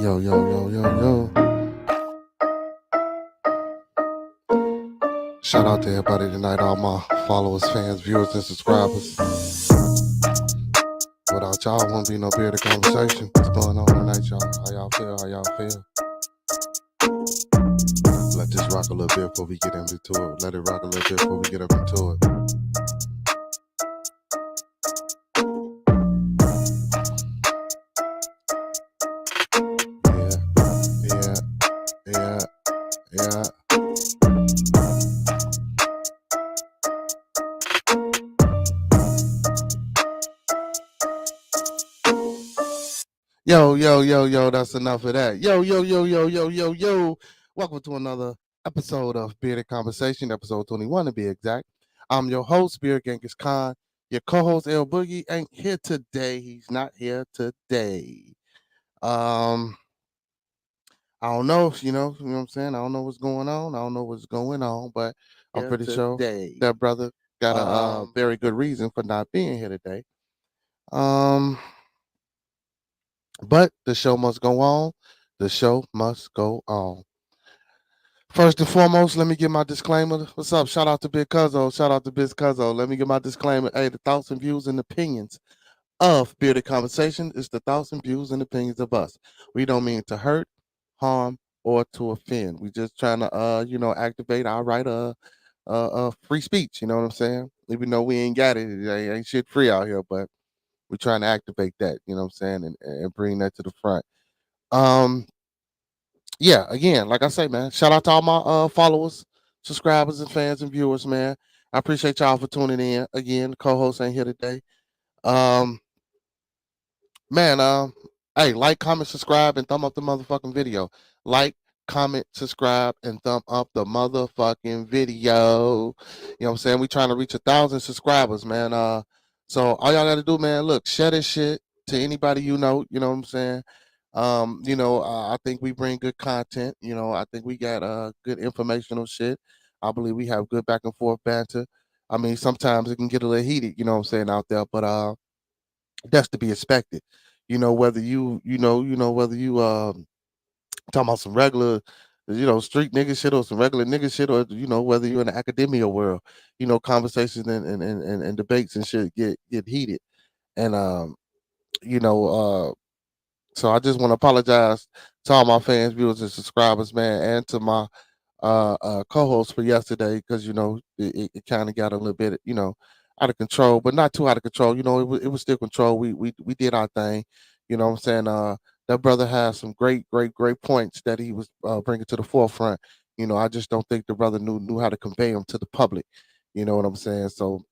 Yo, yo, yo, yo, yo. Shout out to everybody tonight, all my followers, fans, viewers, and subscribers. Without y'all, won't be no bearded conversation. What's going on tonight, y'all? How y'all feel? How y'all feel? Let this rock a little bit before we get into it. Let it rock a little bit before we get up into it. Yeah, yeah, yeah, yeah. Yo, yo, yo, yo, that's enough of that. Yo, yo, yo, yo, yo, yo, yo. Welcome to another episode of Bearded Conversation, episode 21 to be exact. I'm your host, Beard Genghis Khan. Your co-host, L Boogie, ain't here today. He's not here today. Um, I don't know, you know what I'm saying? I don't know what's going on. I don't know what's going on, but I'm pretty sure that brother got a very good reason for not being here today. Um, But the show must go on. The show must go on. First and foremost, let me get my disclaimer. What's up? Shout out to Big Cuzzo. Shout out to Biz Cuzzo. Let me get my disclaimer. Hey, the thoughts and views and opinions of Bearded Conversation is the thoughts and views and opinions of us. We don't mean to hurt, harm, or to offend. We just trying to activate our right free speech. You know what I'm saying? Even though we ain't got it, it ain't shit free out here, but we're trying to activate that. You know what I'm saying, and bring that to the front. Um, yeah, again, like I say, man, shout out to all my followers, subscribers, and fans and viewers, man. I appreciate y'all for tuning in. Again, the co-host ain't here today. Um, man, hey, like, comment, subscribe, and thumb up the motherfucking video. Like, comment, subscribe, and thumb up the motherfucking video. You know what I'm saying? We trying to reach 1,000 subscribers, man. So all y'all gotta do, man, look, share this shit to anybody you know what I'm saying? I think we bring good content. I think we got good informational shit. I believe we have good back and forth banter. I mean, sometimes it can get a little heated, you know what I'm saying, out there, but that's to be expected. Whether whether you talking about some regular, street nigga shit or some regular nigga shit, or whether you're in the academia world, conversations and debates and shit get heated. And you know, so I just want to apologize to all my fans, viewers, and subscribers, man, and to my co-host for yesterday, because it kind of got a little bit out of control, but not too out of control. It was still control. We did our thing. You know what I'm saying? That brother has some great points that he was bringing to the forefront. I just don't think the brother knew how to convey them to the public. You know what I'm saying? So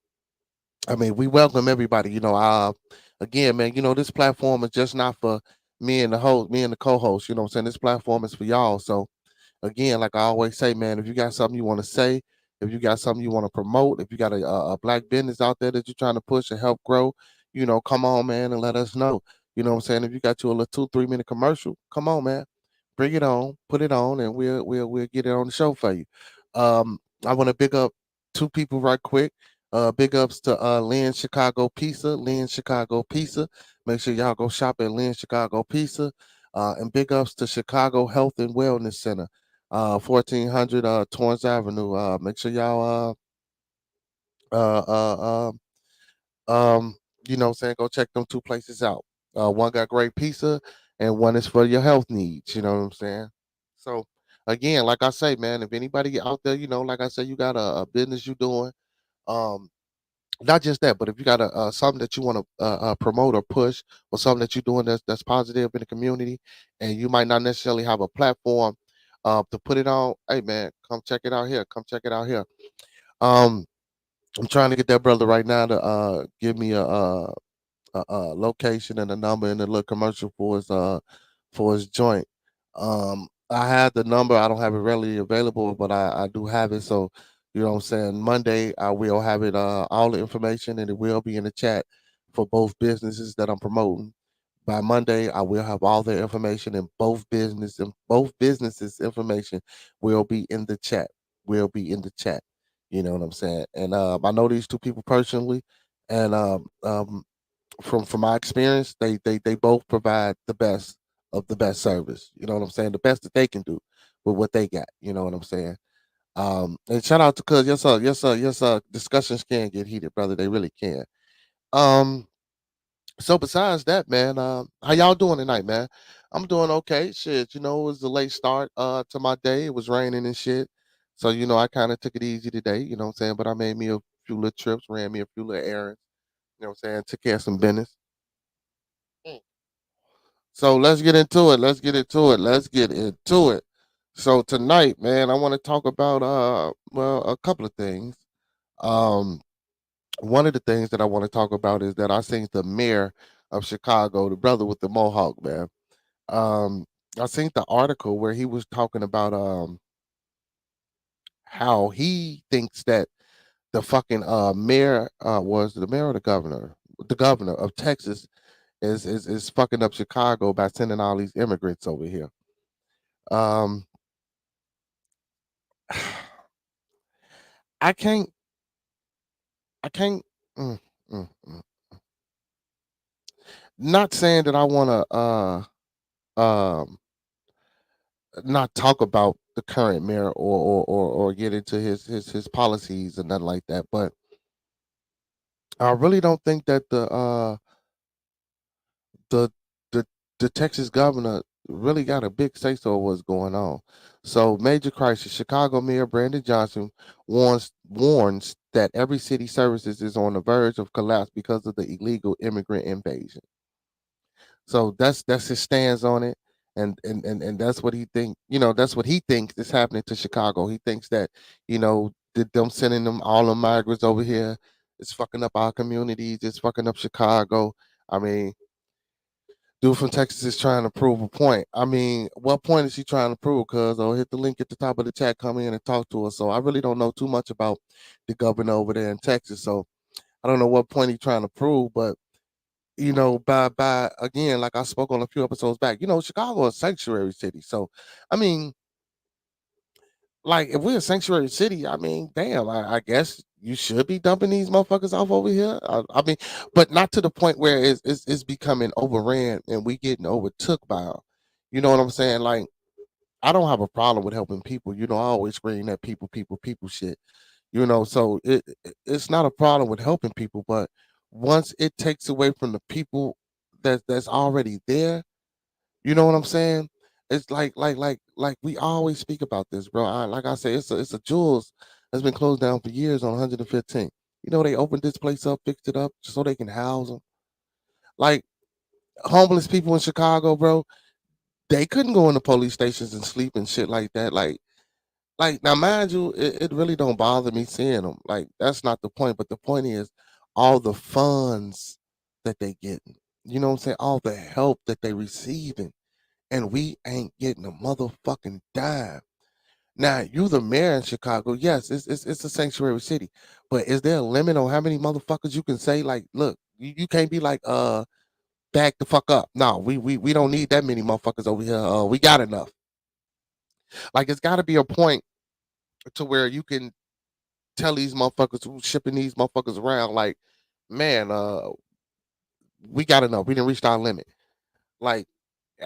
I mean, we welcome everybody. Again, man, this platform is just not for me and the co-host. You know what I'm saying? This platform is for y'all. So again, like I always say, man, if you got something you want to say, if you got something you want to promote, if you got a black business out there that you're trying to push and help grow, come on, man, and let us know. You know what I'm saying? If you got you a little 2-3 minute commercial, come on, man, bring it on, put it on, and we'll get it on the show for you. I want to big up two people right quick. Big ups to Lynn Chicago Pizza. Lynn Chicago Pizza. Make sure y'all go shop at Lynn Chicago Pizza. And big ups to Chicago Health and Wellness Center, 1400 Torrance Avenue. Make sure y'all uh uh um what I'm saying, go check them two places out. One got great pizza and one is for your health needs, you know what I'm saying? So again, like I say, man, if anybody out there, like I said, you got a business you doing, um not just that, but if you got a something that you want to promote or push, or something that you're doing that's positive in the community, and you might not necessarily have a platform to put it on, hey man, come check it out here. Come check it out here. Um, I'm trying to get that brother right now to give me a location and a number and a little commercial for his joint. I had the number. I don't have it readily available, but I do have it. So you know what I'm saying. Monday I will have it all the information, and it will be in the chat for both businesses that I'm promoting. By Monday, I will have all the information, and both businesses information will be in the chat. Will be in the chat. You know what I'm saying. And I know these two people personally, and from my experience, they both provide the best of the best service. You know what I'm saying? The best that they can do with what they got. You know what I'm saying? And shout out to Cuz. Yes, sir. Yes, sir. Yes, sir. Discussions can get heated, brother. They really can. Um, so besides that, man, how y'all doing tonight, man? I'm doing okay. Shit, it was a late start to my day. It was raining and shit. So, I kind of took it easy today, you know what I'm saying? But I made me a few little trips, ran me a few little errands, you know what I'm saying? Took care of some business. Mm. So let's get into it. Let's get into it. Let's get into it. So tonight, man, I want to talk about well, a couple of things. Um One of the things that I want to talk about is that I seen the mayor of Chicago, the brother with the mohawk, man. Um, I seen the article where he was talking about how he thinks that the fucking mayor was the mayor or the governor of Texas is fucking up Chicago by sending all these immigrants over here. Um, I can't, I can't. Mm, mm, mm. Not saying that I want to um not talk about the current mayor or get into his policies and nothing like that. But I really don't think that the the the Texas governor really got a big say so of what's going on. So major crisis. Chicago Mayor Brandon Johnson warns that every city services is on the verge of collapse because of the illegal immigrant invasion. So that's his stance on it. And that's what he think, that's what he thinks is happening to Chicago. He thinks that, them sending them all the migrants over here is fucking up our communities, it's fucking up Chicago. I mean, dude from Texas is trying to prove a point. I mean, what point is he trying to prove? Cause I'll hit the link at the top of the chat, come in and talk to us. So I really don't know too much about the governor over there in Texas. So I don't know what point he's trying to prove, but by again, like I spoke on a few episodes back, Chicago is a sanctuary city. So, I mean, like if we're a sanctuary city, I mean, damn, I guess you should be dumping these motherfuckers off over here. I mean, but not to the point where it's becoming overran and we getting overtook by 'em. You know what I'm saying? Like, I don't have a problem with helping people. I always scream that people shit. So it's not a problem with helping people, but once it takes away from the people that's already there, you know what I'm saying? It's like we always speak about this, bro. Like I say, it's a Jules that's been closed down for years on 115. They opened this place up, fixed it up just so they can house them. Like homeless people in Chicago, bro, they couldn't go in the police stations and sleep and shit like that. Like now, mind you, it really don't bother me seeing them. Like that's not the point. But the point is, all the funds that they getting. You know what I'm saying? All the help that they receiving, and we ain't getting a motherfucking dime. Now, you the mayor in Chicago. Yes, it's a sanctuary city, but is there a limit on how many motherfuckers you can say? Like, look, you can't be like, back the fuck up. No, we don't need that many motherfuckers over here. We got enough. Like, it's got to be a point to where you can tell these motherfuckers who's shipping these motherfuckers around, like, man, we got enough. We didn't reach our limit. Like,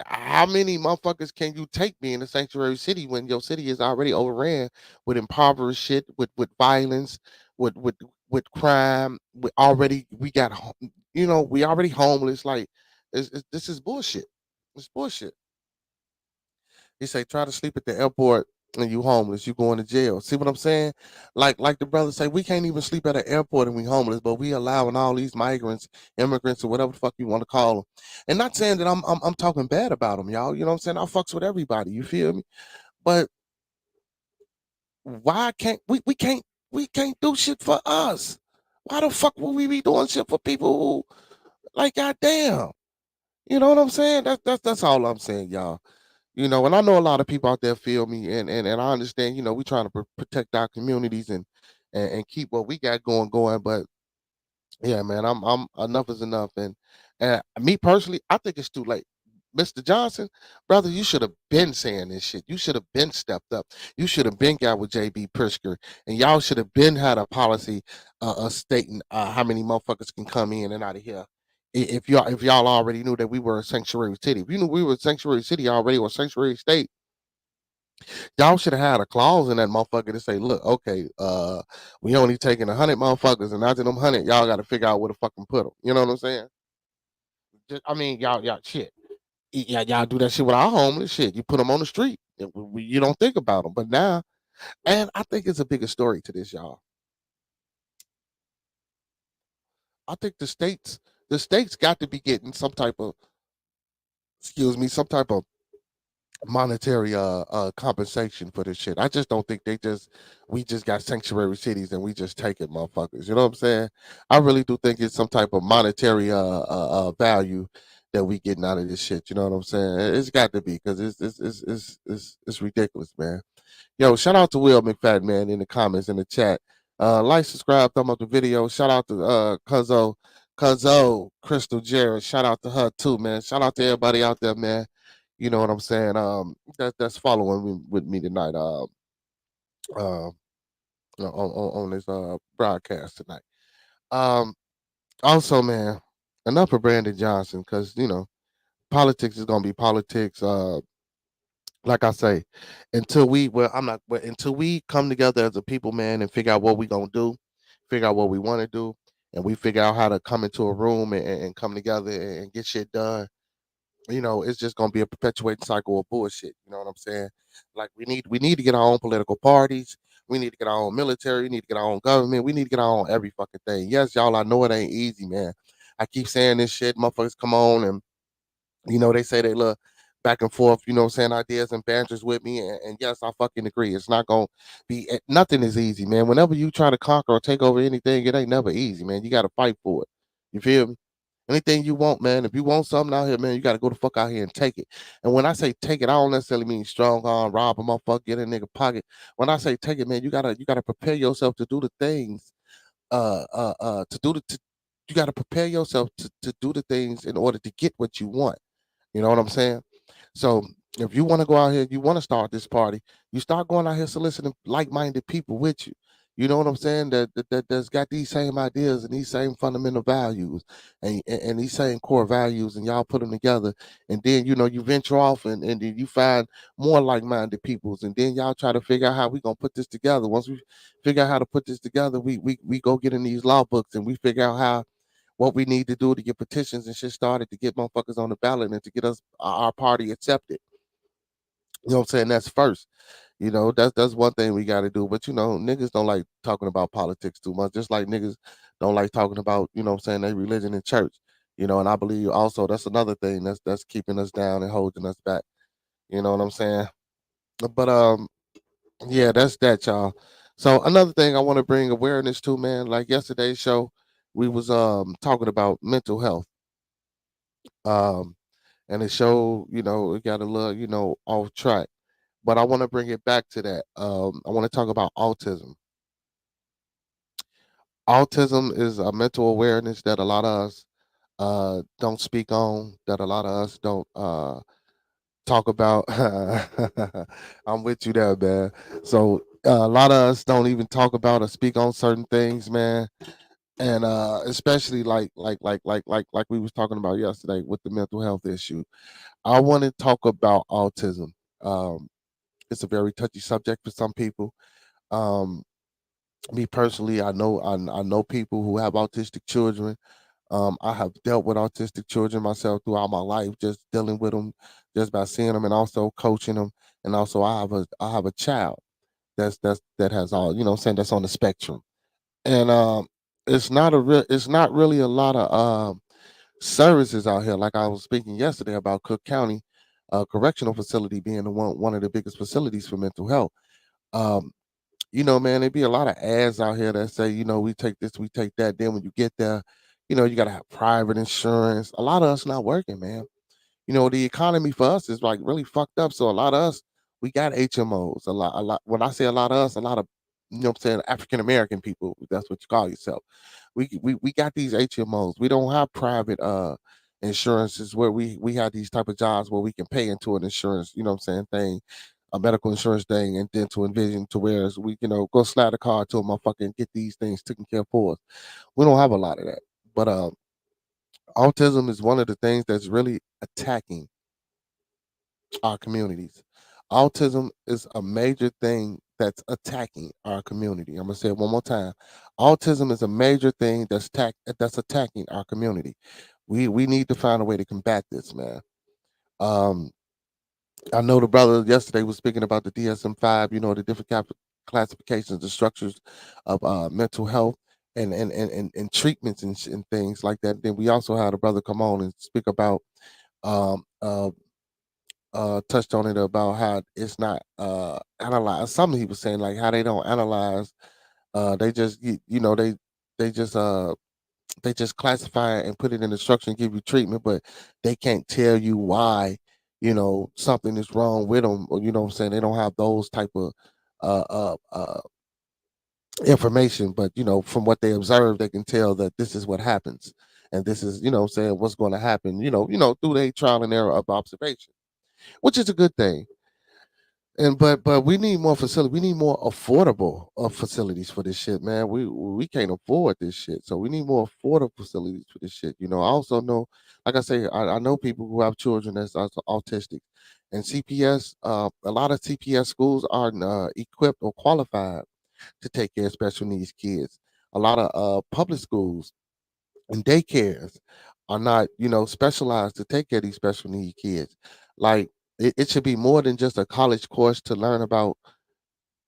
how many motherfuckers can you take being a sanctuary city when your city is already overran with impoverished shit, with violence, with crime? We already homeless. Like, this is bullshit. It's bullshit. He say try to sleep at the airport and you homeless, you going to jail. See what I'm saying? Like the brother say, we can't even sleep at an airport and we homeless, but we allowing all these migrants, immigrants, or whatever the fuck you want to call them. And not saying that I'm talking bad about them, y'all. You know what I'm saying? I fucks with everybody. You feel me? But why can't we can't do shit for us? Why the fuck would we be doing shit for people who like goddamn? You know what I'm saying? That's all I'm saying, y'all. And I know a lot of people out there feel me, and I understand. We trying to protect our communities and keep what we got going. But yeah, man, I'm enough is enough. And me personally, I think it's too late. Mr. Johnson, brother, you should have been saying this shit. You should have been stepped up. You should have been got with JB Pritzker, and y'all should have been had a policy stating how many motherfuckers can come in and out of here If y'all already knew that we were a sanctuary city, if you knew we were a sanctuary city already or sanctuary state, y'all should have had a clause in that motherfucker to say, look, okay, we only taking 100 motherfuckers, and after them 100, y'all got to figure out where to fucking put them. You know what I'm saying? I mean, y'all shit. Y'all do that shit with our homeless shit. You put them on the street. You don't think about them, but now, and I think it's a bigger story to this, y'all. I think the states got to be getting some type of, excuse me, some type of monetary compensation for this shit. I just don't think we just got sanctuary cities and we just take it, motherfuckers. You know what I'm saying? I really do think it's some type of monetary value that we getting out of this shit. You know what I'm saying? It's got to be, because it's ridiculous, man. Yo, shout out to Will McFadden, man, in the comments, in the chat. Like, subscribe, thumb up the video. Shout out to Cuzzo, Crystal Jared. Shout out to her too, man. Shout out to everybody out there, man. You know what I'm saying? That's following with me tonight. Uh, on this broadcast tonight. Um, Also, man, enough of Brandon Johnson, because politics is gonna be politics. Like I say, until we come together as a people, man, and figure out what we gonna do, figure out what we want to do, and we figure out how to come into a room and come together and get shit done. It's just gonna be a perpetuating cycle of bullshit. You know what I'm saying? Like, we need to get our own political parties. We need to get our own military. We need to get our own government. We need to get our own every fucking thing. Yes, y'all, I know it ain't easy, man. I keep saying this shit. Motherfuckers come on and they say they look back and forth, saying ideas and banters with me. And yes, I fucking agree. It's not going to be, nothing is easy, man. Whenever you try to conquer or take over anything, it ain't never easy, man. You got to fight for it. You feel me? Anything you want, man. If you want something out here, man, you got to go the fuck out here and take it. And when I say take it, I don't necessarily mean strong arm, rob a motherfucker, get a nigga pocket. When I say take it, man, you gotta prepare yourself to do the things, to do you gotta prepare yourself to do the things in order to get what you want. You know what I'm saying? So if you want to go out here, you want to start this party, you start going out here soliciting like-minded people with you. You know what I'm saying? That's got these same ideas and these same fundamental values and these same core values, and y'all put them together, and then you venture off and then you find more like-minded peoples, and then y'all try to figure out how we gonna put this together. Once we figure out how to put this together, we go get in these law books and we figure out how what we need to do to get petitions and shit started to get motherfuckers on the ballot and to get us our party accepted. You know what I'm saying? That's first. That's one thing we got to do. But niggas don't like talking about politics too much. Just like niggas don't like talking about what I'm saying, their religion and church. And I believe also that's another thing that's keeping us down and holding us back. You know what I'm saying? But yeah, that's that, y'all. So another thing I want to bring awareness to, man. Like yesterday's show, we was talking about mental health. Um, and the show, it got a little, off track. But I want to bring it back to that. I want to talk about autism. Autism is a mental awareness that a lot of us don't speak on, that a lot of us don't talk about. I'm with you there, man. So a lot of us don't even talk about or speak on certain things, man. And especially like we was talking about yesterday with the mental health issue. I want to talk about autism. Um, it's a very touchy subject for some people. Um, Me personally, I know people who have autistic children. I have dealt with autistic children myself throughout my life, just dealing with them, just by seeing them, and also coaching them. And also, I have a child that has all saying that's on the spectrum. And it's not really a lot of services out here. Like I was speaking yesterday about Cook County Correctional Facility being the one of the biggest facilities for mental health. Um, Man, there be a lot of ads out here that say, we take this, we take that. Then when you get there, you got to have private insurance. A lot of us not working, man. The economy for us is like really fucked up. So a lot of us, we got HMOs. A lot. When I say a lot of us, a lot of, what I'm saying, African American people. That's what you call yourself. We got these HMOs. We don't have private insurances where we have these type of jobs where we can pay into an insurance. You know what I'm saying? Thing, a medical insurance thing, and dental and vision, to where we go slide a card to a motherfucker and get these things taken care of for us. We don't have a lot of that, but Autism is one of the things that's really attacking our communities. Autism is a major thing that's attacking our community. I'm gonna say it one more time. Autism is a major thing that's attacking our community. We need to find a way to combat this, man. Um, I know the brother yesterday was speaking about the DSM-5. You know, the different classifications, the structures of mental health, and treatments and things like that. Then we also had a brother come on and speak about um, uh, touched on it about how it's not analyzed. Something he was saying like how they don't analyze. They just you know they just they just classify it and put it in instruction and give you treatment, but they can't tell you why something is wrong with them. Or, what I'm saying, they don't have those type of uh, uh, uh, information. But from what they observe, they can tell that this is what happens, and this is what I'm saying what's going to happen. Through their trial and error of observation, which is a good thing. And but we need more facility. We need more affordable facilities for this shit, man. We can't afford this shit, so we need more affordable facilities for this shit. I also know, like I say, I know people who have children that's also autistic, and CPS. A lot of CPS schools aren't equipped or qualified to take care of special needs kids. A lot of public schools and daycares are not, specialized to take care of these special need kids. Like it should be more than just a college course to learn about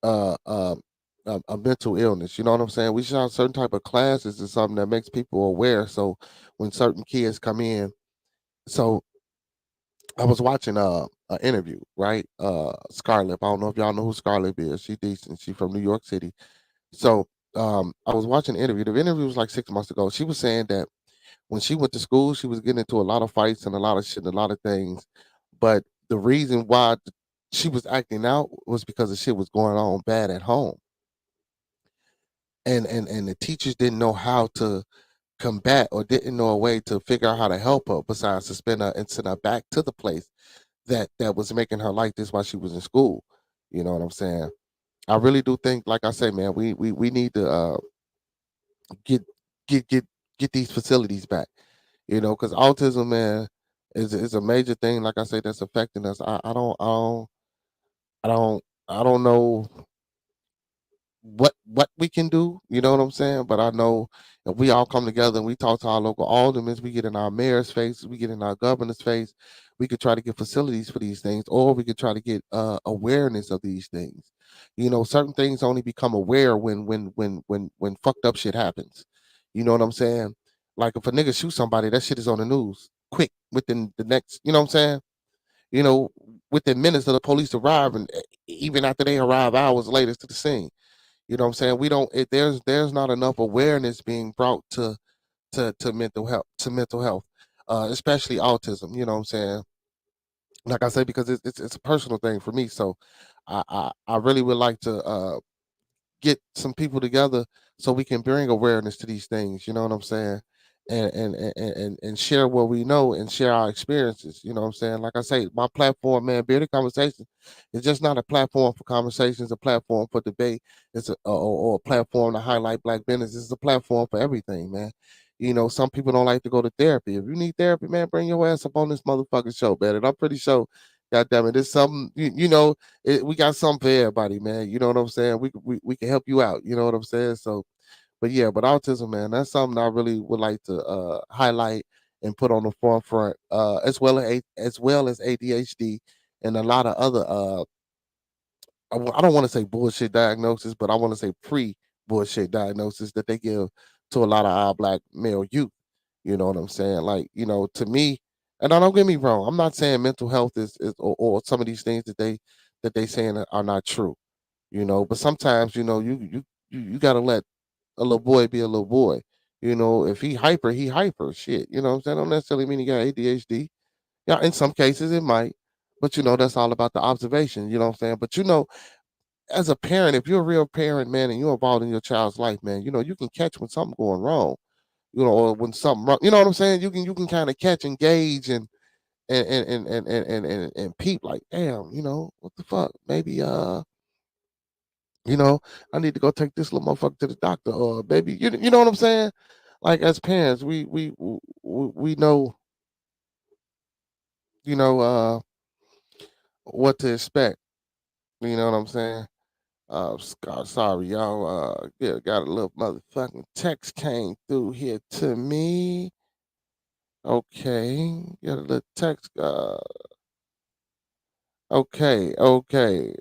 uh, uh, a mental illness. You know what I'm saying? We should have certain type of classes or something that makes people aware. So when certain kids come in, so I was watching an interview, right? Scarlett. I don't know if y'all know who Scarlett is. She decent. She from New York City. So I was watching the interview. The interview was like 6 months ago. She was saying that when she went to school, she was getting into a lot of fights and a lot of shit and a lot of things. But the reason why she was acting out was because the shit was going on bad at home. And the teachers didn't know how to combat or didn't know a way to figure out how to help her besides suspend her and send her back to the place that was making her like this while she was in school. You know what I'm saying? I really do think, like I say, man, we need to get get get get these facilities back. Because autism, man, is a major thing. Like I say, that's affecting us. I don't I don't know what we can do. You know what I'm saying? But I know if we all come together and we talk to our local aldermen, we get in our mayor's face, we get in our governor's face, we could try to get facilities for these things, or we could try to get awareness of these things. Certain things only become aware when fucked up shit happens. You know what I'm saying? Like if a nigga shoot somebody, that shit is on the news quick within the next. You know what I'm saying? You know, within minutes of the police arrive, and even after they arrive hours later to the scene. You know what I'm saying? We don't. There's not enough awareness being brought to mental health, especially autism. You know what I'm saying? Like I say, because it's a personal thing for me. So I really would like to get some people together so we can bring awareness to these things. You know what I'm saying? And share what we know and share our experiences. You know what I'm saying? Like I say, my platform, man, Bearded Conversation, is just not a platform for conversations, a platform for debate. It's or a platform to highlight black business. It's a platform for everything, man. Some people don't like to go to therapy. If you need therapy, man, bring your ass up on this motherfucking show, man. And I'm pretty sure, God damn it, it's something. We got something for everybody, man. You know what I'm saying? We can help you out. You know what I'm saying? So, but yeah, but autism, man, that's something I really would like to highlight and put on the forefront, as well as ADHD and a lot of other I don't want to say bullshit diagnosis, but I want to say pre bullshit diagnosis that they give to a lot of our black male youth. You know what I'm saying? Like, to me, and I don't get me wrong, I'm not saying mental health is or some of these things that they saying are not true. But sometimes, you gotta let a little boy be a little boy. If he hyper shit. You know what I'm saying? Don't necessarily mean he got ADHD. Yeah, in some cases it might. But that's all about the observation, you know what I'm saying? But as a parent, if you're a real parent, man, and you're involved in your child's life, man, you can catch when something going wrong, or when something wrong. You know what I'm saying? You can kind of catch, engage, and peep like, damn, what the fuck? Maybe you know, I need to go take this little motherfucker to the doctor, or maybe you know what I'm saying? like as parents, we know, you know, what to expect. You know what I'm saying? Sorry, y'all. Yeah, got a little motherfucking text came through here to me. Okay, got a little text. Okay, okay.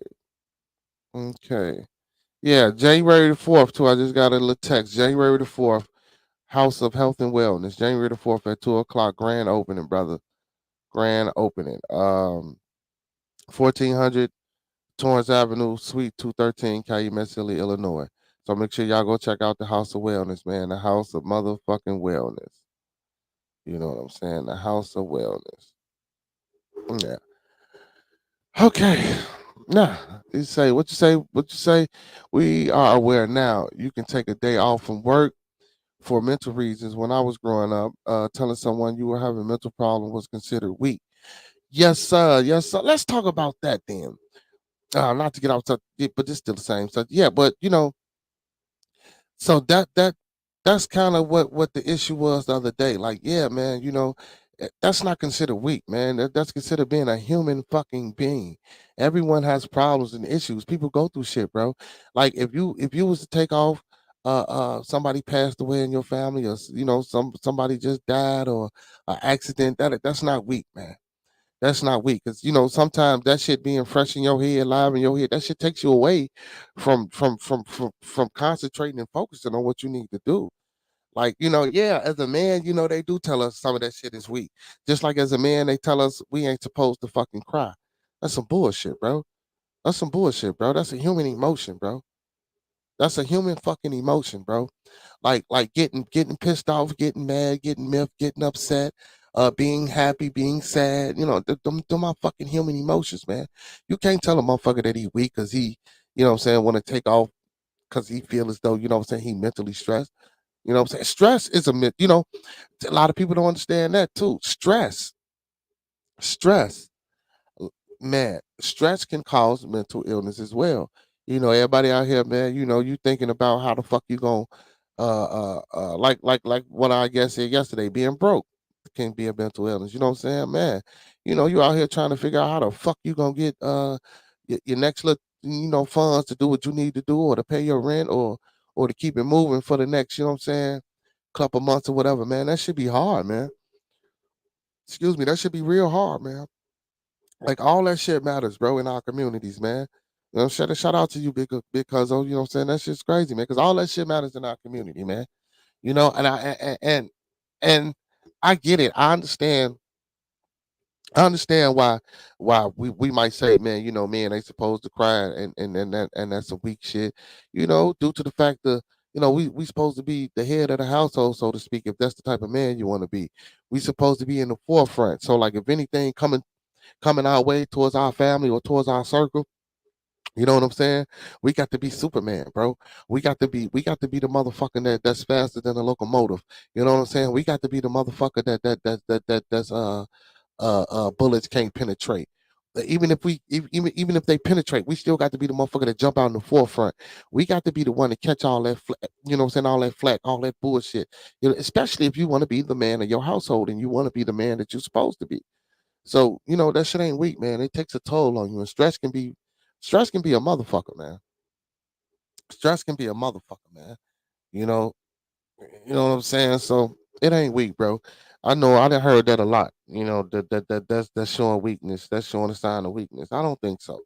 Yeah, January the 4th, too. I just got a little text. January the 4th, House of Health and Wellness. January the 4th at 2 o'clock. Grand opening, brother. Grand opening. 1400 Torrance Avenue, Suite 213, Calumet City, Illinois. So make sure y'all go check out the House of Wellness, man. The House of motherfucking Wellness. You know what I'm saying? The House of Wellness. Yeah. Okay. Now, you say what you say, what you say. We are aware now. You can take a day off from work for mental reasons. When I was growing up, telling someone you were having a mental problem was considered weak. Yes, sir. Yes, sir. Let's talk about that then. Not to get off, but it's still the same. So yeah, but so that's kind of what the issue was the other day. Like, yeah, man, that's not considered weak, man. That's considered being a human fucking being. Everyone has problems and issues. People go through shit, bro. Like if you was to take off, somebody passed away in your family, or somebody just died, or an accident. That's not weak, man. That's not weak, because sometimes that shit being fresh in your head, live in your head, that shit takes you away from concentrating and focusing on what you need to do. Like, yeah, as a man, they do tell us some of that shit is weak. Just like as a man, they tell us we ain't supposed to fucking cry. That's some bullshit, bro. That's some bullshit, bro. That's a human emotion, bro. That's a human fucking emotion, bro. Like getting pissed off, getting mad, getting miffed, getting upset, being happy, being sad. Them are fucking human emotions, man. You can't tell a motherfucker that he weak because he, what I'm saying, want to take off because he feel as though, what I'm saying, he mentally stressed. What I'm saying? Stress is a lot of people don't understand that too. Stress, man, stress can cause mental illness as well. Everybody out here, man, you thinking about how the fuck you gonna like what I guess said yesterday, being broke can be a mental illness. You know what I'm saying, man? You out here trying to figure out how the fuck you gonna get your next little funds to do what you need to do, or to pay your rent, or to keep it moving for the next, you know what I'm saying, couple months or whatever, man. That should be hard, man. Excuse me, that should be real hard, man. Like, all that shit matters, bro, in our communities, man. Shout out to you, big cuzzo. You know what I'm saying? That shit's crazy, man. Because all that shit matters in our community, man. And and I get it. I understand why we might say, man, men ain't supposed to cry, and that's a weak shit, due to the fact that we supposed to be the head of the household, so to speak. If that's the type of man you want to be, we supposed to be in the forefront. So, like, if anything coming our way towards our family or towards our circle, you know what I'm saying? We got to be Superman, bro. We got to be the motherfucker that's faster than a locomotive. You know what I'm saying? We got to be the motherfucker that's bullets can't penetrate. Even if even if they penetrate, we still got to be the motherfucker that jump out in the forefront. We got to be the one to catch all that, you know what I'm saying, all that flack, all that bullshit. Especially if you want to be the man of your household and you want to be the man that you're supposed to be. So, that shit ain't weak, man. It takes a toll on you, and stress can be a motherfucker, man. Stress can be a motherfucker, man. You know, you know what I'm saying? So it ain't weak, bro. I know I done heard that a lot. That's showing weakness. That's showing a sign of weakness. I don't think so.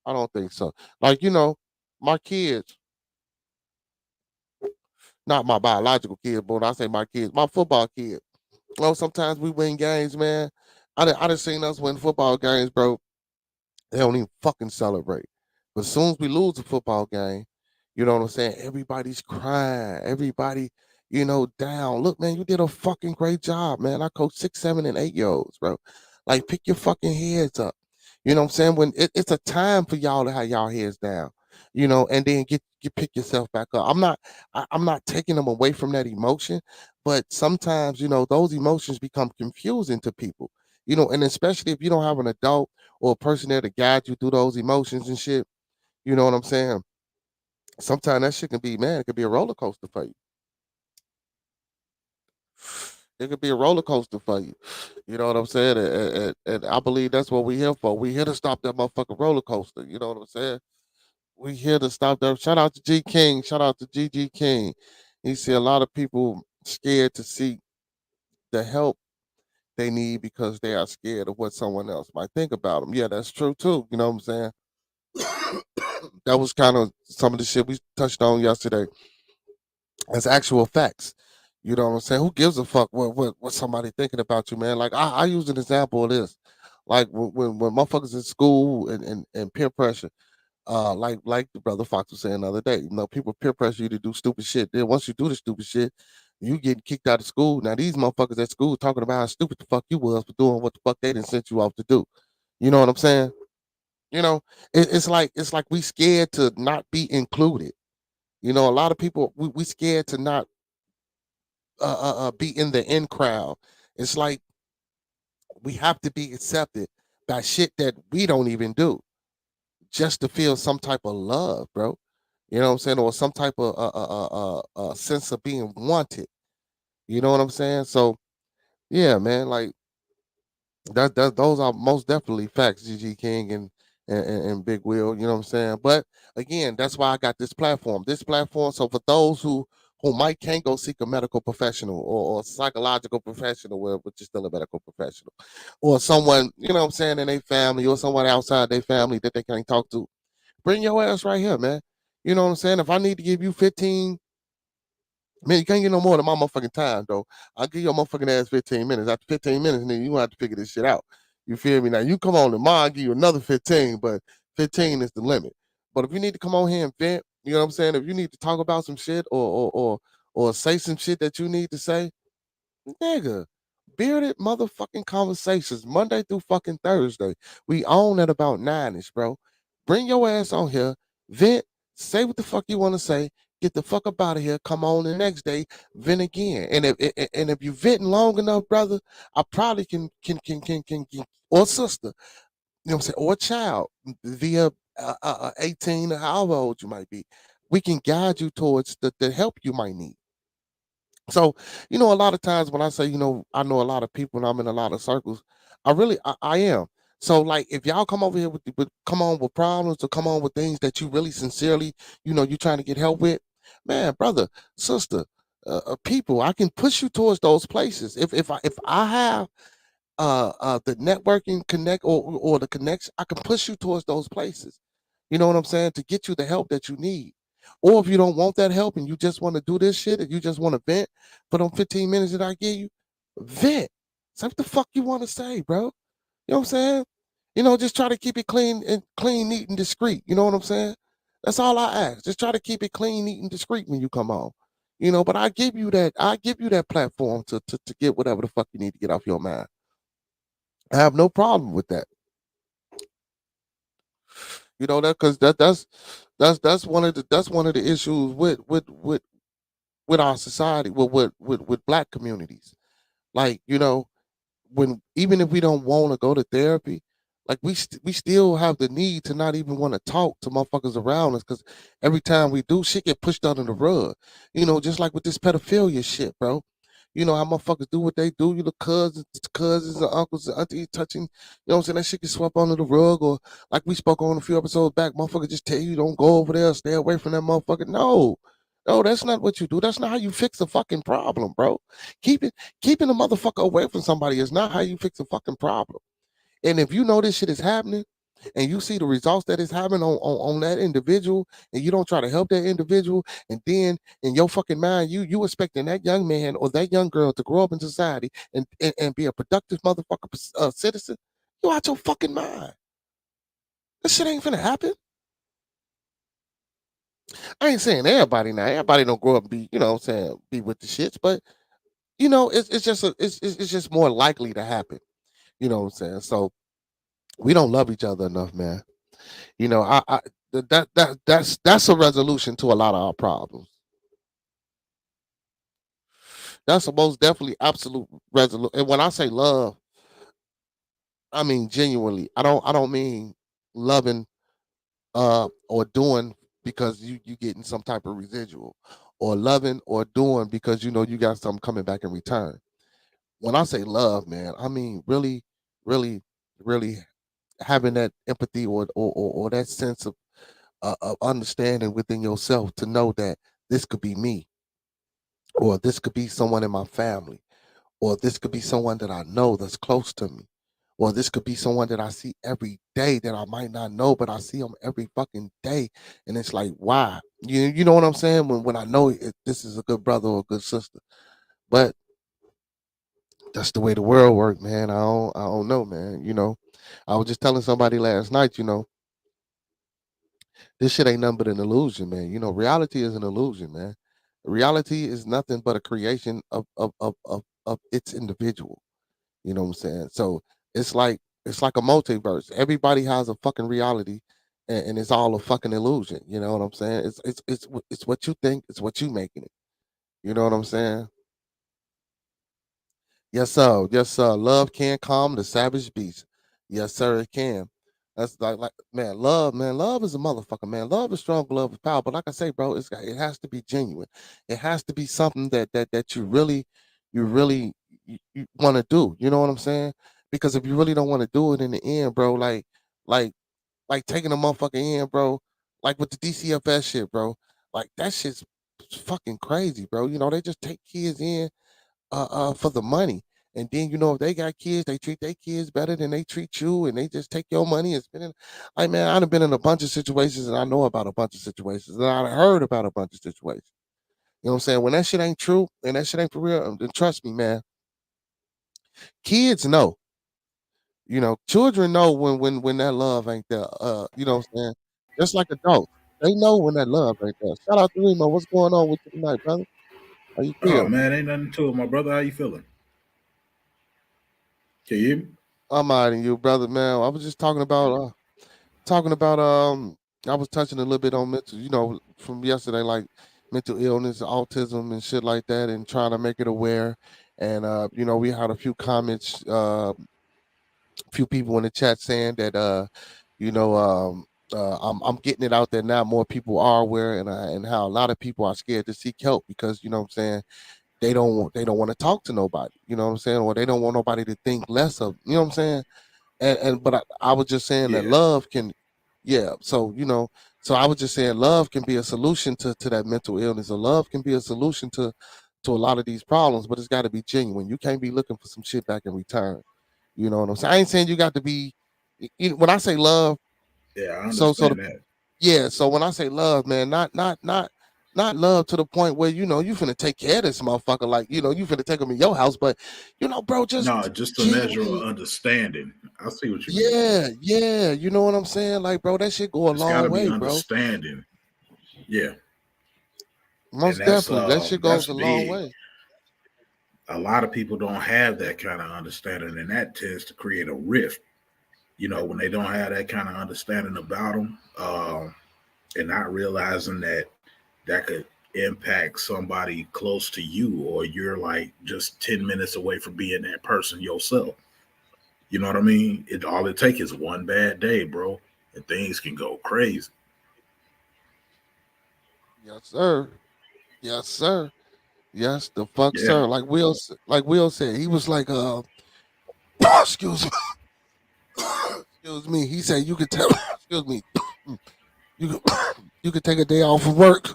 I don't think so. Like, my kids, not my biological kids, but when I say my kids, my football kids. Sometimes we win games, man. I done seen us win football games, bro. They don't even fucking celebrate. But as soon as we lose a football game, you know what I'm saying? Everybody's crying. Everybody, down. Look, man, you did a fucking great job, man. I coach 6, 7, and 8 year olds, bro. Like, pick your fucking heads up. You know what I'm saying? When it's a time for y'all to have y'all heads down, and then get pick yourself back up. I'm not taking them away from that emotion, but sometimes, those emotions become confusing to people. And especially if you don't have an adult or a person there to guide you through those emotions and shit. You know what I'm saying? Sometimes that shit can be, man, it could be a roller coaster for you. It could be a roller coaster for you. You know what I'm saying? And I believe that's what we here for. We here to stop that motherfucking roller coaster. You know what I'm saying? We here to stop that. Shout out to G King. Shout out to GG King. He said a lot of people scared to seek the help they need because they are scared of what someone else might think about them. Yeah, that's true too. You know what I'm saying? That was kind of some of the shit we touched on yesterday as actual facts. You know what I'm saying? Who gives a fuck what somebody thinking about you, man? Like I use an example of this. Like when motherfuckers in school and peer pressure, like the brother Fox was saying the other day, people peer pressure you to do stupid shit. Then once you do the stupid shit, you get kicked out of school. Now these motherfuckers at school talking about how stupid the fuck you was for doing what the fuck they didn't sent you off to do. You know what I'm saying? You know, it's like we scared to not be included. A lot of people we scared to not be in the in crowd. It's like we have to be accepted by shit that we don't even do just to feel some type of love, bro. You know what I'm saying, or some type of sense of being wanted. You know what I'm saying? So yeah, man, like that those are most definitely facts, GG King and Big Will. You know what I'm saying? But again, that's why I got this platform. This platform, so for those who might can't go seek a medical professional or psychological professional, which is still a medical professional, or someone what I'm saying in their family or someone outside their family that they can't talk to, bring your ass right here, man. You know what I'm saying? If I need to give you 15, man, you can't get no more than my motherfucking time, though. I'll give your motherfucking ass 15 minutes. After 15 minutes, then you gonna have to figure this shit out. You feel me? Now you come on tomorrow, I'll give you another 15, but 15 is the limit. But if you need to come on here and vent, you know what I'm saying? If you need to talk about some shit or say some shit that you need to say, nigga, bearded motherfucking conversations, Monday through fucking Thursday. We own at about 9ish, bro. Bring your ass on here, vent, say what the fuck you want to say, get the fuck up out of here, come on the next day, vent again. And if you venting long enough, brother, I probably can or sister, you know what I'm saying, or child via 18 or however old you might be. We can guide you towards the help you might need. So, a lot of times when I say, I know a lot of people and I'm in a lot of circles, I am. So, like, if y'all come over here come on with problems or come on with things that you really sincerely, you're trying to get help with, man, brother, sister, people, I can push you towards those places. If I have the networking connect or the connection, I can push you towards those places. You know what I'm saying? To get you the help that you need. Or if you don't want that help and you just want to do this shit and you just want to vent for them 15 minutes that I give you, vent. Say what the fuck you want to say, bro. You know what I'm saying? Just try to keep it clean, neat, and discreet. You know what I'm saying? That's all I ask. Just try to keep it clean, neat, and discreet when you come on. But I give you that platform to get whatever the fuck you need to get off your mind. I have no problem with that. That because that's one of the issues with our society, with black communities. Like, when even if we don't want to go to therapy, like we still have the need to not even want to talk to motherfuckers around us because every time we do, shit get pushed under the rug. Just like with this pedophilia shit, bro. How motherfuckers do what they do. You look cousins and uncles and aunties touching. What I'm saying? That shit get swept under the rug, or like we spoke on a few episodes back, motherfuckers just tell you don't go over there, stay away from that motherfucker. No. No, that's not what you do. That's not how you fix a fucking problem, bro. Keep it Keeping a motherfucker away from somebody is not how you fix a fucking problem. And if you know this shit is happening and you see the results that is happening on that individual and you don't try to help that individual, and then in your fucking mind, you expecting that young man or that young girl to grow up in society and be a productive motherfucker citizen, you out your fucking mind. This shit ain't finna happen. I ain't saying everybody now. Everybody don't grow up and be, what I'm saying, be with the shits, but it's just more likely to happen. You know what I'm saying? So we don't love each other enough, man. I that's a resolution to a lot of our problems. That's a most definitely absolute resolution. And when I say love, I mean genuinely. I don't mean loving or doing because you getting some type of residual, or loving or doing because you know you got something coming back in return. When I say love, man, I mean really, really, really having that empathy or that sense of understanding within yourself to know that this could be me, or this could be someone in my family, or this could be someone that I know that's close to me, or this could be someone that I see every day that I might not know, but I see them every fucking day, and it's like, why? You know what I'm saying? When I know this is a good brother or a good sister, but that's the way the world works, man. I don't know, man. You know, I was just telling somebody last night, you know, this shit ain't nothing but an illusion, man. You know, reality is an illusion, man. Reality is nothing but a creation of its individual. You know what I'm saying? So it's like it's like a multiverse. Everybody has a fucking reality, and it's all a fucking illusion. You know what I'm saying? It's what you think. It's what you making it. You know what I'm saying? Yes, sir. Yes, sir. Love can calm the savage beast. Yes, sir. It can. That's like man, love, man. Love is a motherfucker, man. Love is strong, love is power. But like I say, bro, it has to be genuine. It has to be something that you really you want to do. You know what I'm saying? Because if you really don't want to do it in the end, bro, like like taking a motherfucker in, bro, like with the DCFS shit, bro, like that shit's fucking crazy, bro. You know, they just take kids in for the money. And then you know if they got kids, they treat their kids better than they treat you, and they just take your money and spend it. Like man, I've been in a bunch of situations, and I know about a bunch of situations, and I heard about a bunch of situations. You know what I'm saying? When that shit ain't true and that shit ain't for real, then trust me, man. Kids know. You know, children know when that love ain't there. You know what I'm saying? Just like adults, they know when that love ain't there. Shout out to Remo. What's going on with you tonight, brother? How you Oh feel? man, ain't nothing to it, my brother. How you feeling? Can you hear me? I'm out you, brother, man. I was just talking about I was touching a little bit on mental, you know, from yesterday, like mental illness, autism and shit like that, and trying to make it aware. And you know, we had a few comments, a few people in the chat saying that you know, I'm getting it out there now. More people are aware, and how a lot of people are scared to seek help because you know what I'm saying they don't want to talk to nobody. You know what I'm saying, or they don't want nobody to think less of. You know what I'm saying? And but I was just saying that Yeah, love can, yeah. So you know, so I was just saying love can be a solution to that mental illness, or love can be a solution to a lot of these problems, but it's got to be genuine. You can't be looking for some shit back in return. You know what I'm saying? I ain't saying you got to be. When I say love, yeah, I so understand that. yeah. So when I say love, man, not love to the point where you know you finna take care of this motherfucker, like you know you finna take him in your house, but you know, bro, just No, just a measure of genuinely. understanding. I see what you mean. Yeah, yeah, you know what I'm saying? Like, bro, that shit go a It's got long to be way, bro. understanding. Yeah, and Most definitely, that shit that's goes a long big. way. A lot of people don't have that kind of understanding, and that tends to create a rift. You know, when they don't have that kind of understanding about them, and not realizing that that could impact somebody close to you, or you're like just 10 minutes away from being that person yourself. You know what I mean? It all it takes is one bad day, bro, and things can go crazy. Yes, sir. Yes, sir. Yes, the fuck, Yeah, sir. Like Will said, he was like, excuse me, excuse me. He said you could tell, excuse me, you could, you could take a day off of work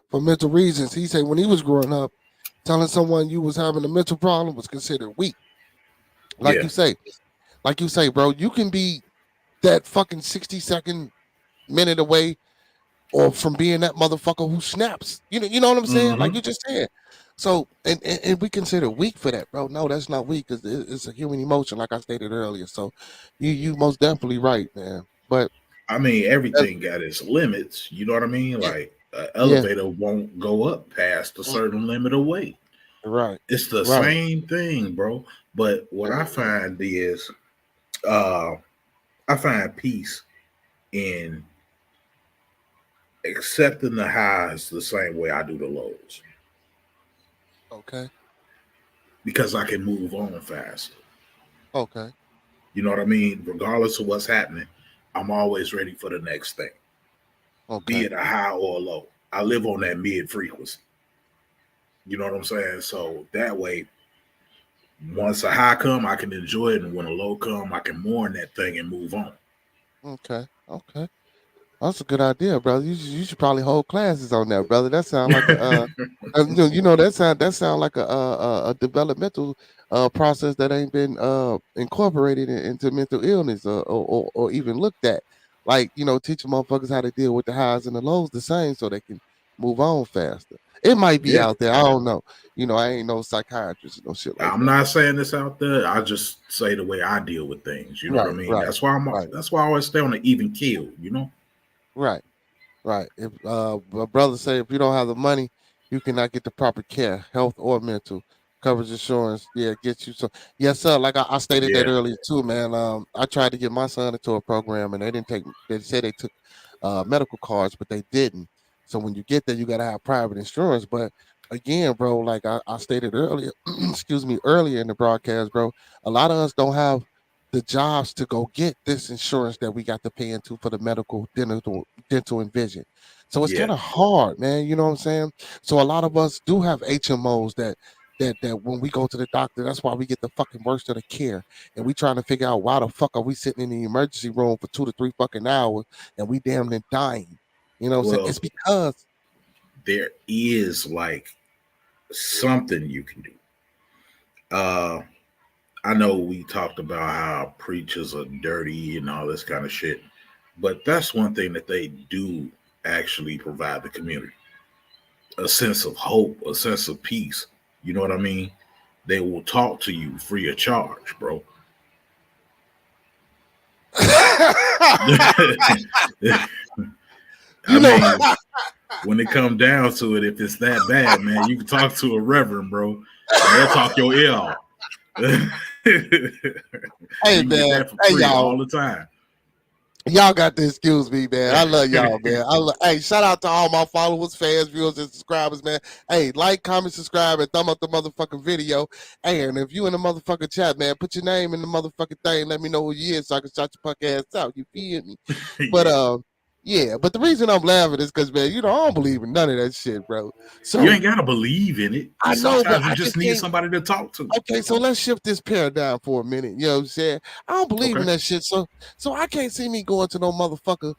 for mental reasons. He said when he was growing up, telling someone you was having a mental problem was considered weak. Like yeah. you say, like you say, bro, you can be that fucking 60-second minute away or from being that motherfucker who snaps. You know what I'm saying? Like Mm-hmm. you just said. So and we consider weak for that, bro. No, that's not weak because it's a human emotion, like I stated earlier. So you most definitely right, man. But I mean, that, everything got its limits. You know what I mean? yeah, Like, an yeah, elevator won't go up past a mm, certain limit of weight. right, It's the right, same thing, bro. But what I hmm find is, uh, I find peace in accepting the highs the same way I do the lows okay, because I can move on faster. okay, You know what I mean? Regardless of what's happening, I'm always ready for the next thing, be okay, it a high or a low. I live on that mid frequency. You know what I'm saying? So that way, once a high come, I can enjoy it, and when a low come, I can mourn that thing and move on. Okay. Okay. That's a good idea, brother. You should probably hold classes on that, brother. That sounds like that sound like a developmental process that ain't been incorporated into mental illness or even looked at. Like, teaching motherfuckers how to deal with the highs and the lows the same so they can move on faster. It might be Yeah, out there. I don't know. I ain't no psychiatrist or no shit like I'm that. not saying this out there. I just say the way I deal with things. You know what I Right, mean? right, That's why right, That's why I always stay on the even keel. You know? right. Right. If my brother say if you don't have the money, you cannot get the proper care, health or mental. Coverage insurance, yeah, gets you so yes, sir. Like I stated that Yeah, earlier too, man. I tried to get my son into a program and they didn't take they said they took medical cards, but they didn't. So when you get there, you gotta have private insurance. But again, bro, like I stated earlier, excuse me, earlier in the broadcast, bro, a lot of us don't have the jobs to go get this insurance that we got to pay into for the medical, dental and vision. So it's yeah, kind of hard, man. You know what I'm saying? So a lot of us do have HMOs that when we go to the doctor, that's why we get the fucking worst of the care. And we trying to figure out why the fuck are we sitting in the emergency room for 2 to 3 fucking hours and we damn near dying. You know what I'm saying? well, It's because there is like something you can do. Uh, I know we talked about how preachers are dirty and all this kind of shit, but that's one thing that they do actually provide the community: a sense of hope, a sense of peace. You know what I mean? They will talk to you free of charge, bro. I you know mean, when it comes down to it, if it's that bad, man, you can talk to a reverend, bro, and they'll talk your ear off. You hey can get man, that for hey free y'all. all the time. Y'all got to excuse me, man. I love y'all, man. Hey, shout out to all my followers, fans, viewers, and subscribers, man. Hey, like, comment, subscribe, and thumb up the motherfucking video. Hey, and if you in the motherfucking chat, man, put your name in the motherfucking thing. Let me know who you is so I can shout your punk ass out. You feel me? But Yeah. yeah. But the reason I'm laughing is because, man, I don't believe in none of that shit, bro. You So ain't gotta believe in it. I know, but Sometimes you I just just need can't. somebody to talk to. Okay, so let's shift this paradigm for a minute. You know what I'm saying? I don't believe in Okay. that shit. So I can't see me going to no motherfucker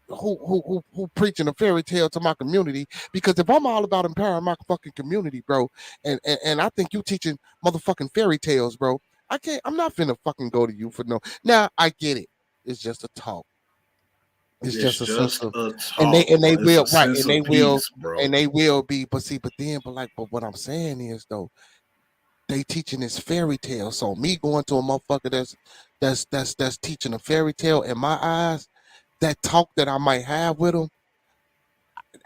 who preaching a fairy tale to my community, because if I'm all about empowering my fucking community, bro, and I think you teaching motherfucking fairy tales, bro, I'm not finna fucking go to you for no. Now I get it. It's just a talk. It's It's just a sense just of, a and they talk, and they bro. It's will a right sense and they of will peace, bro. and they will be, but see, but what I'm saying is though, they teaching this fairy tale. So me going to a motherfucker that's teaching a fairy tale, in my eyes, that talk that I might have with them,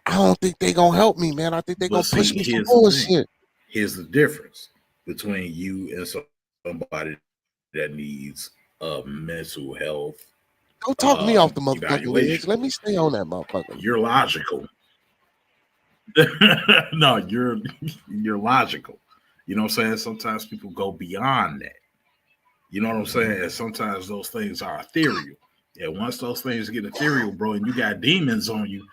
I don't think they gonna help me, man. I think they But gonna push see, me some here's the thing. bullshit. Here's the difference between you and somebody that needs a mental health Don't talk me off the motherfucking ledge. evaluation. Let me stay on that motherfucker. You're logical. No, you're logical. You know what I'm saying? Sometimes people go beyond that. You know what I'm saying? And sometimes those things are ethereal. And once those things get ethereal, bro, and you got demons on you,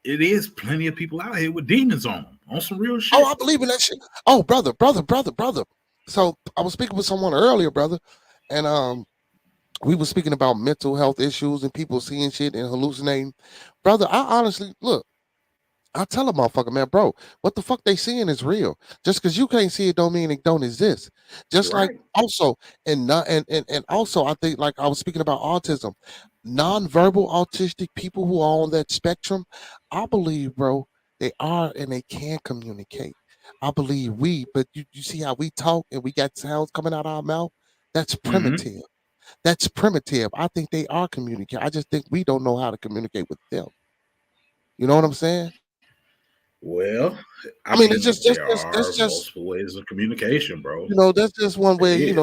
it is plenty of people out here with demons on them, on some real Oh, shit. I believe in that shit. Oh, brother. So I was speaking with someone earlier, brother, and we were speaking about mental health issues and people seeing shit and hallucinating. Brother, I honestly look. I tell a motherfucker, man, bro, what the fuck they seeing is real. Just because you can't see it don't mean it don't exist. Just like Right. also, and not and also, I think like I was speaking about autism, nonverbal autistic people who are on that spectrum, I believe, bro, they are and they can communicate. I believe but you see how we talk and we got sounds coming out our mouth? That's Mm-hmm. primitive. That's primitive. I think they are communicating. I just think we don't know how to communicate with them. You know what I'm saying? Well, I I mean, it's mean, just there are that's just multiple ways of communication, bro. that's just one There way, is.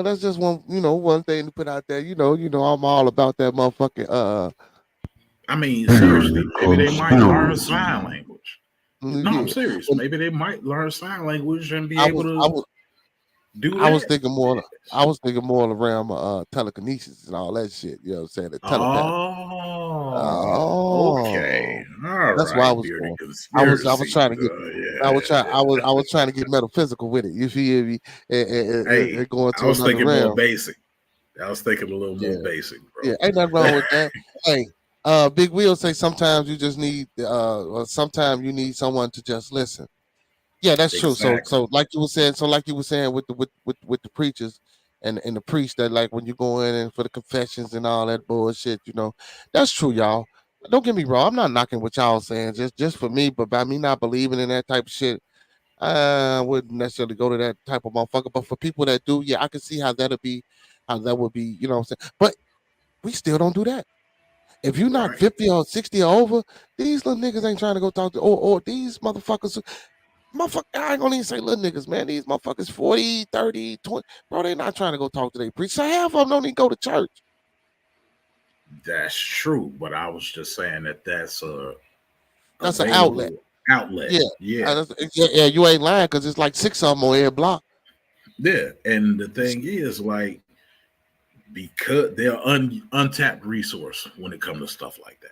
that's just one thing to put out there. I'm all about that motherfucking I mean, The seriously, maybe they might learn sign conspiracy. language. No, I'm yeah. serious. When Maybe they might learn sign language and be I able was I to was do I was that. thinking more I was thinking more around telekinesis and all that shit, you know what I'm saying? The telepathy. Oh, Okay. All That's why I right, was bearded going. I was conspiracy. trying to get. I was trying to get metaphysical with it. You feel me? Hey, And going I to was another thinking more realm. basic. I was thinking a little more Yeah, basic, yeah. bro. Ain't nothing wrong with that. Hey, Big Wheel say sometimes you just need. Or sometimes you need someone to just listen. Yeah, that's true. Exactly. So like you were saying with with the preachers and the priests that like when you go in and for the confessions and all that bullshit, that's true, y'all. Don't get me wrong. I'm not knocking what y'all saying just for me, but by me not believing in that type of shit, I wouldn't necessarily go to that type of motherfucker. But for people that do, yeah, I can see how that would be, you know what I'm saying? But we still don't do that. If you're not Right. 50 or 60 or over, these little niggas ain't trying to go talk to or these motherfuckers. Motherfucker, I ain't gonna even say little niggas, man. These motherfuckers 40, 30, 20. Bro, they not trying to go talk to their preacher. Half of them don't even go to church. That's true, but I was just saying that that's a That's an outlet. available outlet. Yeah. Yeah. Yeah, you ain't lying because it's like 6 of them on every block. Yeah. And the thing is, like, because they're untapped resource when it comes to stuff like that.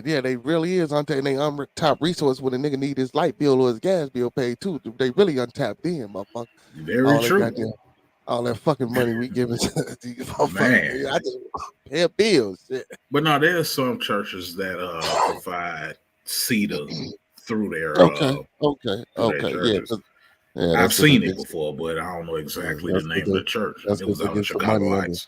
Yeah, they really is untapped. They untapped resource when a nigga need his light bill or his gas bill paid too. They really untapped in, motherfucker. Very All that true. goddamn, all that fucking money we giving to these motherfuckers. Man. I just pay bills. Shit. But no, there's some churches that provide CETA through their Okay, yeah, churches. yeah. I've That's because seen they it before, but I don't know exactly the that's name because of the church. that's It because was they out in get some money Chicago under. Heights.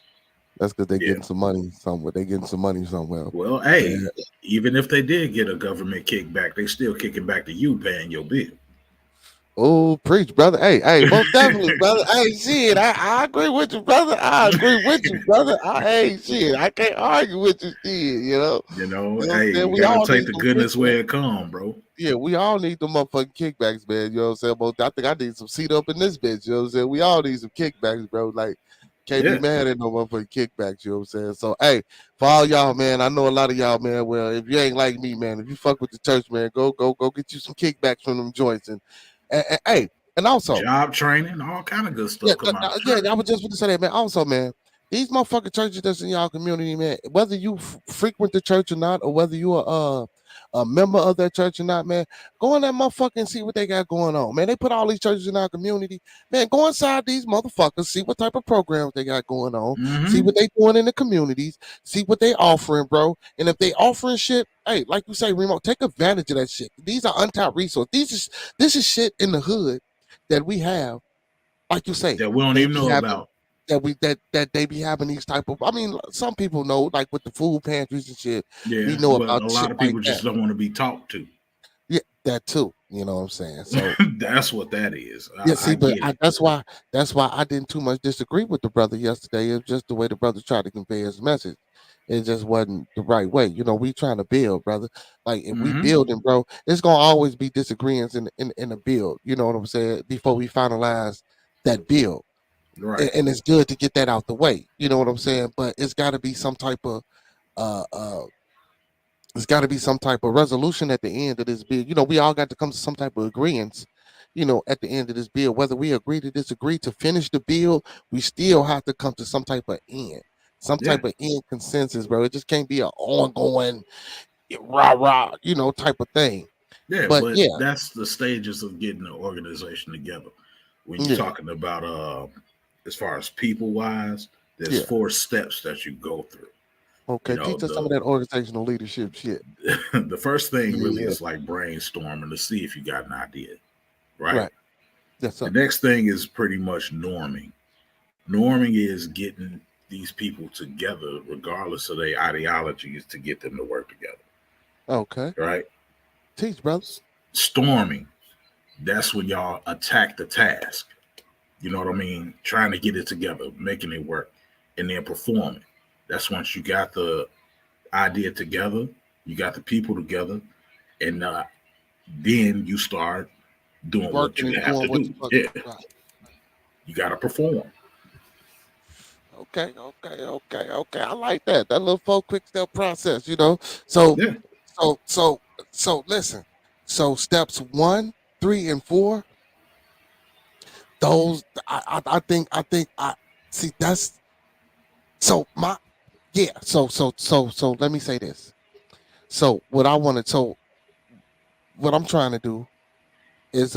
That's because they Yeah. getting some money somewhere. They getting some money somewhere. Well, hey, Yeah. even if they did get a government kickback, they still kicking back to you paying your bill. Oh, preach, brother. Hey, most definitely, brother. Hey, shit, I agree with you, brother. I agree with you, brother. Hey, shit, I can't argue with you, shit. You know You know, what I'm hey, saying? you We gotta all take need the some goodness kickbacks. where it come, bro. Yeah, we all need them motherfucking kickbacks, man. You know what I'm saying? But I think I need some seat up in this bitch. You know what I'm saying? We all need some kickbacks, bro. Like, can't be Yeah. mad at no motherfucking kickbacks. You know what I'm saying? So, hey, for all y'all, man, I know a lot of y'all, man. Well, if you ain't like me, man, if you fuck with the church, man, go get you some kickbacks from them joints. And hey, and also, Job training, all kind of good yeah, stuff come out of yeah, church. I was just going to say that, man. Also, man, these motherfucking churches that's in y'all community, man, whether you frequent the church or not, or whether you are a member of that church or not, man, go in that motherfucker and see what they got going on, man. They put all these churches in our community, man. Go inside these motherfuckers, see what type of programs they got going on, see what they doing in the communities, see what they offering, bro. And if they offering shit, hey, like you say, Remo, take advantage of that shit. These are untapped resources. This is shit in the hood that we have. Like you say, That we don't they even be know having about. that they be having these type of. I mean, some people know, like with the food pantries and shit. We Yeah, know but about a lot shit of like people that. just don't want to be talked to. Yeah, that too. You know what I'm saying? So That's what that is. yeah, I see, but get it. that's why I didn't too much disagree with the brother yesterday. It was just the way the brother tried to convey his message. It just wasn't the right way. You know, we trying to build, brother. Like if we Mm-hmm. building, bro, it's gonna always be disagreements in the build. You know what I'm saying? Before we finalize that build. Right. And it's good to get that out the way. You know what I'm saying? But it's got to be some type of uh uh it's got to be some type of resolution at the end of this bill. You know, we all got to come to some type of agreement. You know, at the end of this bill, whether we agree to disagree to finish the bill, we still have to come to some type of end, some Yeah. type of end consensus, bro. It just can't be an ongoing rah rah, type of thing. Yeah, But but yeah, that's the stages of getting an organization together. When you're yeah, talking about as far as people wise, there's yeah. 4 steps that you go through. You Okay, know, teach us some of that organizational leadership shit. the first thing really Yeah, is like brainstorming to see if you got an idea, right? right. Yes, The sir. next thing is pretty much norming. Norming is getting these people together, regardless of their ideologies, to get them to work together, Okay, right? teach, brother. Storming, that's when y'all attack the task. You know what I mean? Trying to get it together, making it work, and then performing. That's once you got the idea together, you got the people together, and then you start doing what Working you and have doing to what do. you fuck. Yeah, Right. you got to perform. Okay. I like that. That little 4 quick step process, you know. So, Yeah, so, so, so listen. So steps 1, 3, and 4, those I think I see that's so yeah. So let me say this. So what I wanted, so what I'm trying to do is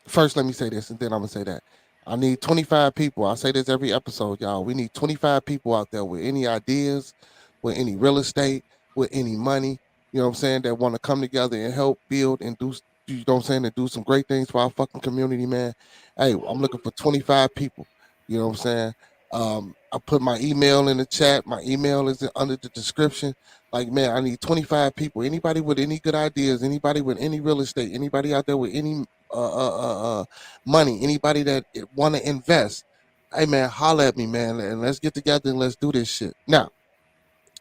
first let me say this and then I'm gonna say that. I need 25 people. I say this every episode, y'all. We need 25 people out there with any ideas, with any real estate, with any money, you know what I'm saying, that want to come together and help build and do you know what I'm saying, and do some great things for our fucking community, man. Hey, I'm looking for 25 people. You know what I'm saying? I put my email in the chat. My email is under the description. Like, man, I need 25 people. Anybody with any good ideas, anybody with any real estate, anybody out there with any money, anybody that want to invest, hey man, holla at me, man, and let's get together and let's do this shit. Now,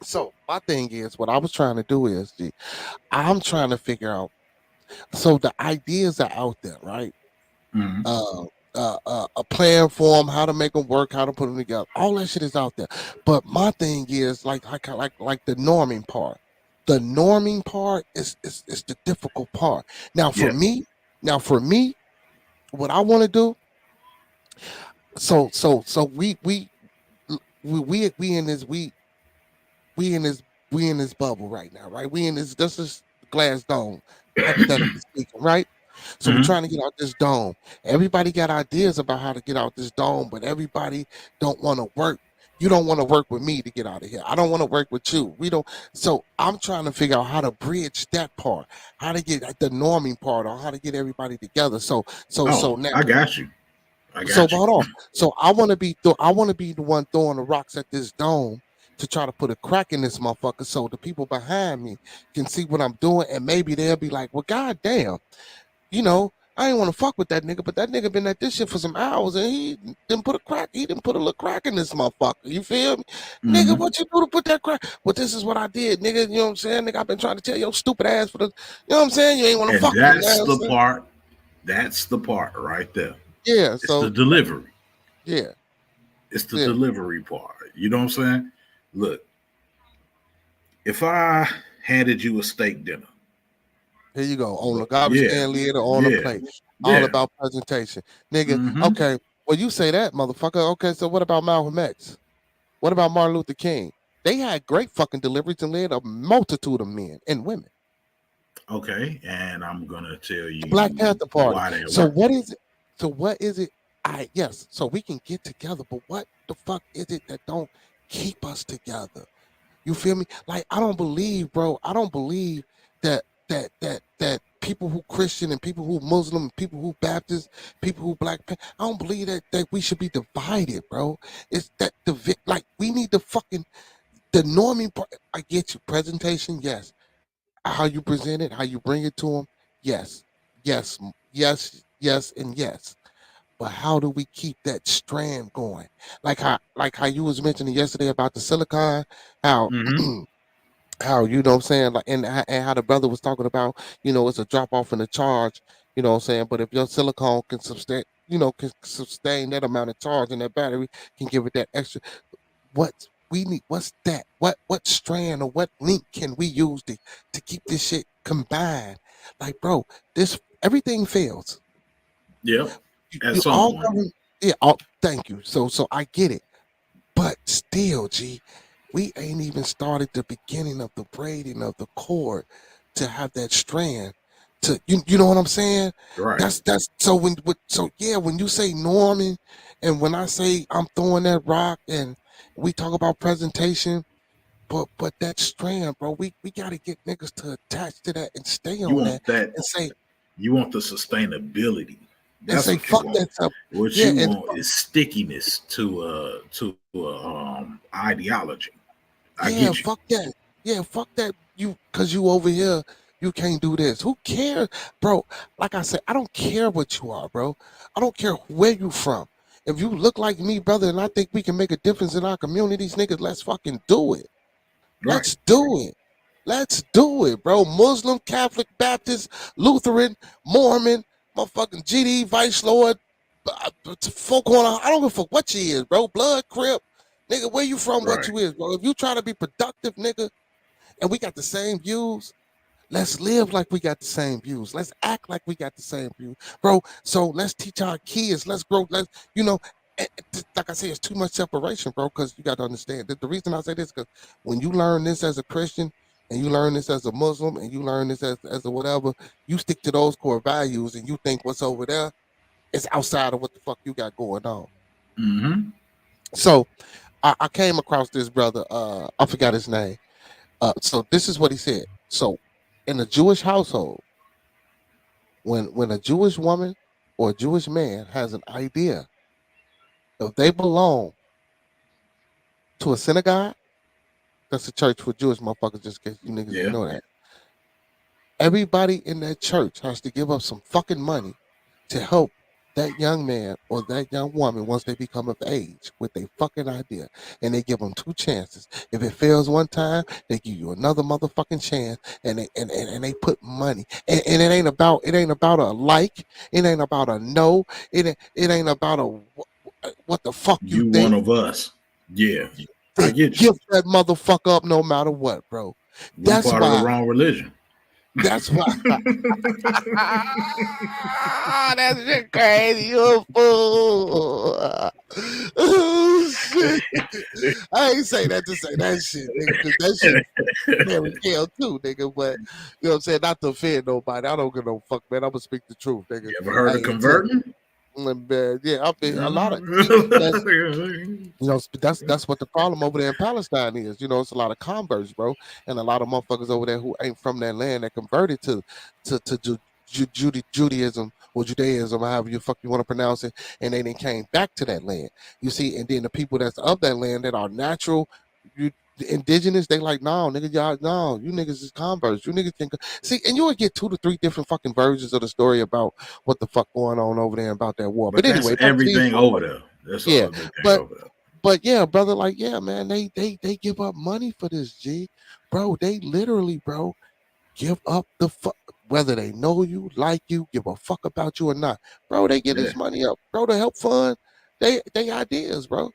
so my thing is, what I was trying to do is, I'm trying to figure out. So the ideas are out there, right? Mm-hmm. A plan for them, how to make them work, how to put them together. All that shit is out there. But my thing is, like the norming part. The norming part is the difficult part. Now for me, what I want to do. So we in this we in this we in this bubble right now, right? We in this is glass dome, hypothetically speaking, right? So we're Mm-hmm. trying to get out this dome. Everybody got ideas about how to get out this dome, but everybody don't want to work. You don't want to work with me to get out of here. I don't want to work with you. We don't. So I'm trying to figure out how to bridge that part, how to get the norming part, or how to get everybody together. So now. I got you. So hold on. So I want to be the one throwing the rocks at this dome to try to put a crack in this motherfucker, so the people behind me can see what I'm doing, and maybe they'll be like, "Well, goddamn, you know, I ain't want to fuck with that nigga, but that nigga been at this shit for some hours, and he didn't put a little crack in this motherfucker. You feel me, Mm-hmm. nigga? What you do to put that crack? Well, this is what I did, nigga. You know what I'm saying, nigga? I've been trying to tell your stupid ass for the, you know what I'm saying? You ain't want to fuck with me. That's the part. That's the part right there. Yeah. It's So the delivery. yeah. It's the delivery part. You know what I'm saying? Look, if I handed you a steak dinner, here you go, on the garbage can lid or on a plate. All about presentation, nigga. Mm-hmm. Okay, well you say that, motherfucker. Okay, so what about Malcolm X? What about Martin Luther King? They had great fucking deliveries and led a multitude of men and women. Okay, and I'm gonna tell you the Black Panther Party. why So what is it? So what is it? Yes. So we can get together, but what the fuck is it that don't keep us together? You feel me? Like I don't believe, bro. I don't believe that people who Christian and people who Muslim, people who Baptist, people who Black. I don't believe that we should be divided, bro. It's that like we need the fucking the norming part. I get you. Presentation, yes. How you present it, how you bring it to them, yes, yes, yes, and yes. But how do we keep that strand going? Like how you was mentioning yesterday about the silicon, how Mm-hmm. how you know what I'm saying, like and how the brother was talking about, it's a drop off in the charge, you know what I'm saying. But if your silicone can sustain that amount of charge, and that battery can give it that extra, what we need, what's that? What strand or what link can we use to keep this shit combined? Like, bro, this everything fails. Yep. At You some all point. government, thank you. So I get it. But still, G, we ain't even started the beginning of the braiding of the cord to have that strand. To you know what I'm saying? Right. That's so when you say Norman, and when I say I'm throwing that rock, and we talk about presentation, but that strand, bro, we got to get niggas to attach to that and stay on that and say, you want the sustainability. That's and say, what you fuck want. that stuff. What Yeah, you and want is stickiness to ideology. I yeah, get you. fuck that. Yeah, fuck that. Cause you over here, you can't do this. Who cares, bro? Like I said, I don't care what you are, bro. I don't care where you from. If you look like me, brother, and I think we can make a difference in our communities, niggas, let's fucking do it. Right. Let's do it. Let's do it, bro. Muslim, Catholic, Baptist, Lutheran, Mormon, motherfucking GD, Vice Lord, folk on. I don't give a fuck what you is, bro. Blood, Crip, nigga. Where you from? Right. What you is, bro? If you try to be productive, nigga, and we got the same views, let's live like we got the same views. Let's act like we got the same views, bro. So let's teach our kids. Let's grow. like I say, it's too much separation, bro. Because you got to understand that the reason I say this, because when you learn this as a Christian, and you learn this as a Muslim, and you learn this as a whatever, you stick to those core values, and you think what's over there is outside of what the fuck you got going on. Mm-hmm. So I came across this brother. I forgot his name. So this is what he said. So in a Jewish household, when a Jewish woman or a Jewish man has an idea, if they belong to a synagogue, that's a church for Jewish motherfuckers, just in case you niggas didn't know that. Everybody in that church has to give up some fucking money to help that young man or that young woman once they become of age with a fucking idea. And they give them 2 chances. If it fails one time, they give you another motherfucking chance, and they put money. And it ain't about a like, it ain't about a no, it ain't about a what the fuck you think. One of us. Yeah. They give that motherfucker up no matter what, bro. That's part of the wrong religion. That's why. That shit crazy. You a fool. Oh, shit. I ain't say that to say that shit, nigga. That shit Mary Kill too, nigga. But you know what I'm saying? Not to offend nobody. I don't give no fuck, man. I'm gonna speak the truth, nigga. You ever heard of converting? Yeah, I've been a lot of you know, that's what the problem over there in Palestine is. You know, it's a lot of converts, bro, and a lot of motherfuckers over there who ain't from that land that converted to Judaism or Judaism, however you want to pronounce it, and they then came back to that land. You see, and then the people that's of that land that are natural, the indigenous, they like, no, nigga, y'all, no, you niggas is converts. You niggas think, see, and you would get 2 to 3 different fucking versions of the story about what the fuck going on over there about that war. But anyway, everything over there. That's yeah, but yeah, brother, like, yeah, man, they give up money for this, G, bro. They literally, bro, give up the fuck, whether they know you, like you, give a fuck about you or not, bro. They get this money up, bro, to help fund they ideas, bro.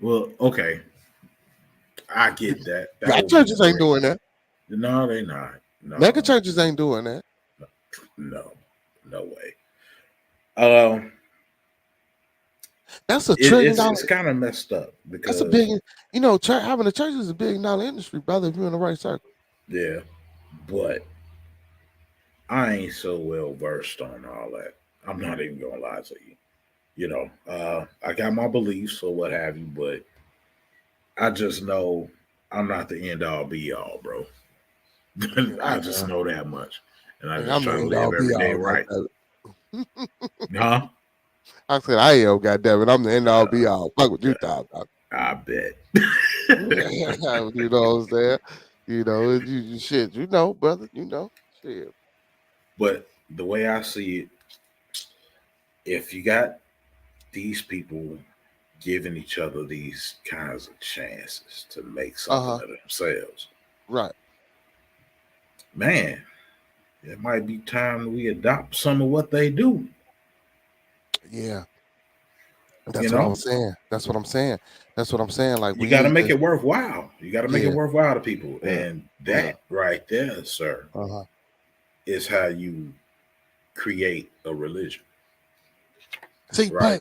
Well, okay. I get that. Black churches ain't doing that. No, they not. No. Mega churches ain't doing that. No way. That's $1 trillion. It's kind of messed up because that's a big, you know, having a church is $1 billion industry, brother. If you're in the right circle. Yeah, but I ain't so well versed on all that. I'm not even gonna lie to you. You know, I got my beliefs or what have you, but I just know I'm not the end all be all, bro. I just know that much, and I just try to live every day right. Huh? I said, I am, goddamn it. I'm the end all be all. Fuck what you talking about. I bet. You know what I'm saying? You know, you shit. You know, brother. You know, shit. But the way I see it, if you got these people giving each other these kinds of chances to make something of themselves, right? Man, it might be time we adopt some of what they do. Yeah. That's what I'm saying. That's what I'm saying. That's what I'm saying. Like, you got to make it worthwhile. You got to make it worthwhile to people, and that right there, sir, is how you create a religion. See, right?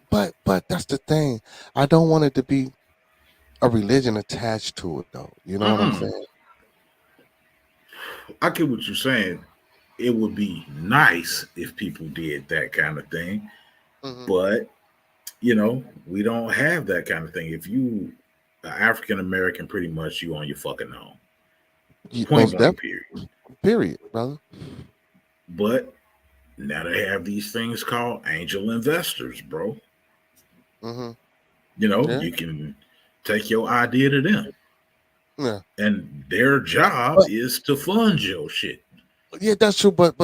but that's the thing. I don't want it to be a religion attached to it, though. You know what I'm saying? I get what you're saying. It would be nice if people did that kind of thing, but you know, we don't have that kind of thing. If you are African American, pretty much you on your fucking own. Point blank, period, brother. But now they have these things called angel investors, bro. You know, you can take your idea to them. Yeah. And their job is to fund your shit. Yeah, that's true. But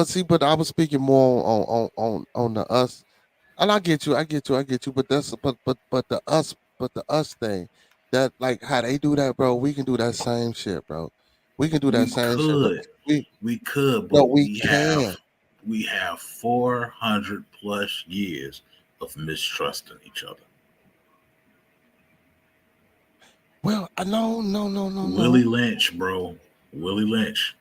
I was speaking more on the us. And I get you. But that's but the us thing, that like how they do that, bro. We can do that same shit, bro. We can do that same shit. We could, but we have 400 plus years of mistrusting each other. Well, no. Willie Lynch, bro. Willie Lynch.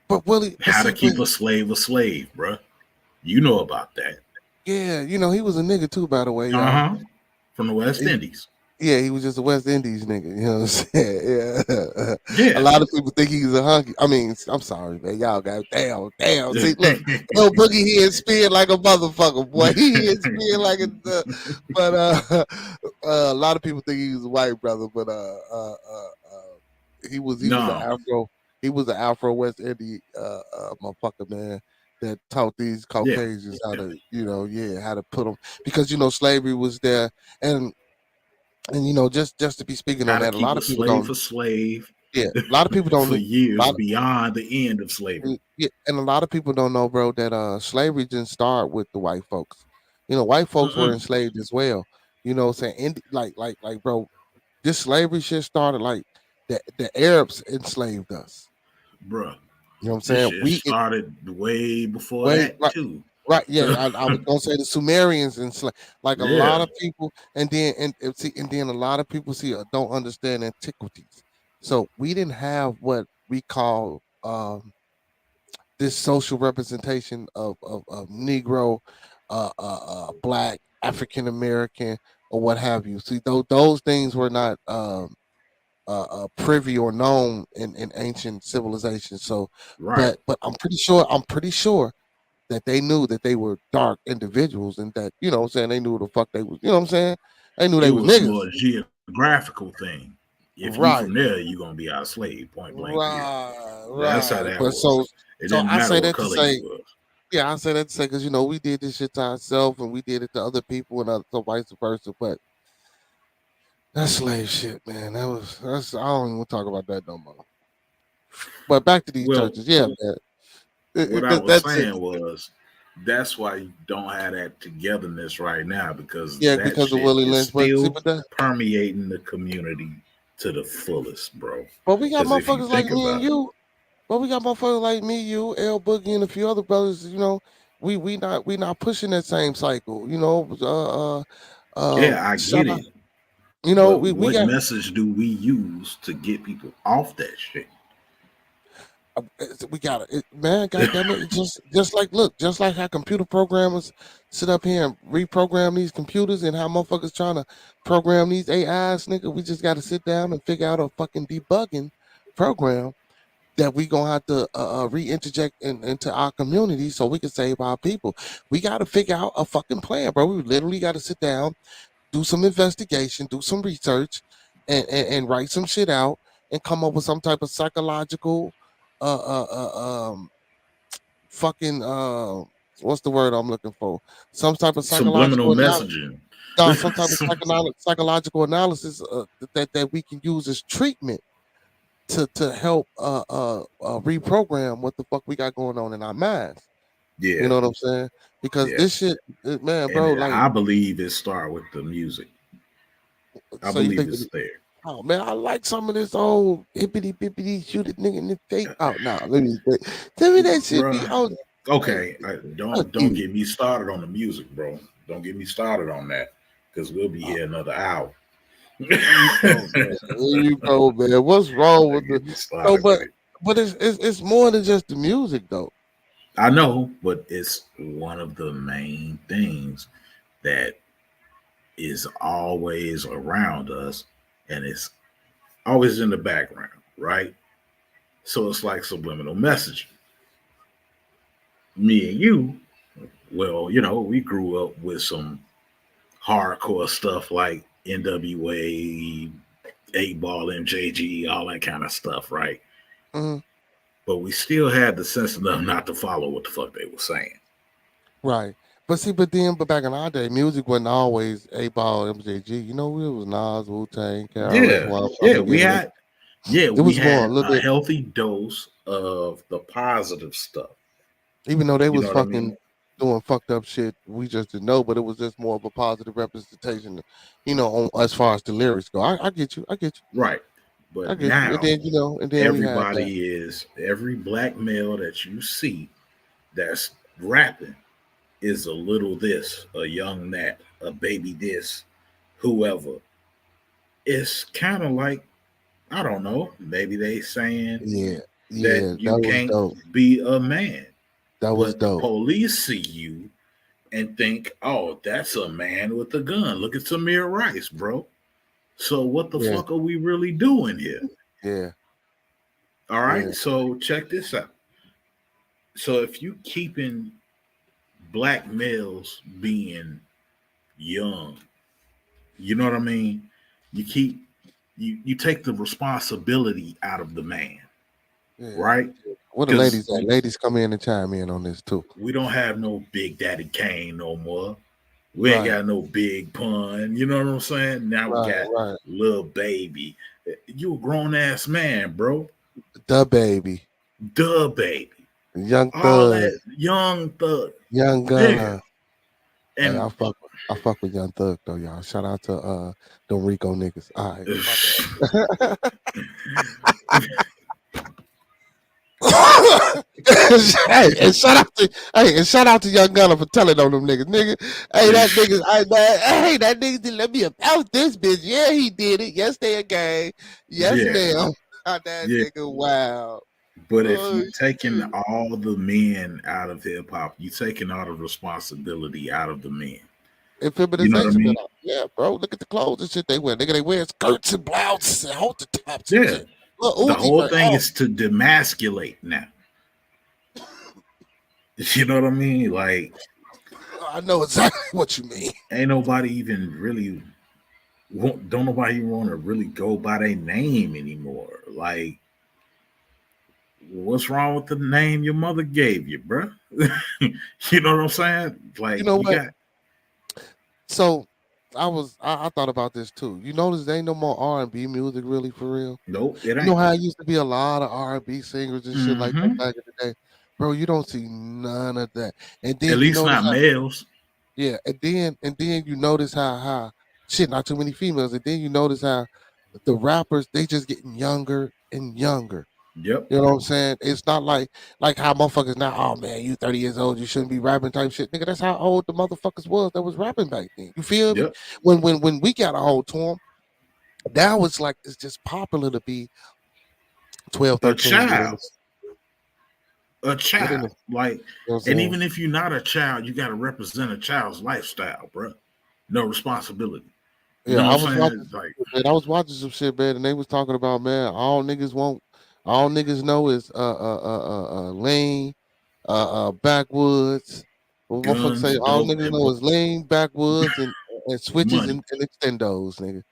But Willie, how to keep a slave, bro. You know about that. Yeah, you know, he was a nigga too, by the way, y'all. Uh-huh. From the West Indies. Yeah, he was just a West Indies nigga. You know what I'm saying? Yeah. A Yeah. lot of people think he's a hunky. I mean, I'm sorry, man. Y'all got damn. See, look, Lil Boogie he is spin like a motherfucker, boy. He is spin like a. But a lot of people think he's a white brother, but he was an No. Afro. He was an Afro West Indian motherfucker, man. That taught these Yeah. Caucasians how to, how to put them, because slavery was there, and just to be speaking How on to that, a keep lot a of people slave don't. a slave Yeah, a lot of people don't. for A years lot, beyond the end of slavery. yeah, and a lot of people don't know, bro, that slavery didn't start with the white folks. White folks were Mm-mm. enslaved as well. You know, what I'm saying, like, bro, this slavery shit started like the Arabs enslaved us. Bruh. You know what I'm This saying? shit started way before Wait, that right, too. right, yeah. I was gonna say the Sumerians enslaved, like a lot Yeah. of people, and then a lot of people don't understand antiquities. So we didn't have what we call this social representation of Negro, Black, African American, or what have you. See, those things were not privy or known in ancient civilizations. So, Right. but I'm pretty sure that they knew that they were dark individuals, and that what I'm saying, they knew the fuck they was. You know what I'm saying? They knew It they was was niggas. more a geographical thing. If you Right, from there, you're gonna be our slave, point blank period. right, That's how right. that But was. It so didn't I matter say what that to color you say. was. Yeah, I say that to say, because we did this shit to ourselves, and we did it to other people, and so vice versa. But that's slave shit, man. That's I don't even want to talk about that no more. But back to these Well, churches, yeah, man. what I was That's it. saying was that's why you don't have that togetherness right now, because Yeah, that because of shit Willie is Lynch. But see, still permeating the community to the fullest, bro. we got Because if you motherfuckers like think me and about it, you. But we got motherfuckers like me, you, L Boogie, and a few other brothers. We not pushing that same cycle. yeah, I Shout get out. it. But We what got message do we use to get people off that shit? we got it, man. Goddamn it! Just like look, just like how computer programmers sit up here and reprogram these computers, and how motherfuckers trying to program these AIs, nigga. We just got to sit down and figure out a fucking debugging program that we gonna have to reinterject into our community so we can save our people. We got to figure out a fucking plan, bro. We literally got to sit down, do some investigation, do some research, and write some shit out, and come up with some type of psychological, uh, uh, fucking, what's the word I'm looking for? Some type of Subliminal psychological analysis. messaging. No, some type of psychological analysis that we can use as treatment to help reprogram what the fuck we got going on in our minds. You Yeah, know what I'm saying? Because yeah. this shit, man, And bro, like, I believe it start with the music. I so you believe think, it's there. oh man, I like some of this old hippity bippity shoot it nigga in the face. Oh no, tell me that shit be Bruh. on. Hey, Okay, fuck don't you. get me started on the music, bro. Don't get me started on that, because we'll be Oh, here another hour. here you go, man. Here you go, man. What's wrong with Don't the? get me No, started with but it. it's more than just the music though. I know, but it's one of the main things that is always around us, and it's always in the background, right? So it's like subliminal messaging. Me and you, well, we grew up with some hardcore stuff like NWA, 8 Ball, MJG, all that kind of stuff, right? Mhm. But we still had the sense enough not to follow what the fuck they were saying. Right. But back in our day, music wasn't always 8 Ball, MJG. It was Nas, Wu Tang, KRS Yeah, One from yeah, the beginning. It we was more a had little a bit, healthy dose of the positive stuff. even though they You was know what I mean? fucking doing fucked up shit, we just didn't know. But it was just more of a positive representation, as far as the lyrics go. I get you. I get you. Right. I But get you. now And then we had that. every black male that you see that's rapping is a little this, a young that, a baby this, whoever. It's kind of like, I don't know, maybe they saying Yeah, that yeah, you that was can't dope. be a man, That was but the dope. police see you and think, oh, that's a man with a gun. Look at Samir Rice, bro. So what the Yeah, fuck are we really doing here? yeah, All yeah, right. So check this out. So if you keeping black males being young, you know what I mean? You keep you take the responsibility out of the man, yeah. right? What the Because ladies at? Ladies, come in and chime in on this too. we don't have no Big Daddy Kane no more. We ain't Right, got no Big Pun. You know what I'm saying? Now we right, got right. Little Baby. You a grown ass man, bro. The baby, Duh, baby. young All thug, that young thug, young nigga. gunner. Hey, And I fuck with Young Thug though, y'all. Shout out to them Rico niggas. All right, my bad. And shout out to Young Gunner for telling on them niggas. Nigga, hey that niggas, hey that nigga did let me about this bitch. Yeah, he did it. Yes, they a gang. Yes, yeah, ma'am. That yeah. nigga, wow. But if Oh you taking shit. all the men out of hip hop, you taking all the responsibility out of the men. And You know what I feminization been mean? out. Yeah, bro. Look at the clothes and shit they wear. Nigga, they wear skirts and blouses and halter tops and Yeah. shit. Look, The Uzi whole Vert. thing Oh, is to demasculate now. You know what I mean? Like, I know exactly what you mean. ain't nobody even really don't nobody want to really go by their name anymore. Like, what's wrong with the name your mother gave you, bruh? You know what I'm saying? You Like, know you what? got So I thought about this too. You notice there ain't no more R&B music really for real. nope, it You know ain't. how it used to be a lot of R&B singers and shit like that Mm-hmm. back in the day, bro. You don't see none of that. And At then you least notice not how, males. yeah, and then you notice how shit, not too many females. And then you notice how the rappers they just getting younger and younger. Yep. You know what I'm saying? It's not like how motherfuckers now. Oh man, you 30 years old, you shouldn't be rapping type shit, nigga. That's how old the motherfuckers was that was rapping back then. You feel me? Yep. When we got a hold to them, now it's like it's just popular to be 12, A 13, child. A get in the, child. Like, you know what I'm and saying? even if you're not a child, you got to represent a child's lifestyle, bro. No responsibility. You Yeah, know I what was I'm saying? watching It's like, man, I was watching some shit, man, and they was talking about man, all niggas know is lean, backwoods. What motherfuckers say? guns, All dope, niggas and know is lean, backwoods, and switches money. and extendos, nigga.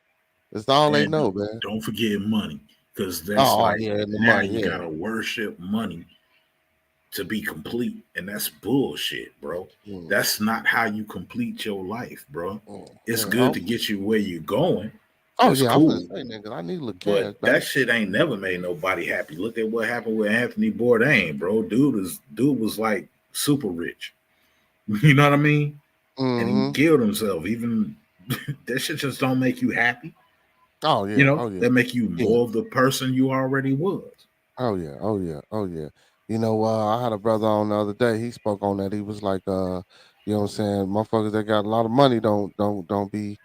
That's all they And know, man. don't forget money, because that's Oh like yeah, and the now money, you yeah. gotta worship money to be complete, and that's bullshit, bro. Mm, That's not how you complete your life, bro. It's yeah. good to get you where you're going. Oh That's yeah, I'm finna cool, say, nigga, I need a little cash, but baby. that shit ain't never made nobody happy. Look at what happened with Anthony Bourdain, bro. Dude was like super rich. You know what I mean? And he Mm-hmm. killed himself. Even that shit just don't make you happy. Oh You yeah, know, oh yeah, that make you yeah. more of the person you already was. Oh yeah, oh yeah, oh yeah. You know, I had a brother on the other day. He spoke on that. He was like, you know what I'm saying, motherfuckers that got a lot of money don't be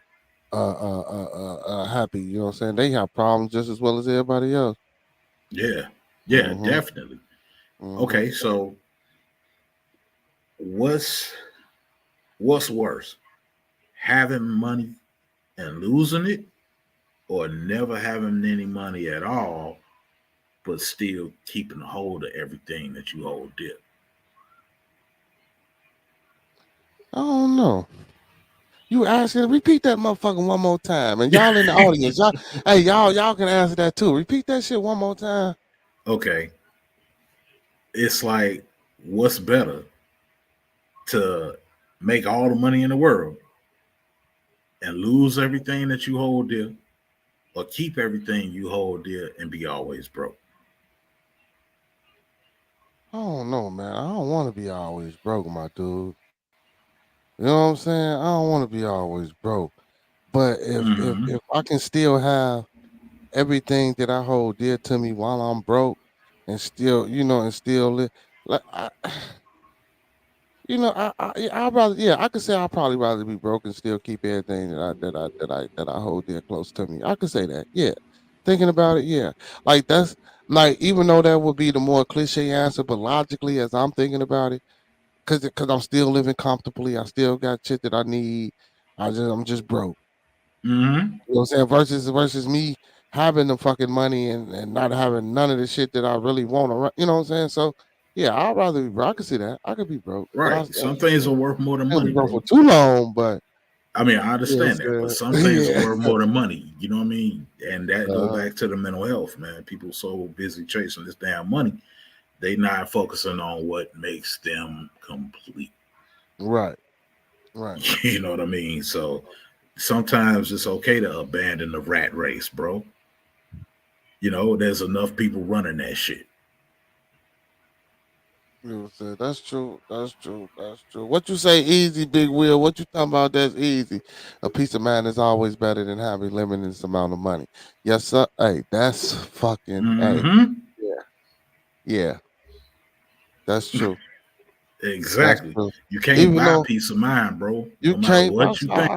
happy. You know what I'm saying? They have problems just as well as everybody else. Yeah, yeah, Mm-hmm. definitely. Mm-hmm. Okay, so what's what's worse, having money and losing it, or never having any money at all, but still keeping a hold of everything that you hold dear? I don't know. You asking? Repeat that motherfucker one more time. And y'all in the audience, y'all can answer that too. Repeat that shit one more time. Okay, it's like, what's better, to make all the money in the world and lose everything that you hold dear, or keep everything you hold dear and be always broke? I don't know, man. I don't want to be always broke, my dude. You know what I'm saying? I don't want to be always broke. But Mm-hmm. if I can still have everything that I hold dear to me while I'm broke, and still, and still live, like I'd rather, yeah, I could say I'd probably rather be broke and still keep everything that I hold dear close to me. I could say that, yeah. Thinking about it, yeah. Like that's like even though that would be the more cliche answer, but logically, as I'm thinking about it. cause I'm still living comfortably. I still got shit that I need. I'm just broke. Mm-hmm. You know what I'm saying? Versus me having the fucking money and not having none of the shit that I really want. You know what I'm saying? So yeah, I'd rather be broke. I can see that. I could be broke, but Right. Some things are worth more than can't be money, broke bro. for too long. But I mean, I you know understand that, but what some I'm things are saying? worth more than money. You know what I mean? And that Yeah. go back to the mental health, man. People so busy chasing this damn money, they not focusing on what makes them complete. Right. Right. You know what I mean? So sometimes it's okay to abandon the rat race, bro. You know, there's enough people running that shit. You know what I'm saying? That's true. That's true. That's true. What you say easy, Big Wheel? What you talking about that's easy? A piece of mind is always better than having limited amount of money. Yes, sir. Hey, that's fucking hey. Mm-hmm. Yeah. Yeah. That's true. That's Exactly. true. You can't Even buy though peace of mind, bro. you No matter can't, what you think,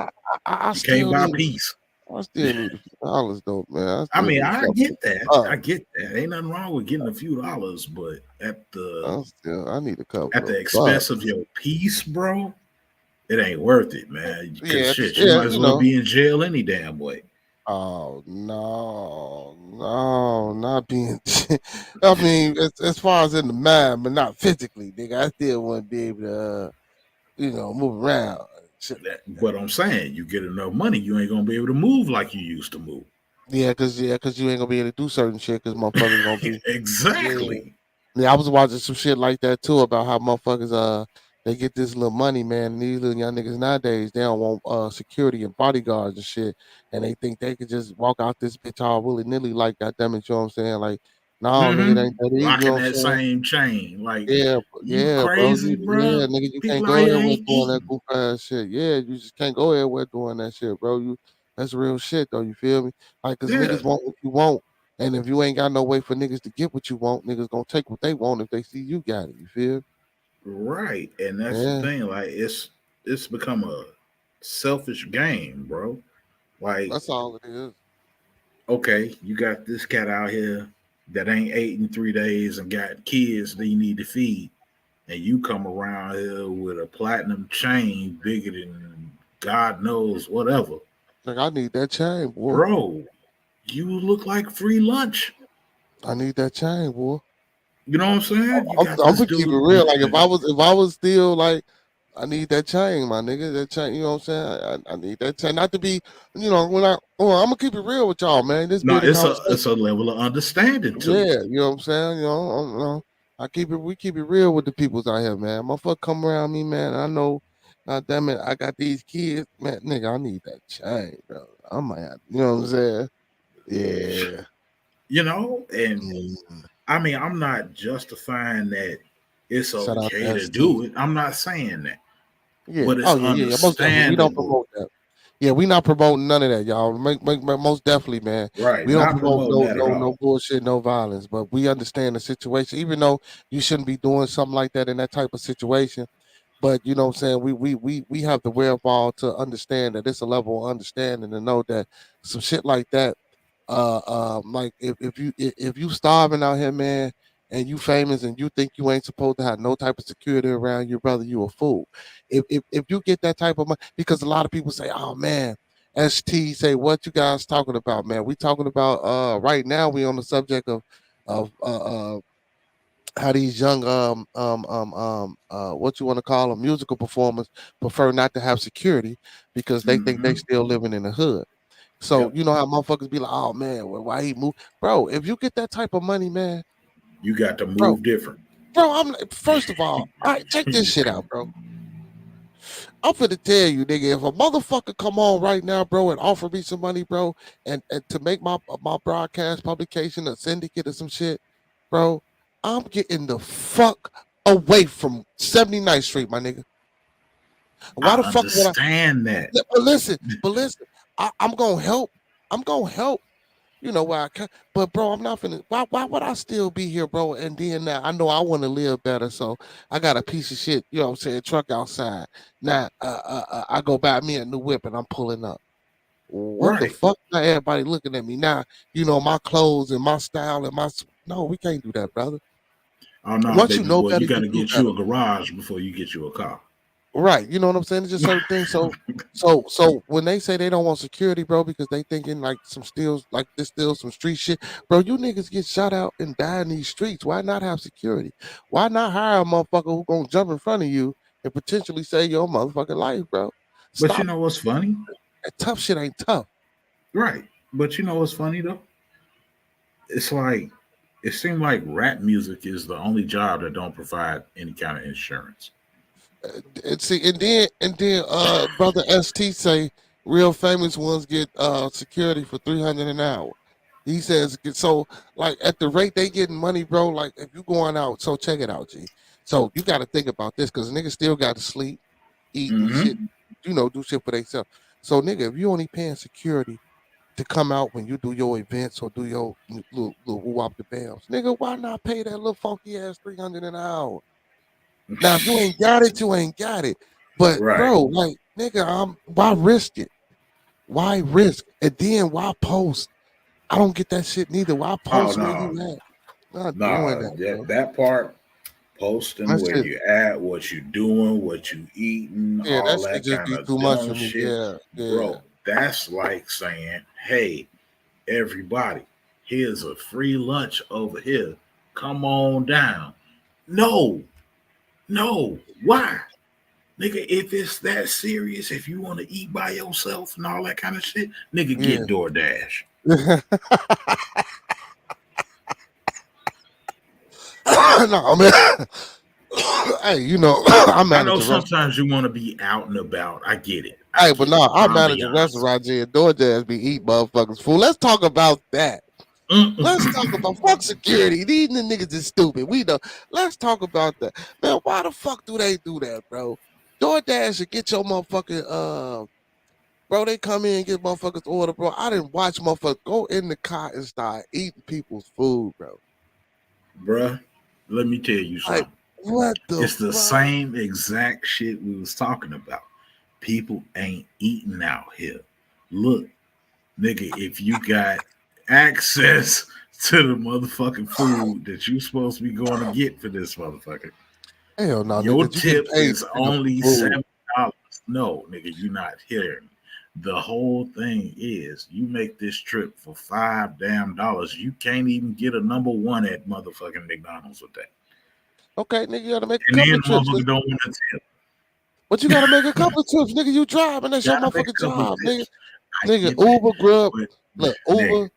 I you can't still buy need peace. I still need a few dollars though, man. I I still mean, need I something. get that. Up. I get that. Ain't nothing wrong with getting a few dollars, but I need a couple at the of expense of bucks. your peace, bro, it ain't worth it, man. Because Yeah, shit, you yeah, might as you well know. be in jail any damn way. Oh no, no, not being. I mean, as far as in the mind, but not physically, nigga. I still want to be able to, move around, and shit like that. But I'm saying, you get enough money, you ain't gonna be able to move like you used to move. Yeah, cause you ain't gonna be able to do certain shit, cause motherfuckers gonna be. Yeah, Exactly. yeah. I was watching some shit like that too about how motherfuckers they get this little money, man. And these little young niggas nowadays, they don't want security and bodyguards and shit, and they think they could just walk out this bitch all willy nilly like goddamn it, you know what I'm saying? Like, no, nigga, it Mm-hmm. ain't that easy, you know Rocking what I'm that saying? same chain. Like, Yeah, you yeah, bro. crazy, bro? Nigga, you can't People out go here everywhere ain't doing that eating. goof ass shit. Yeah, you just can't go everywhere doing that shit, bro. That's real shit though. You feel me? Like, cause Yeah. niggas want what you want, and if you ain't got no way for niggas to get what you want, niggas gonna take what they want if they see you got it. You feel? Right. And that's the Yeah, thing. Like, it's become a selfish game, bro. Like, that's all it is. okay, you got this cat out here that ain't ate in 3 days and got kids that you need to feed, and you come around here with a platinum chain bigger than God knows whatever, Like, I need that chain, boy. bro. You look like free lunch. I need that chain, boy. You know what I'm saying? You I'm, got I'm this gonna keep it dude. real. Like if I was still like, I need that chain, my nigga. That chain, you know what I'm saying? I need that chain. Not to be, I'm gonna keep it real with y'all, man. This No, be the it's conversation. a level of understanding to it. Yeah, you know what I'm saying. We keep it real with the peoples out here, man. Motherfucker come around me, man. I know, God damn it, I got these kids, man. Nigga, I need that chain, bro. I might, you know what I'm saying? Yeah. You know, and Mm. I mean, I'm not justifying that it's Shout out okay to to ST. do it. I'm not saying that, Yeah. but it's Oh yeah. Most definitely. We don't understandable. promote that. Yeah, we not promoting none of that, y'all. Most definitely, man. Right. We don't Not promote promoting no that at no no all. bullshit, no violence. But we understand the situation, even though you shouldn't be doing something like that in that type of situation. But you know what I'm saying, we have the wherewithal to understand that it's a level of understanding to know that some shit like that, like if you starving out here, man, and you famous and you think you ain't supposed to have no type of security around you, brother, you a fool. If you get that type of money, because a lot of people say, oh man, ST say, what you guys talking about, man? We talking about right now we on the subject of how these young what you want to call them, musical performers prefer not to have security because they think they Hmm. still living in the hood. So Yep. you know how motherfuckers be like, oh man, well, why he move, bro? If you get that type of money, man, You got to bro, move different. I'm first of all right, check this shit out, bro. I'm finna tell you, nigga, if a motherfucker come on right now, bro, and offer me some money, bro, and to make my broadcast publication a syndicate or some shit, bro, I'm getting the fuck away from 79th Street, my nigga. Why I the fuck would I? understand that. But listen, I'm gonna help. I'm gonna help. You know why I can, but bro, I'm not finna. Why would I still be here, bro? And then now I know I want to live better, so I got a piece of shit. You know what I'm saying? Truck outside. Now, I go buy me a new whip and I'm pulling up. What the Right. fuck? Now everybody looking at me now. You know my clothes and my style and my. No, we can't do that, brother. Oh no, Once you baby know boy, better, you got you to do get better. you a garage before you get you a car. Right. You know what I'm saying? It's just certain things. So when they say they don't want security, bro, because they thinking like some steals, like this still some street shit, bro. You niggas get shot out and die in these streets. Why not have security? Why not hire a motherfucker who gonna jump in front of you and potentially save your motherfucking life, bro? But you Stop. know what's funny? That tough shit ain't tough. Right. But you know what's funny though? It's like it seems like rap music is the only job that don't provide any kind of insurance. And see, and then brother ST say real famous ones get security for 300 an hour. He says so like at the rate they getting money, bro. Like if you going out, so check it out, G. So you got to think about this because niggas still got to sleep, eat, and shit. Mm-hmm. Do shit for themselves. So nigga, if you only paying security to come out when you do your events or do your little wop the bams, nigga, why not pay that little funky ass 300 an hour? Now, if you ain't got it, you ain't got it. But Right. bro, like nigga, why risk it? Why risk? And then why post? I don't get that shit neither. Why Oh post where no. you at? Not doing No, that, that bro. that part, posting That where shit, you at, what you doing, what you eating, yeah, all that shit that just kind be of too much dumb for me. shit. Yeah, yeah. Bro, that's like saying, hey, everybody, here's a free lunch over here. Come on down. No, no. Why? Nigga, if it's that serious, if you want to eat by yourself and all that kind of shit, nigga, Yeah. get DoorDash. No, man. Hey, I I know manage a restaurant. sometimes you want to be out and about. I get it. I Hey, but get it. no, I manage a Ambiance. restaurant, G, and DoorDash be eat motherfuckers fool. Let's talk about that. Let's talk about fuck security. These niggas is stupid. We know. Let's talk about that. Man, why the fuck do they do that, bro? DoorDash should get your motherfucking bro, they come in and get motherfuckers order, bro. I didn't watch motherfuckers go in the car and start eating people's food, bro. Bruh, let me tell you Like, something. what the It's the fuck? same exact shit we was talking about. People ain't eating out here. Look, nigga, if you got access to the motherfucking food that you supposed to be going to get for this motherfucker, Hell no, your nigga. You getting tip paid is to pick up the only food. $7. No, nigga, you're not hearing. The whole thing is you make this trip for $5 damn. You can't even get a number one at motherfucking McDonald's with that. Okay, nigga, you gotta make a And then couple the of trips. motherfucker don't want to tip. But you gotta make a couple of trips, nigga. You driving, that's your Gotta make motherfucking a couple of job, nigga. tips. I Nigga, get that. Uber, Grub, But look, nigga, Uber,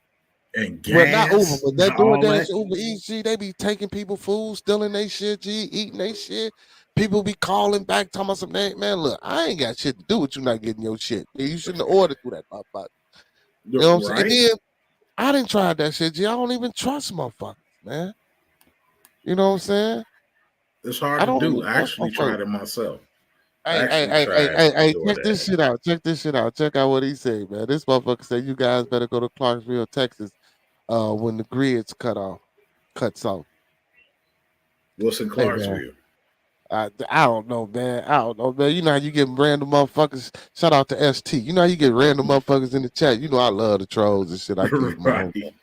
and well, not Uber, gas but and that all DoorDash, that. Uber Eats, G, they be taking people food, stealing they shit, G, eating they shit. People be calling back, talking about some name. Man, look, I ain't got shit to do with you not getting your shit. You shouldn't have ordered through that motherfucker. You know what I'm saying? And Right? then I didn't try that shit, G. I don't even trust motherfuckers, man. You know what I'm saying? It's hard I to don't do. even I trust actually motherfuckers. tried it myself. I Hey, hey, actually hey, hey, tried hey, hey, check this DoorDash. shit out. Check this shit out. Check out what he said, man. This motherfucker said you guys better go to Clarksville, Texas, when the grids cuts off. What's in Hey man. Clarksville? I don't know, man. I don't know, man. You know how you get random motherfuckers. Shout out to ST. You know how you get random motherfuckers in the chat. You know I love the trolls and shit. I keep them on. Right.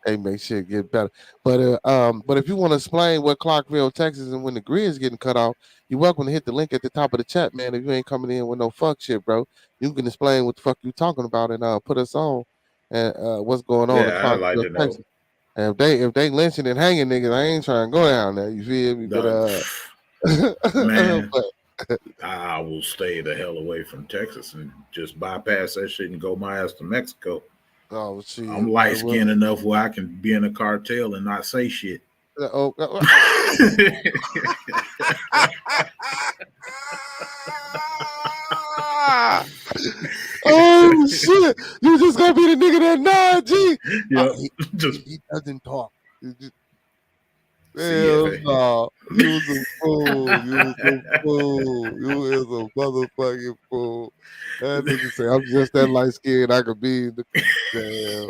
Hey, make shit get better. But if you want to explain what Clarksville, Texas, and when the grid's getting cut off, you're welcome to hit the link at the top of the chat, man. If you ain't coming in with no fuck shit, bro, you can explain what the fuck you talking about and put us on and what's going on in Yeah, I'd like Clarksville, to know. Texas. And if they lynching and hanging niggas, I ain't trying to go down there. You feel me? The, man, But I will stay the hell away from Texas and just bypass that shit and go my ass to Mexico. oh I'm shit, light man. Well, skinned enough where I can be in a cartel and not say shit. oh, oh shit! You just gonna be the nigga that nod, G. Yep. He, Just he doesn't talk. Hell CFA. no. You was a fool. You was a fool. You is a motherfucking fool. That nigga say, I'm just that light skinned I could be in the damn.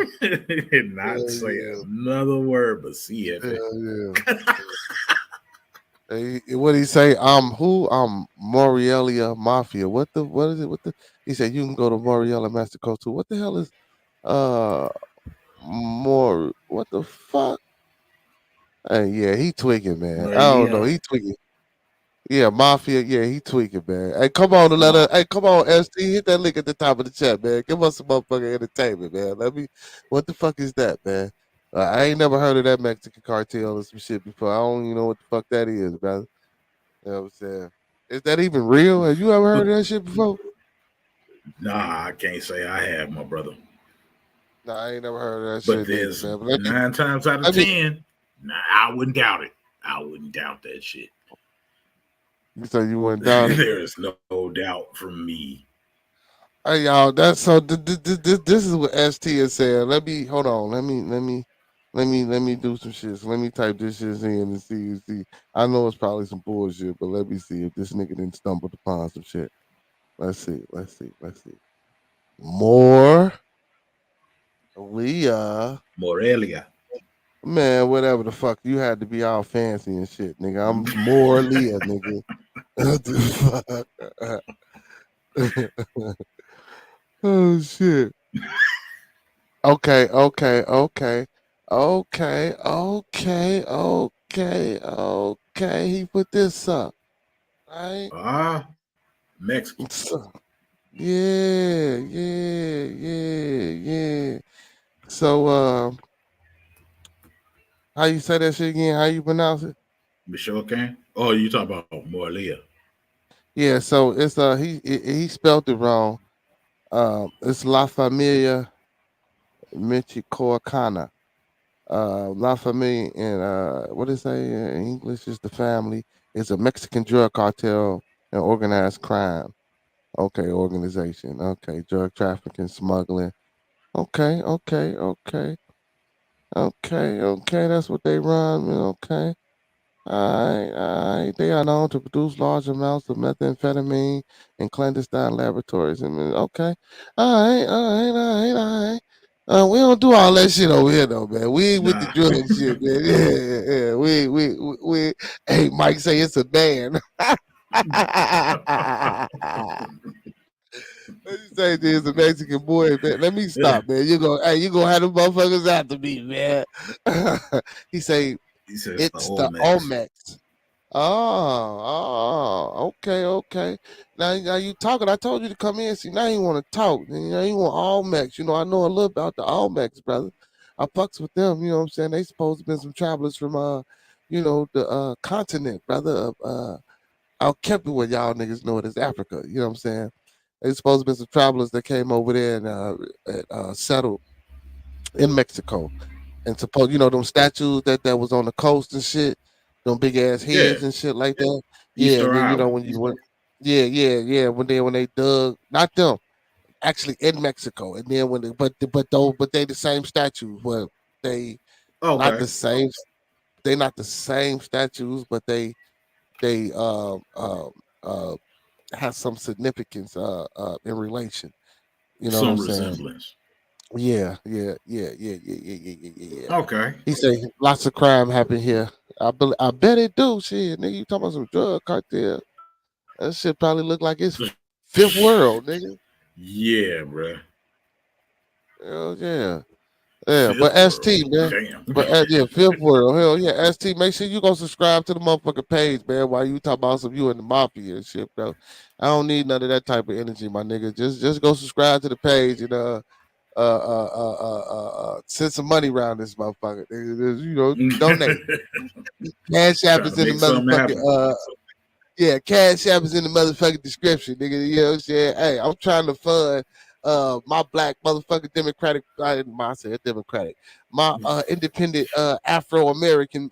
And not Hell say yeah. another word but CFA. Hell yeah. Hey, what he say? I'm who? I'm Morielia Mafia. What is it? He said you can go to Moriella Master too. What the hell is more what the fuck? Hey, yeah, he tweaking, man. I don't know. Yeah. He tweaking. Yeah, Mafia. Yeah, he tweaking, man. Hey, come on, to let us. Hey, come on, ST. Hit that link at the top of the chat, man. Give us some motherfucking entertainment, man. Let me. What the fuck is that, man? I ain't never heard of that Mexican cartel or some shit before. I don't even know what the fuck that is, brother. You know what I'm saying? Is that even real? Have you ever heard of that shit before? Nah, I can't say I have, my brother. No, I ain't never heard of that But shit there's neither, man. But 9 times out of let me 10, nah, I wouldn't doubt it. I wouldn't doubt that shit. so you went down it. There is no doubt from me. Hey y'all, that's so. This is what ST is saying. Let me hold on. Let me do some shit. So let me type this shit in and see. I know it's probably some bullshit, but let me see if this nigga didn't stumble upon some shit. Let's see. More Leah. Morelia. Man, whatever the fuck. You had to be all fancy and shit, nigga. I'm more Leah, nigga. What the fuck? Oh shit. Okay. He put this up. Right? Mexican. So, yeah. So how you say that shit again? How you pronounce it? Michoacan? Oh, you talk about Morelia. Yeah, so it's he spelled it wrong. It's La Familia Michoacana. La Familia in what is say in English is the family. It's a Mexican drug cartel and organized crime. Okay, organization. Okay, drug trafficking, smuggling. Okay. That's what they run. Okay. All right. They are known to produce large amounts of methamphetamine in clandestine laboratories. Okay. All right. We don't do all that shit over here, though, man. We ain't with the Nah. drug shit, man. Yeah. We. Hey, Mike say it's a ban. Let me say this, a Mexican boy, man. Let me stop, man. You gonna have them motherfuckers after me, man. He say He says the it's the Olmecs. Olmecs. Okay. Now you talking. I told you to come in. See, now you want to talk. You know, you want Olmecs. You know, I know a little about the Olmecs, brother. I fucks with them. You know what I'm saying? They supposed to been some travelers from the continent, brother. I'll keep it what y'all niggas know it as Africa. You know what I'm saying? They supposed to be some travelers that came over there and settled in Mexico. And suppose them statues that was on the coast and shit, them big ass Yeah. heads and shit like that. Yeah, Easter and then Island. when you went, yeah. When they dug, not them, actually in Mexico, and then when they, but they the same statues. Well, they not Okay. the same. They not the same statues, but they has some significance in relation. You know what I'm Some saying? resemblance. Yeah. Okay. He say lots of crime happen here. I bet it do. Shit, nigga, you talking about some drug cartel? That shit probably look like it's fifth world, nigga. Yeah, bruh. Hell yeah. Yeah, but Fifth world. ST, man. Damn. But yeah, fifth world. Hell yeah. ST, make sure you go subscribe to the motherfucking page, man, while you talk about some you and the mafia and shit, bro. I don't need none of that type of energy, my nigga. Just go subscribe to the page and send some money around this motherfucker. Donate. Cash App is Trying to in the make something motherfucking happen. yeah, Cash App is in the motherfucking description, nigga. You know what I'm saying? Hey, I'm trying to fund my black motherfucking Democratic I said Democratic. My independent Afro American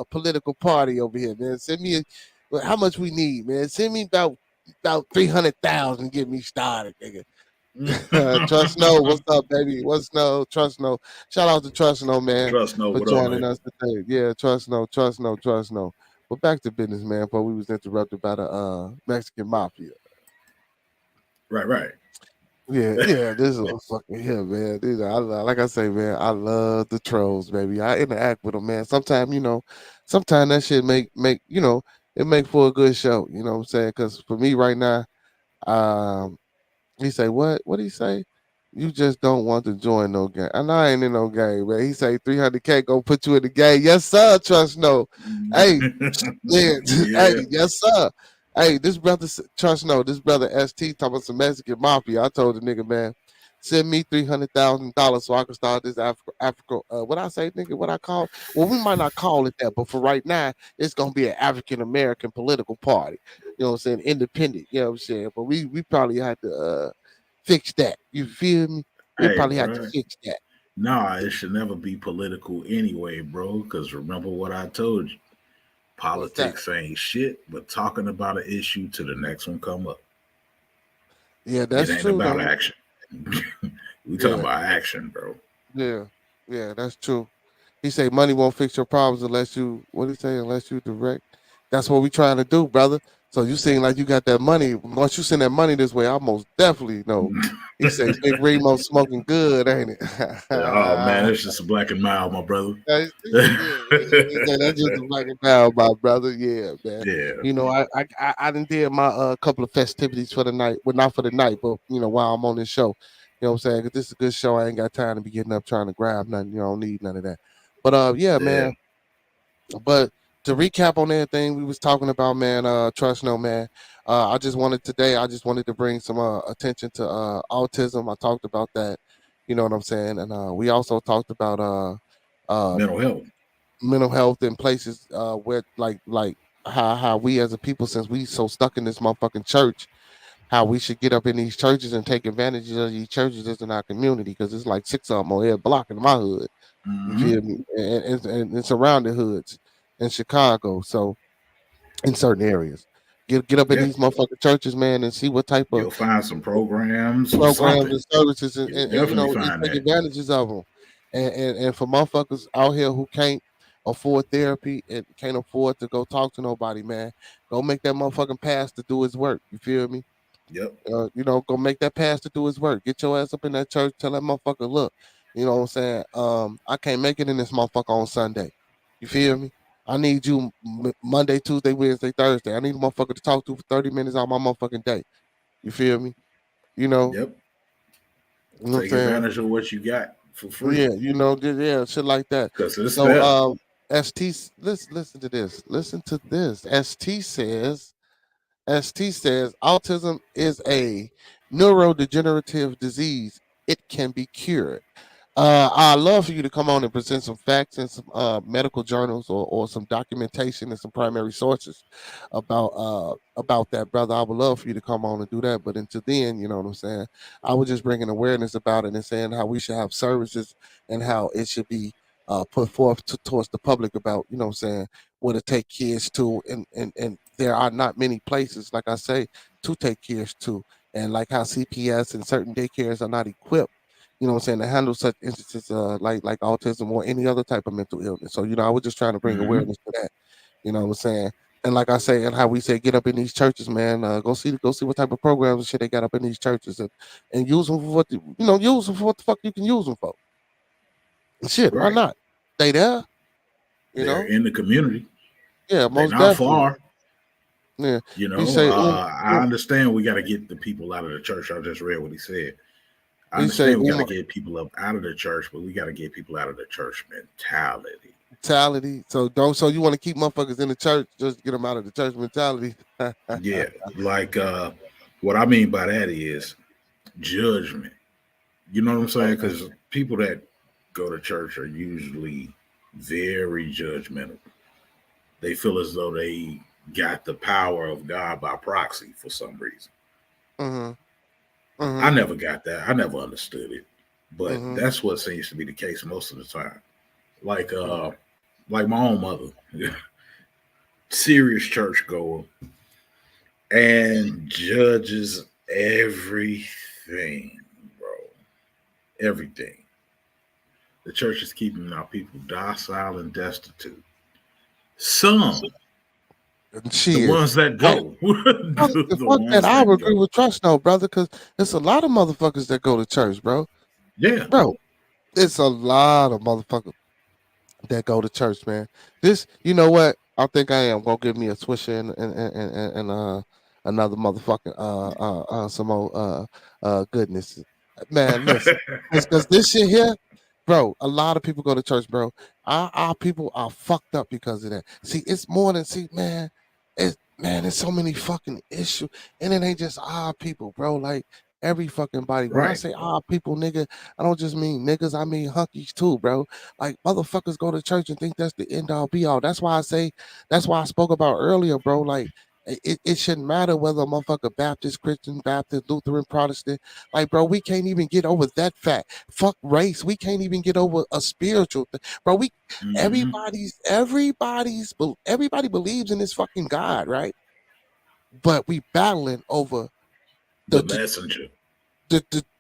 political party over here, man. Send me how much we need, man. Send me about 300,000, get me started, nigga. Trust No, what's up, baby? What's no? Trust No. Shout out to Trust No, man, Trust no. for What up, joining man? us today. Yeah, Trust No. But back to business, man. Before we was interrupted by the Mexican mafia. Right. Yeah. This is a fucking man. Like I say, man, I love the trolls, baby. I interact with them, man. Sometimes that shit it make for a good show. You know what I'm saying? Because for me right now, he say what? What did he say? You just don't want to join no game. And I ain't in no game, man. He say 300K go put you in the game. Yes, sir. Trust no. Hey, yeah. Hey, Yeah. yes, sir. Hey, this brother, trust no. This brother ST talking about some Mexican mafia. I told the nigga, man, send me $300,000 so I can start this Africa. What I say, nigga? What I call? Well, we might not call it that, but for right now, it's gonna be an African American political party. You know what I'm saying? Independent. You know what I'm saying? But we probably had to fix that. You feel me? We Hey, probably have to bro. fix that. Nah, it should never be political anyway, bro. Because remember what I told you. What's that? Politics ain't shit, but talking about an issue to the next one come up. Yeah, It that's ain't true about though. action. We talking Yeah, about action, bro. yeah, yeah, that's true. He say money won't fix your problems unless you what he say, unless you direct. That's what we trying to do, brother. So you seem like you got that money. Once you send that money this way, I most definitely know. He say Big Remo smoking good, ain't it? Oh man, it's just a black and mild, my brother. Yeah, he said that's just a fucking now, my brother. Yeah, man. Yeah, You know, I done did my couple of festivities for the night. Well, not for the night, but you know, while I'm on this show. You know what I'm saying? 'Cause this is a good show. I ain't got time to be getting up trying to grab nothing. You know, I don't need none of that. But yeah, yeah. man. But to recap on everything we was talking about, man, trust no man. I just wanted today, I just wanted to bring some attention to autism. I talked about that, you know what I'm saying? And we also talked about uh Mental health. mental health in places where like how we as a people, since we so stuck in this motherfucking church, how we should get up in these churches and take advantage of these churches that's in our community, because it's like six of them on every block in my hood. You Hmm. feel me? And surrounding hoods in Chicago. So in certain areas, get up in Yeah, these motherfucking churches, man, and see what type of you'll find some programs or programs something. and services, You'll and you definitely know, and find take that. advantages of them. And for motherfuckers out here who can't afford therapy and can't afford to go talk to nobody, man, go make that motherfucking pastor do his work. You feel me? Yep. You know, go make that pastor do his work. Get your ass up in that church. Tell that motherfucker, look, you know what I'm saying? I can't make it in this motherfucker on Sunday. You feel me? I need you Monday, Tuesday, Wednesday, Thursday. I need a motherfucker to talk to for 30 minutes out my motherfucking day. You feel me? You know, Yep. you know what I'm Take saying? advantage of what you got for free Yeah, you know, yeah, shit like that. because it's So, there. listen to this. Listen to this. ST says autism is a neurodegenerative disease. It can be cured. I'd love for you to come on and present some facts and some medical journals, or some documentation and some primary sources about that, brother. I would love for you to come on and do that. But until then, you know what I'm saying? I was just bringing awareness about it and saying how we should have services and how it should be put forth towards the public about, you know what I'm saying, where to take kids to. And there are not many places, like I say, to take kids to. And like how CPS and certain daycares are not equipped, you know what I'm saying, to handle such instances like autism or any other type of mental illness. So, you know, I was just trying to bring Hmm. awareness to that, you know what I'm saying? And like I say, and how we say get up in these churches, man, go see what type of programs and shit they got up in these churches, and use them for what use them for what the fuck you can use them for. Shit, why Right. not? They there, you They're know? in the community. Yeah, They're most not definitely. far. Yeah. You He know, say I understand we got to get the people out of the church. I just read what he said. I he say understand we got to get people up out of the church, but we got to get people out of the church mentality. mentality. So you want to keep motherfuckers in the church, just get them out of the church mentality. Yeah, like what I mean by that is judgment. You know what I'm saying? Okay. Because people that go to church are usually very judgmental. They feel as though they got the power of God by proxy for some reason. Mm-hmm. I Mm-hmm. never got that. I never understood it. But Mm-hmm. that's what seems to be the case most of the time. Like Mm-hmm. like my own mother, serious church goer, and judges everything, bro. Everything. The church is keeping our people docile and destitute. Some, the Shit. ones that I, go, the fuck that. ones I would that agree go. with Trust No, brother, because it's a lot of motherfuckers that go to church, bro. Yeah, Bro, it's a lot of motherfuckers that go to church, man. This, you know what? I think I am gonna give me a swisher and another motherfucking some more goodness. Man, listen, because this shit here, bro, a lot of people go to church, bro. Our people are fucked up because of that. See, it's more than man. There's so many fucking issues, and it ain't just our people, bro. Like every fucking body. When I Right. say our people, nigga, I don't just mean niggas. I mean hunkies too, bro. Like motherfuckers go to church and think that's the end all be all. That's why I say. That's why I spoke about earlier, bro. Like it shouldn't matter whether a motherfucker Baptist, Christian, Baptist, Lutheran, Protestant. Like, bro, we can't even get over that fact. Fuck race. We can't even get over a spiritual thing. Bro, Hmm. everybody believes in this fucking God, right? But we battling over The messenger.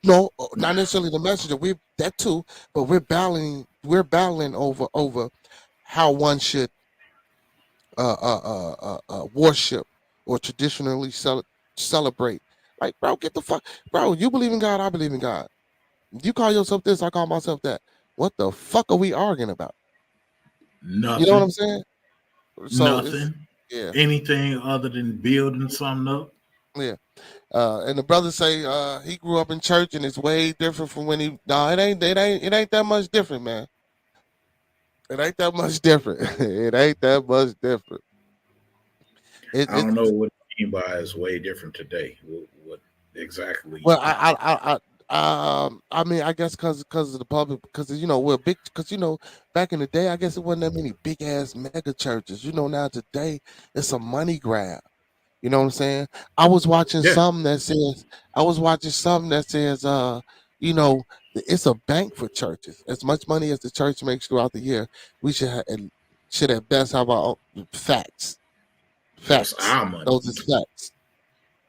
no, not necessarily the messenger. We that too, but we're battling over how one should worship or traditionally celebrate. Like, bro, get the fuck, bro. You believe in God, I believe in God. You call yourself this, I call myself that. What the fuck are we arguing about? You know what I'm Nothing. saying? So it's Nothing. yeah, Anything other than building something up. yeah. And the brother say he grew up in church and it's way different from when he. No, it ain't that much different, man. It ain't that much different. It ain't that much different. It, I it don't know what you mean by it's way different today. What exactly? well, I mean, I guess because of the public, because we're big, because back in the day, I guess it wasn't that many big ass mega churches. Now today it's a money grab. You know what I'm saying? I was watching Yeah. something that says, you know, it's a bank for churches. As much money as the church makes throughout the year, we should at best have our own facts. That's Facts. our money. Those is facts.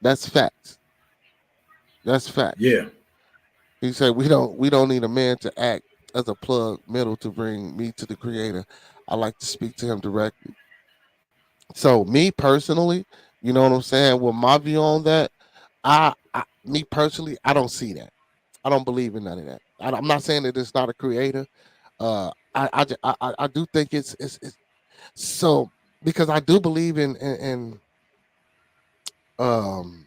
That's facts. That's facts. Yeah. He said we don't need a man to act as a plug middle to bring me to the creator. I like to speak to him directly. So me personally, you know what I'm saying? With my view on that, me personally, I don't see that. I don't believe in none of that. I'm not saying that it's not a creator. I do think it's so because I do believe in um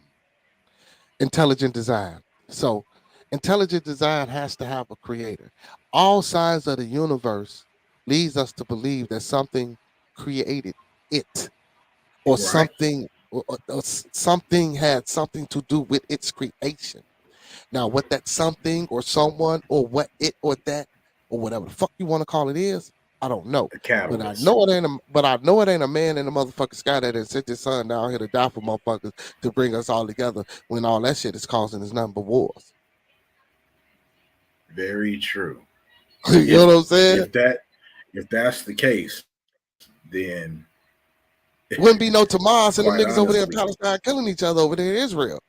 intelligent design. So intelligent design has to have a creator. All sides of the universe leads us to believe that something created it or Right. something had something to do with its creation. Now, what that something or someone or what it or that or whatever the fuck you want to call it is, I don't know. The But I catalyst. know it ain't a man in the motherfucking sky that has sent his son down here to die for motherfuckers to bring us all together when all that shit is causing is nothing but wars. Very true. You know If what I'm saying? if that's the case, then Wouldn't be no Tomas and them quite niggas over there in honestly, Palestine killing each other over there in Israel.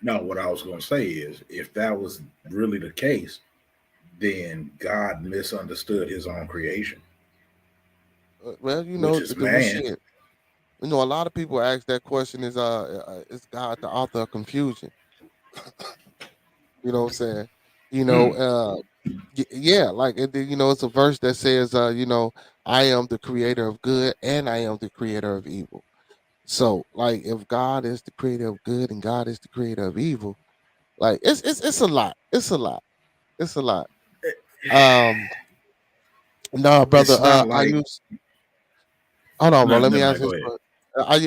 no. What I was going to say is, if that was really the case, then God misunderstood His own creation, Well, which is well, man. shit. A lot of people ask that question is God the author of confusion? You know what I'm saying? You know, Mm, uh, yeah, like it's a verse that says, I am the creator of good and I am the creator of evil. So, like, if God is the creator of good and God is the creator of evil, like, it's a lot. It's a lot. It's a lot. Um, no, brother. it's not I like use. Hold on, bro. no, Let me never ask mind. this. Go ahead.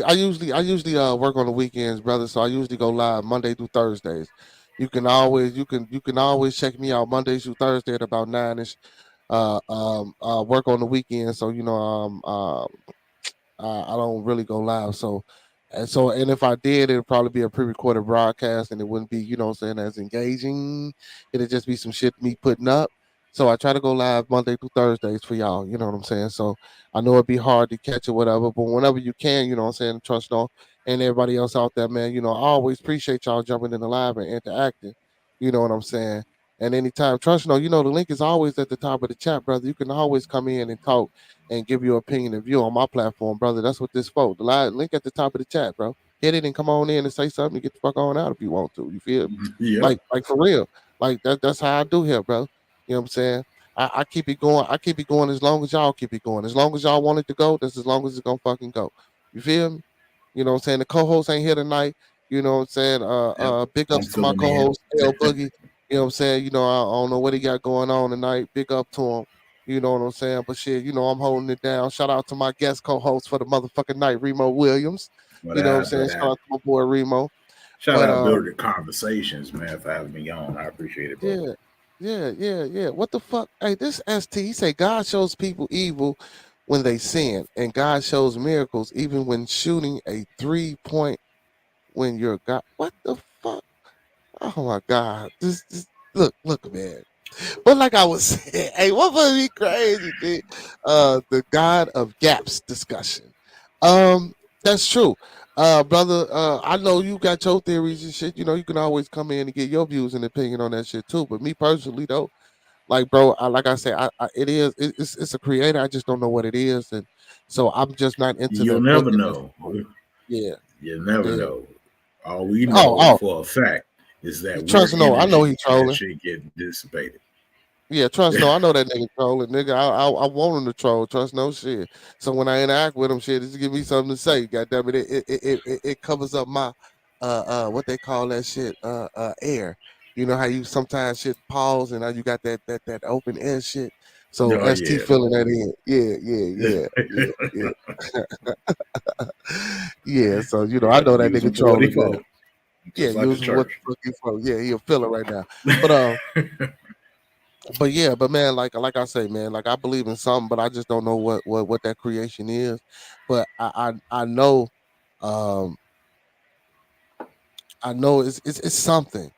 I usually work on the weekends, brother. So I usually go live Monday through Thursdays. You can always check me out Mondays through Thursday at about 9ish. Work on the weekend, so I don't really go live. And if I did, it'd probably be a pre-recorded broadcast, and it wouldn't be, what I'm saying, as engaging. It'd just be some shit me putting up. So I try to go live Monday through Thursdays for y'all. You know what I'm saying? So I know it'd be hard to catch or whatever, but whenever you can, you know what I'm saying, trust on and everybody else out there, man. I always appreciate y'all jumping in the live and interacting. You know what I'm saying? And anytime, trust the link is always at the top of the chat, brother. You can always come in and talk and give your opinion and view on my platform, brother. That's what this for. The live link at the top of the chat, bro. Hit it and come on in and say something and get the fuck on out if you want to. You feel me? Yep. Like for real. Like that's how I do here, bro. You know what I'm saying? I keep it going. I keep it going as long as y'all keep it going. As long as y'all want it to go, that's as long as it's gonna fucking go. You feel me? You know what I'm saying? The co-host ain't here tonight. You know what I'm saying? Yep. Big I'm ups to my filling in. co-host L Boogie. You know what I'm saying? You know, I don't know what he got going on tonight. Big up to him. You know what I'm saying? But shit, you know, I'm holding it down. Shout out to my guest co-host for the motherfucking night, Remo Williams. But You know what I'm saying? Shout out to my boy Remo. Shout But out Build the Conversations, man, for having me on. I appreciate it, bro. yeah. What the fuck? Hey, this ST, he say God shows people evil when they sin, and God shows miracles even when shooting a 3-point when you're God. What the fuck? Oh my God. This look, man. But like I was saying, hey, what would be crazy, dude? The God of Gaps discussion. That's true. Brother, I know you got your theories and shit. You know, you can always come in and get your views and opinion on that shit too. But me personally, though, like, bro, like I said, it's a creator. I just don't know what it is, and so I'm just not into You'll the never booking. know. Yeah, You'll never yeah. know. All we know for a fact is that Trust no, I know he trolling. that shit get dissipated. Yeah, trust no, I know that nigga trolling, nigga. I want him to troll. Trust no shit. So when I interact with him, shit, just give me something to say. God damn it, it covers up my what they call that shit air. You know how you sometimes shit pause and now you got that open air shit. So ST filling that in. Yeah. So you know, I know that nigga trolling. Yeah, like use what the fuck you for. Yeah, he a filler right now. But yeah, but man, like I say, man, like I believe in something, but I just don't know what that creation is. But I know, I know it's something.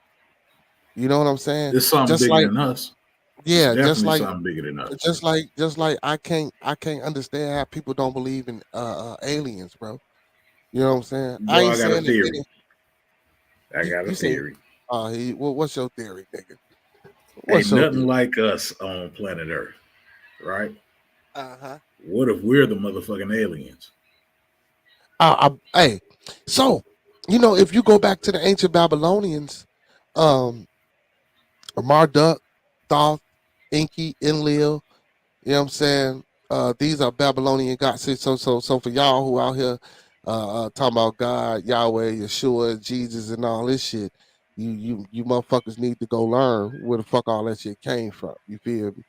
You know what I'm saying? It's something Just bigger like than us. yeah, It's definitely something bigger than us. just like I can't understand how people don't believe in aliens, bro. You know what I'm saying? Bro, I ain't I got a saying theory. you theory. What's your theory, nigga? Ain't nothing like us on planet Earth, right? What if we're the motherfucking aliens? Hey, so you know, if you go back to the ancient Babylonians, Marduk, Thoth, Enki, Enlil, you know what I'm saying? These are Babylonian gods. So for y'all who out here talking about God, Yahweh, Yeshua, Jesus, and all this shit, you motherfuckers need to go learn where the fuck all that shit came from. You feel me?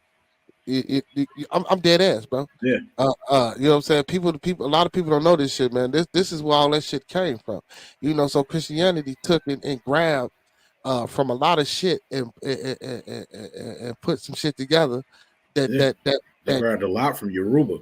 I'm dead ass, bro. Yeah. You know what I'm saying? A lot of people don't know this shit, man. This is where all that shit came from. You know, so Christianity took it and grabbed from a lot of shit and put some shit together that grabbed a lot from Yoruba.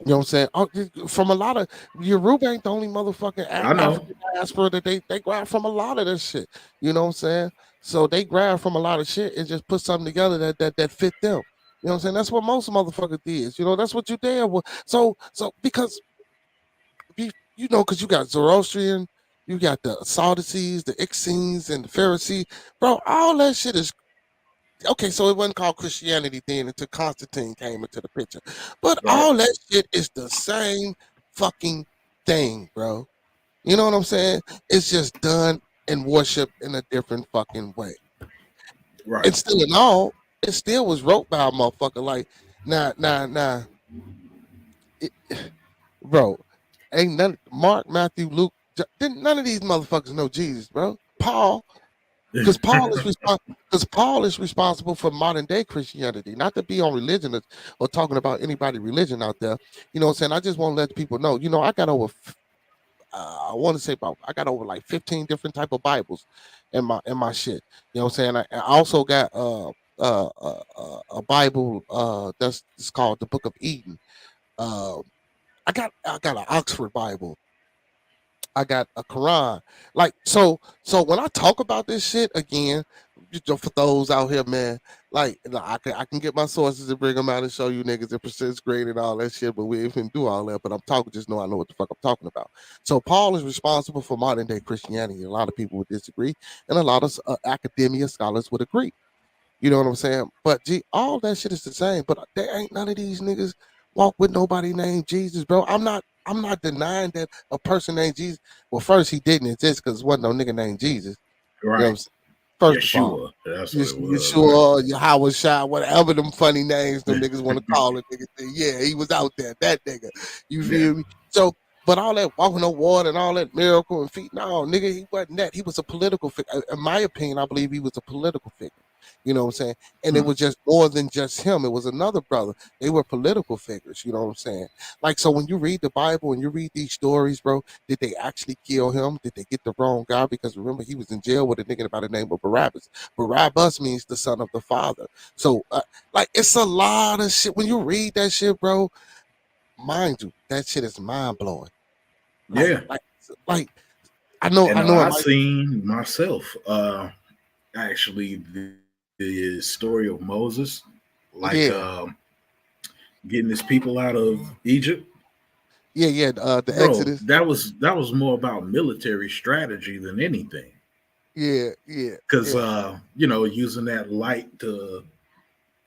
You know what I'm saying? Oh, from a lot of Yoruba ain't the only motherfucking African diaspora that they grab from a lot of this shit. You know what I'm saying? So they grab from a lot of shit and just put something together that fit them. You know what I'm saying? That's what most motherfuckers did. You know, that's what you did. So because you know, because you got Zoroastrian, you got the Sadducees, the Essenes, and the Pharisees, bro. All that shit is okay. So it wasn't called Christianity then until Constantine came into the picture, but all that shit is the same fucking thing, bro. You know what I'm saying? It's just done and worshipped in a different fucking way. Right. And still in all, it still was wrote by a motherfucker. Like, nah. Bro, ain't none Mark, Matthew, Luke, none of these motherfuckers know Jesus, bro. Paul, because Paul is responsible for modern day Christianity. Not to be on religion or talking about anybody religion out there. You know what I'm saying? I just want to let people know. You know, I got over I want to say I got over like 15 different type of Bibles in my shit. You know what I'm saying? I also got a Bible that's called the Book of Eden. I got an Oxford Bible. I got a Quran. Like so when I talk about this shit again, for those out here, man, like I can get my sources and bring them out and show you niggas the percentage grade and all that shit, but we ain't do all that. But I'm talking, just know I know what the fuck I'm talking about. So Paul is responsible for modern day Christianity. A lot of people would disagree, and a lot of academia scholars would agree. You know what I'm saying? But all that shit is the same. But there ain't none of these niggas walk with nobody named Jesus, bro. I'm not denying that a person named Jesus. Well, first he didn't exist because there wasn't no nigga named Jesus. Right. You know first Yeshua. of all, that's what it was. Yeshua, Yahweh Shai, whatever them funny names them niggas want to call it. Nigga, yeah, he was out there. That nigga. You feel me? So But all that walking on water and all that miracle and feet, no, nigga, he wasn't that. He was a political figure. In my opinion, I believe he was a political figure. You know what I'm saying? And it Hmm. was just more than just him. It was another brother. They were political figures. You know what I'm saying? Like, so when you read the Bible and you read these stories, bro, did they actually kill him? Did they get the wrong guy? Because remember, he was in jail with a nigga by the name of Barabbas. Barabbas means the son of the father. So, like, it's a lot of shit. When you read that shit, bro, mind you, that shit is mind blowing. Like, Yeah. like, like, I know, And I know it I might. seen myself actually the story of Moses, like Yeah, getting his people out of Egypt. yeah. The Bro, Exodus. that was more about military strategy than anything. Yeah, yeah, Because yeah. using that light to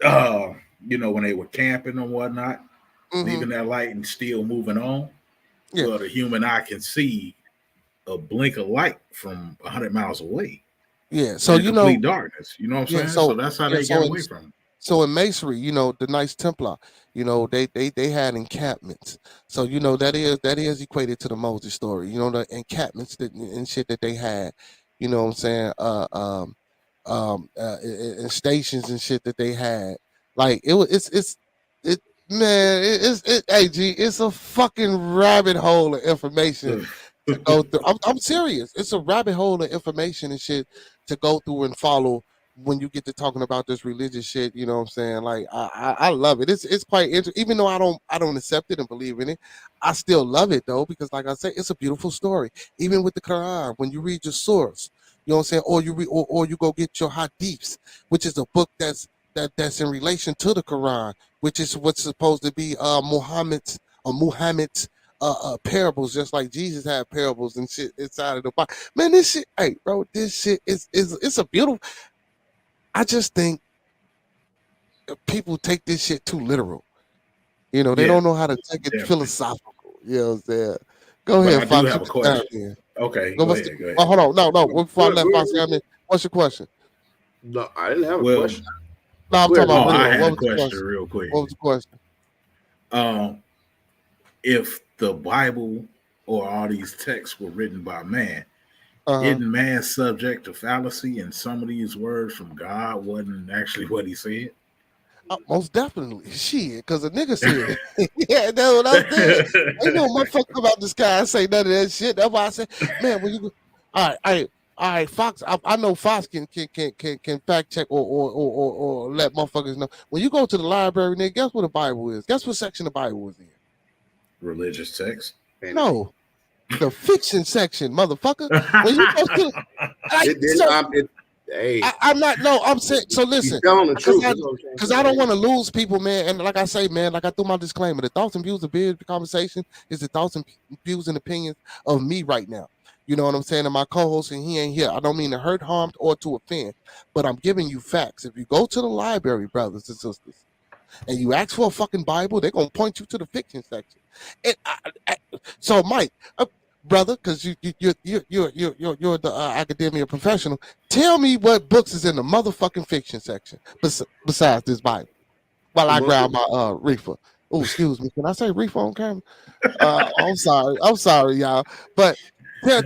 uh when they were camping and whatnot, Hmm. leaving that light and still moving on. Yeah, Well, the human eye can see a blink of light from 100 miles away yeah. So in complete darkness. You know what I'm yeah. saying? So that's how they got away from it. So in masonry, the Knights Templar, they had encampments. So that is equated to the Moses story. The encampments and shit that they had. You know what I'm saying? And stations and shit that they had. Like it was, it man, hey G, it's a fucking rabbit hole of information to go through. I'm serious. It's a rabbit hole of information and shit to go through and follow when you get to talking about this religious shit. You know what I'm saying? Like I love it. It's quite interesting. Even though I don't accept it and believe in it, I still love it though, because like I said, it's a beautiful story. Even with the Quran, when you read your source, you know what I'm saying, or you read, or you go get your hadiths, which is a book that's in relation to the Quran, which is what's supposed to be Muhammad's parables, just like Jesus had parables and shit inside of the Bible. Man, this shit, hey, bro, this shit is it's a beautiful. I just think people take this shit too literal. They Yeah, don't know how to take it definitely. philosophical. You know what I'm saying? Go But ahead, I do Fox. You have a can start question. then. Okay, No, go what's ahead. Go oh, ahead. hold on. No. Before I Go let ahead, Fox go have ahead. me, what's your question? No, I didn't have a Well, question. No, I'm Go talking ahead, about oh, I literal. had What a was the question question? real quick. What was the question? Um, if the Bible or all these texts were written by man, Uh-huh. isn't man subject to fallacy? And some of these words from God wasn't actually what he said. Most definitely. Shit, because a nigga said it. Yeah, that's what I'm saying. Ain't no motherfucker come out the sky and say none of that shit. That's why I say, man, when you go, all right, Fox. I know Fox can fact check or let motherfuckers know. When you go to the library, nigga, guess what the Bible is? Guess what section the Bible is in? Religious text. Fantasy. No, the fiction section, motherfucker. When you go to like It did. so Hey, I'm not. No, I'm saying. So he's listen, telling the because truth. That's what I'm trying to because I don't say. want to lose people, man. And like I say, man, like I threw my disclaimer, the thoughts and views of Big Conversation is the thoughts and views and opinions of me right now. You know what I'm saying? And my co-host, and he ain't here. I don't mean to hurt, harm, or to offend, but I'm giving you facts. If you go to the library, brothers and sisters, and you ask for a fucking Bible, they're gonna point you to the fiction section. And so, Mike, brother, because you're the academia professional. Tell me what books is in the motherfucking fiction section besides this Bible. While I Most grab of, my reefer. Oh, excuse me. Can I say reefer on camera? I'm sorry. I'm sorry, y'all. But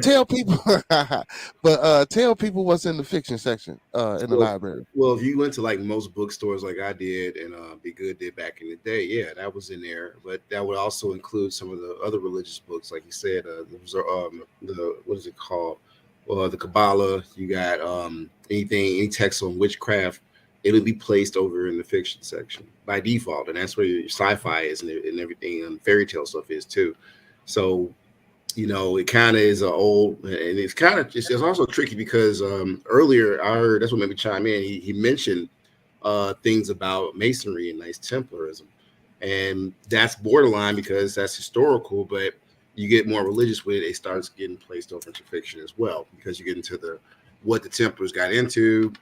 tell people, but tell people what's in the fiction section in the well, library. well, if you went to like most bookstores, like I did, and Be Good did back in the day, yeah, that was in there. But that would also include some of the other religious books, like you said. There was the what is it called? The Kabbalah. You got any text on witchcraft. It would be placed over in the fiction section by default, and that's where your sci-fi is and everything, and fairy tale stuff is too. So it kind of is a old, and it's kind of it's also tricky because earlier I heard that's what made me chime in. He mentioned things about masonry and Knights Templarism, and that's borderline because that's historical, but you get more religious with it, it starts getting placed over into fiction as well because you get into what the Templars got into,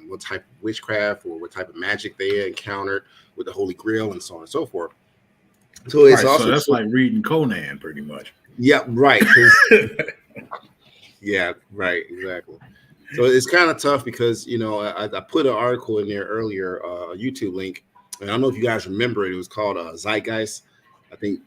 what type of witchcraft or what type of magic they encountered with the Holy Grail and so on and so forth. So it's Right. So also that's like reading Conan, pretty much. yeah, right. Yeah, right, exactly. So it's kind of tough because I put an article in there earlier, a YouTube link, and I don't know if you guys remember it. It was called Zeitgeist. I think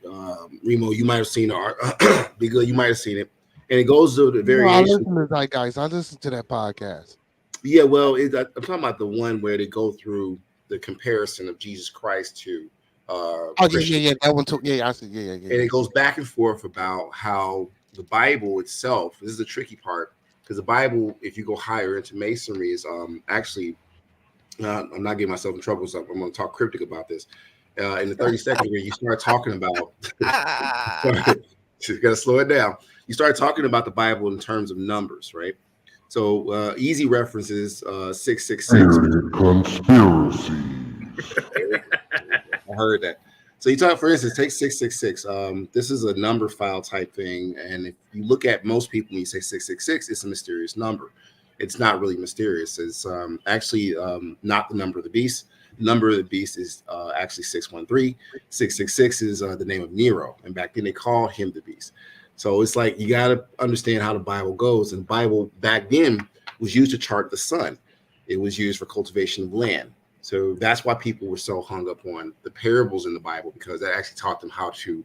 Remo, you might have seen it. Be good, you might have seen it, and it goes to the I variation. listen to that, guys. I listen to that podcast. Yeah, well, I'm talking about the one where they go through the comparison of Jesus Christ to Oh Christian. yeah. That one too. Yeah, I see. Yeah. And it goes back and forth about how the Bible itself. This is the tricky part because the Bible, if you go higher into Masonry, is actually. I'm not getting myself in trouble, so I'm going to talk cryptic about this. In the 30 seconds where you start talking about, you got to slow it down. You start talking about the Bible in terms of numbers, right? So easy references 666. Conspiracy. I heard that. So you talk, for instance, take 666. This is a number file type thing, and if you look at most people when you say 666, it's a mysterious number. It's not really mysterious. It's actually not the number of the beast. The number of the beast is actually 613. 666 is the name of Nero, and back then they called him the beast. So it's like you got to understand how the Bible goes. And the Bible back then was used to chart the sun. It was used for cultivation of land. So that's why people were so hung up on the parables in the Bible, because that actually taught them how to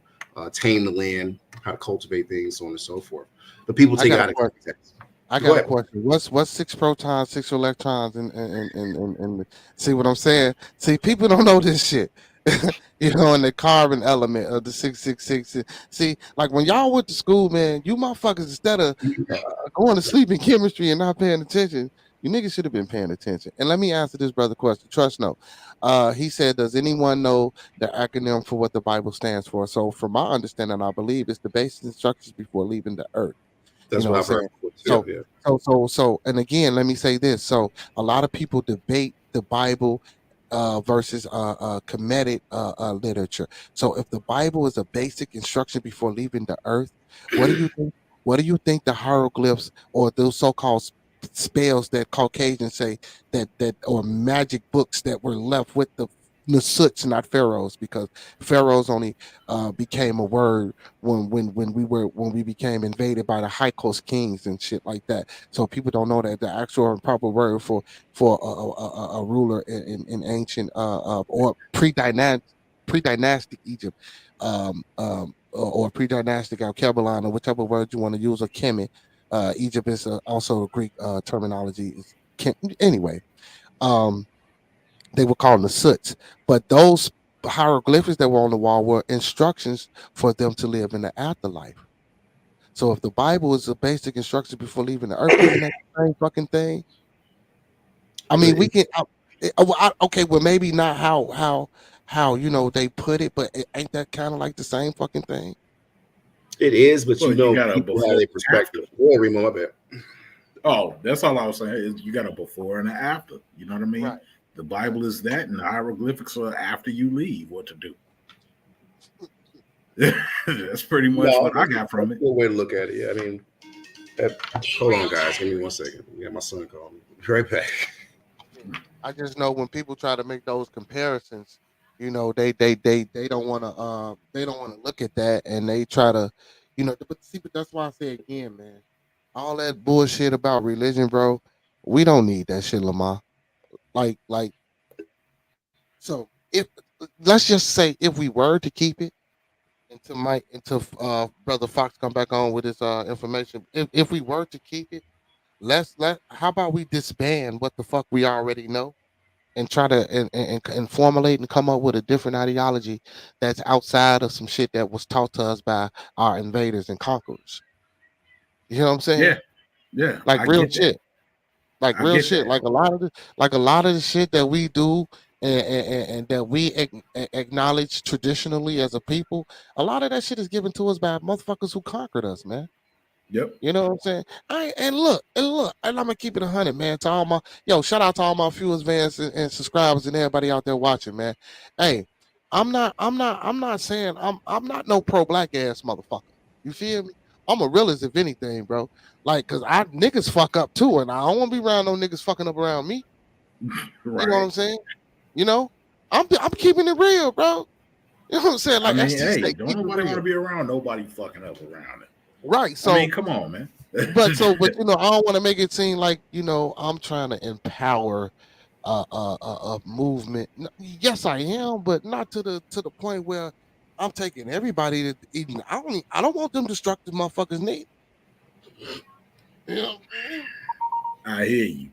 tame the land, how to cultivate things, so on and so forth. But people take it out of context. I got a question. What's 6 protons, 6 electrons, and see what I'm saying? See, people don't know this shit. You know, in the carbon element of the 666. See, like when y'all went to school, man, you motherfuckers, instead of going to sleep in chemistry and not paying attention, you niggas should have been paying attention. And let me answer this brother question. Trust no. He said, does anyone know the acronym for what the Bible stands for? So from my understanding, I believe it's the basic instructions before leaving the earth. That's what I've heard. So, and again, let me say this. So, a lot of people debate the Bible versus comedic literature. So, if the Bible is a basic instruction before leaving the earth, what do you think? What do you think the hieroglyphs or those so-called spells that Caucasians say that or magic books that were left with the Nasuts, not pharaohs, because pharaohs only became a word when we became invaded by the high coast kings and shit like that. So people don't know that the actual and proper word for a ruler in ancient or pre-dynastic Egypt or pre-dynastic Alkebulan, or whichever word you want to use, or Kemet. Egypt is also a Greek terminology. Anyway. They were called the Nasuts, but those hieroglyphics that were on the wall were instructions for them to live in the afterlife. So if the Bible is a basic instruction before leaving the earth, isn't that the same fucking thing? I mean, we can. Okay, well, maybe not how you know they put it, but ain't that kind of like the same fucking thing? It is, but Well, you know, got people have a perspective. Yeah, Remo, my bad. Oh, that's all I was saying. Is you got a before and an after. You know what I mean? Right. The Bible is that, and the hieroglyphics are after you leave. What to do? That's pretty much what I got from it. Good way to look at it. Yeah, I mean, hold on, guys. Give me 1 second. We got my son calling me. Be right back. I just know when people try to make those comparisons, you know, they don't want to look at that, and they try to, you know. But that's why I say again, man, all that bullshit about religion, bro. We don't need that shit, Lamar. Like, so if let's just say if we were to keep it until Brother Fox come back on with his information, if we were to keep it, how about we disband what the fuck we already know and try to and formulate and come up with a different ideology that's outside of some shit that was taught to us by our invaders and conquerors. You know what I'm saying? Yeah, like real shit. Like real shit, like a lot of the shit that we do and that we acknowledge traditionally as a people, a lot of that shit is given to us by motherfuckers who conquered us, man. Yep. You know what I'm saying? And look, and I'm gonna keep it 100, man. To all my shout out to all my viewers, fans, and subscribers, and everybody out there watching, man. Hey, I'm not saying I'm not no pro black ass motherfucker. You feel me? I'm a realist, if anything, bro. Like, cause niggas fuck up too, and I don't want to be around no niggas fucking up around me. Right. You know what I'm saying? You know, I'm keeping it real, bro. You know what I'm saying? Like, I mean, hey, don't nobody want to be around nobody fucking up around it. Right. So I mean, come on, man. but you know, I don't want to make it seem like, you know, I'm trying to empower a movement. Yes, I am, but not to the point where I'm taking everybody to eating. I don't want them destructive motherfuckers need. You know what I'm saying? I hear you.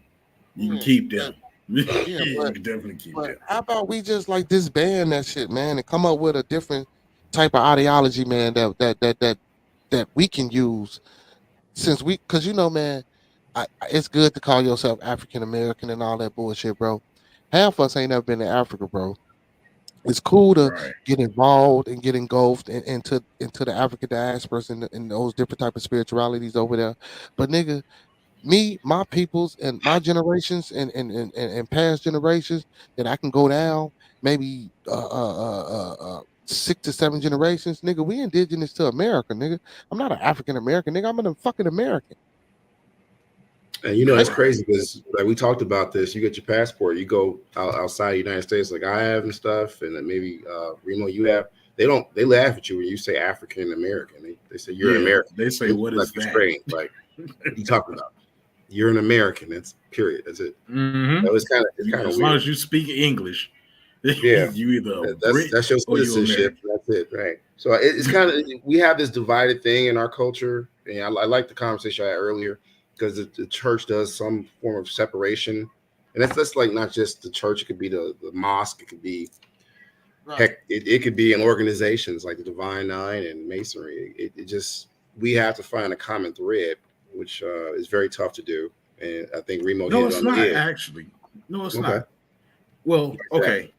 You can Yeah, keep them. yeah, You but can definitely keep but them. how about we just like disband that shit, man, and come up with a different type of ideology, man, that we can use since we, because you know, man, it's good to call yourself African American and all that bullshit, bro. Half us ain't never been to Africa, bro. It's cool to Right. get involved and get engulfed into the African diasporas and those different type of spiritualities over there. But nigga, me, my peoples, and my generations and past generations that I can go down maybe 6 to 7 generations, nigga. We indigenous to America, nigga. I'm not an African American, nigga. I'm a fucking American. And you know, Right? it's crazy because like we talked about this. You get your passport, you go outside the United States, like I have and stuff, and then maybe Remo, you have. They laugh at you when you say African American. They say you're an Yeah. American. They say, They what look is like you're that? strange. Like, what are you talking about? You're an American. That's period. That's it. Mm-hmm. So it's kind of As weird. long as you speak English, Yeah. you either a Brit That's your or you citizenship. American. That's it, right? So it's kind of we have this divided thing in our culture, and I like the conversation I had earlier because the church does some form of separation, and that's like not just the church; it could be the mosque, it could be Right. heck, it could be in organizations like the Divine Nine and Masonry. It just we have to find a common thread, which is very tough to do, and I think Remo No, hit it it's on the not head. actually. No, it's Okay. not. Well, Exactly. okay.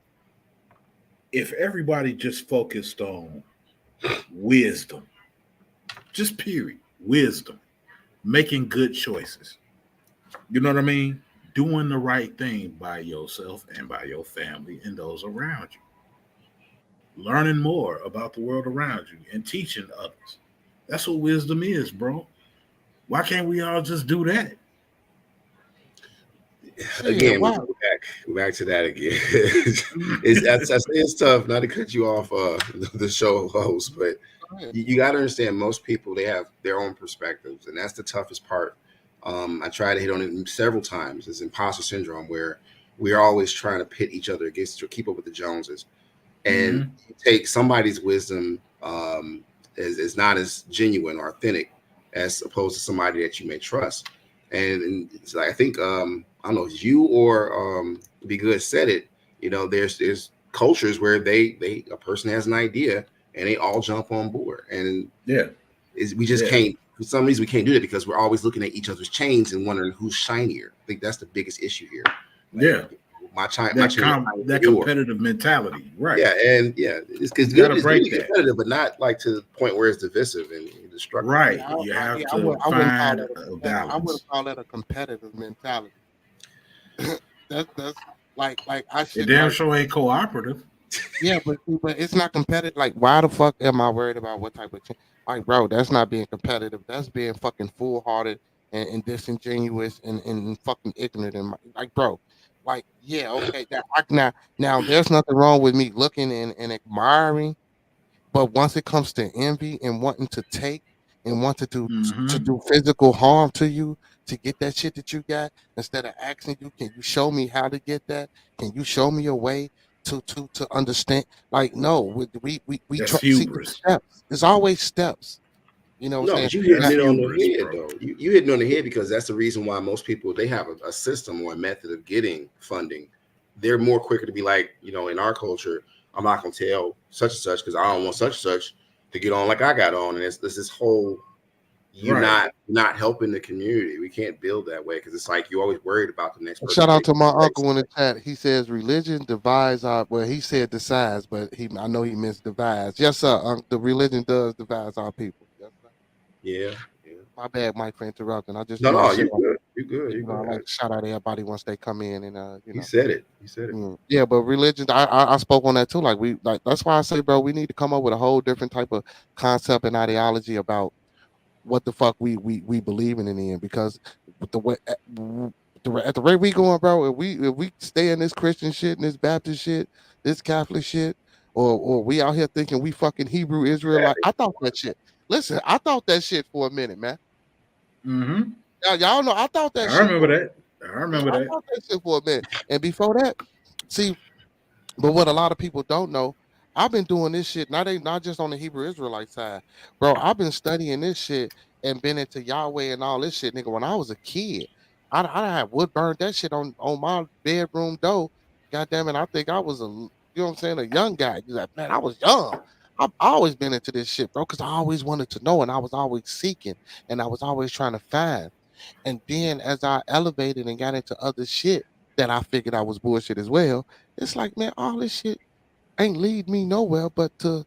If everybody just focused on wisdom, just period, wisdom, making good choices, you know what I mean? Doing the right thing by yourself and by your family and those around you. Learning more about the world around you and teaching others. That's what wisdom is, bro. Why can't we all just do that? Again, wow. we're back to that again. It's tough not to cut you off, the show host, but you got to understand most people they have their own perspectives, and that's the toughest part. I try to hit on it several times. It's imposter syndrome where we're always trying to pit each other against or keep up with the Joneses, and you take somebody's wisdom is not as genuine or authentic as opposed to somebody that you may trust. And it's like, I think I don't know if you or Be Good said it. You know, there's cultures where a person has an idea and they all jump on board, and we just can't. For some reason, we can't do that because we're always looking at each other's chains and wondering who's shinier. I think that's the biggest issue here. Like, my chain, that competitive mentality, right? Yeah, and it's good. It's really competitive, but not like to the point where it's divisive and destructive. Right. You have to find a balance. I wouldn't call that a competitive mentality. that's like I should. It damn sure ain't cooperative. Yeah, but it's not competitive. Like, why the fuck am I worried about what type of like, bro? That's not being competitive. That's being fucking foolhardy and disingenuous and fucking ignorant. And like, bro, like, yeah, okay. Now, there's nothing wrong with me looking and admiring, but once it comes to envy and wanting to take and want to do physical harm to you to get that shit that you got, instead of asking you, can you show me how to get that? Can you show me a way to understand? Like, no, we That's see the steps. There's always steps. You know what I'm saying? You hitting it on the head, though. You hitting on the head because that's the reason why most people they have a system or a method of getting funding. They're more quicker to be like, you know, in our culture, I'm not gonna tell such and such because I don't want such and such to get on like I got on, and it's this whole you're not helping the community. We can't build that way because it's like you're always worried about the next person. Shout out to my uncle in the chat. He says religion divides our. Well, he said decides, but I know he meant divides. Yes, sir. The religion does divide our people. Yes, sir. Yeah. My bad, Mike, for interrupting. I just you're good. You're good. You know, I like to shout out everybody once they come in and you know. He said it. Yeah, but religion, I spoke on that too. Like that's why I say, bro, we need to come up with a whole different type of concept and ideology about what the fuck we believe in the end. Because at the rate we going, bro, if we stay in this Christian shit and this Baptist shit, this Catholic shit, or we out here thinking we fucking Hebrew Israelite. I thought that shit. Listen, I thought that shit for a minute, man. Y'all know I thought that shit. I remember that. I thought that shit for a minute. And before that, see, but what a lot of people don't know, I've been doing this shit, not just on the Hebrew Israelite side, bro. I've been studying this shit and been into Yahweh and all this shit, nigga. When I was a kid, I had wood burned that shit on my bedroom door. God damn it, I think I was you know what I'm saying, a young guy. You like, man, I was young. I've always been into this shit, bro, because I always wanted to know and I was always seeking and I was always trying to find. And then as I elevated and got into other shit that I figured I was bullshit as well, it's like, man, all this shit ain't lead me nowhere but to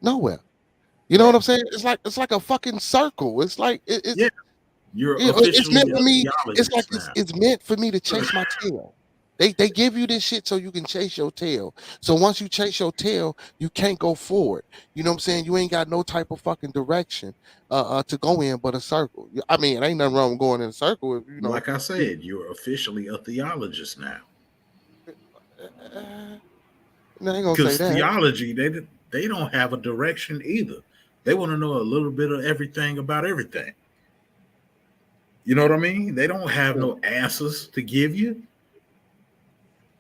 nowhere. You know what Right. I'm saying? It's like a fucking circle. It's like it's Yeah. You're you know, it's officially meant a for me. It's like theologist now. it's meant for me to chase my tail. They give you this shit so you can chase your tail. So once you chase your tail, you can't go forward. You know what I'm saying? You ain't got no type of fucking direction to go in but a circle. I mean, it ain't nothing wrong with going in a circle if you know. Like I said, you're officially a theologist now. I ain't gonna Because say that. theology, they don't have a direction either. They want to know a little bit of everything about everything. You know what I mean? They don't have no answers to give you.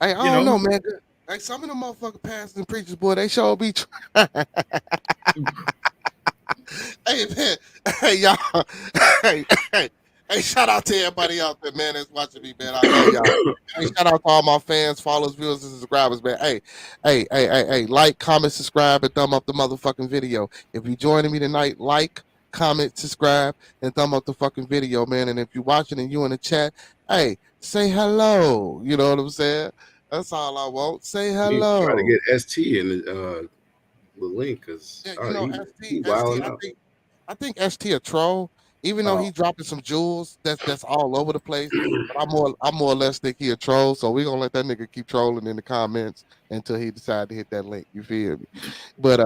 Hey, I don't know, man. Like some of the motherfucking pastors and preachers, boy, they sure be trying. Hey, man. Hey, y'all. Hey, shout out to everybody out there, man, that's watching me, man. I love y'all. Hey, shout out to all my fans, followers, viewers, and subscribers, man. Hey, like, comment, subscribe, and thumb up the motherfucking video. If you're joining me tonight, like, comment, subscribe, and thumb up the fucking video, man. And if you're watching and you in the chat, hey, say hello. You know what I'm saying? That's all I want. Say hello. Try to get ST in the link because Yeah, you know, he wilding out. I think ST a troll, even though he dropping some jewels that's all over the place. But I more or less think he a troll. So we gonna let that nigga keep trolling in the comments until he decide to hit that link. You feel me? But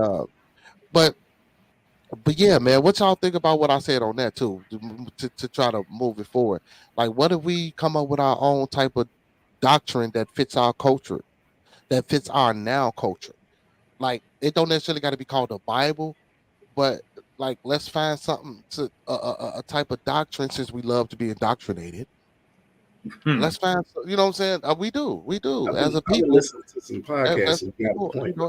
yeah, man, what y'all think about what I said on that too, to try to move it forward? Like, what if we come up with our own type of doctrine that fits our culture, that fits our now culture? Like, it don't necessarily got to be called the Bible, but like, let's find something to a type of doctrine, since we love to be indoctrinated. Let's find, you know what I'm saying? We do as a people. Listen to some podcasts.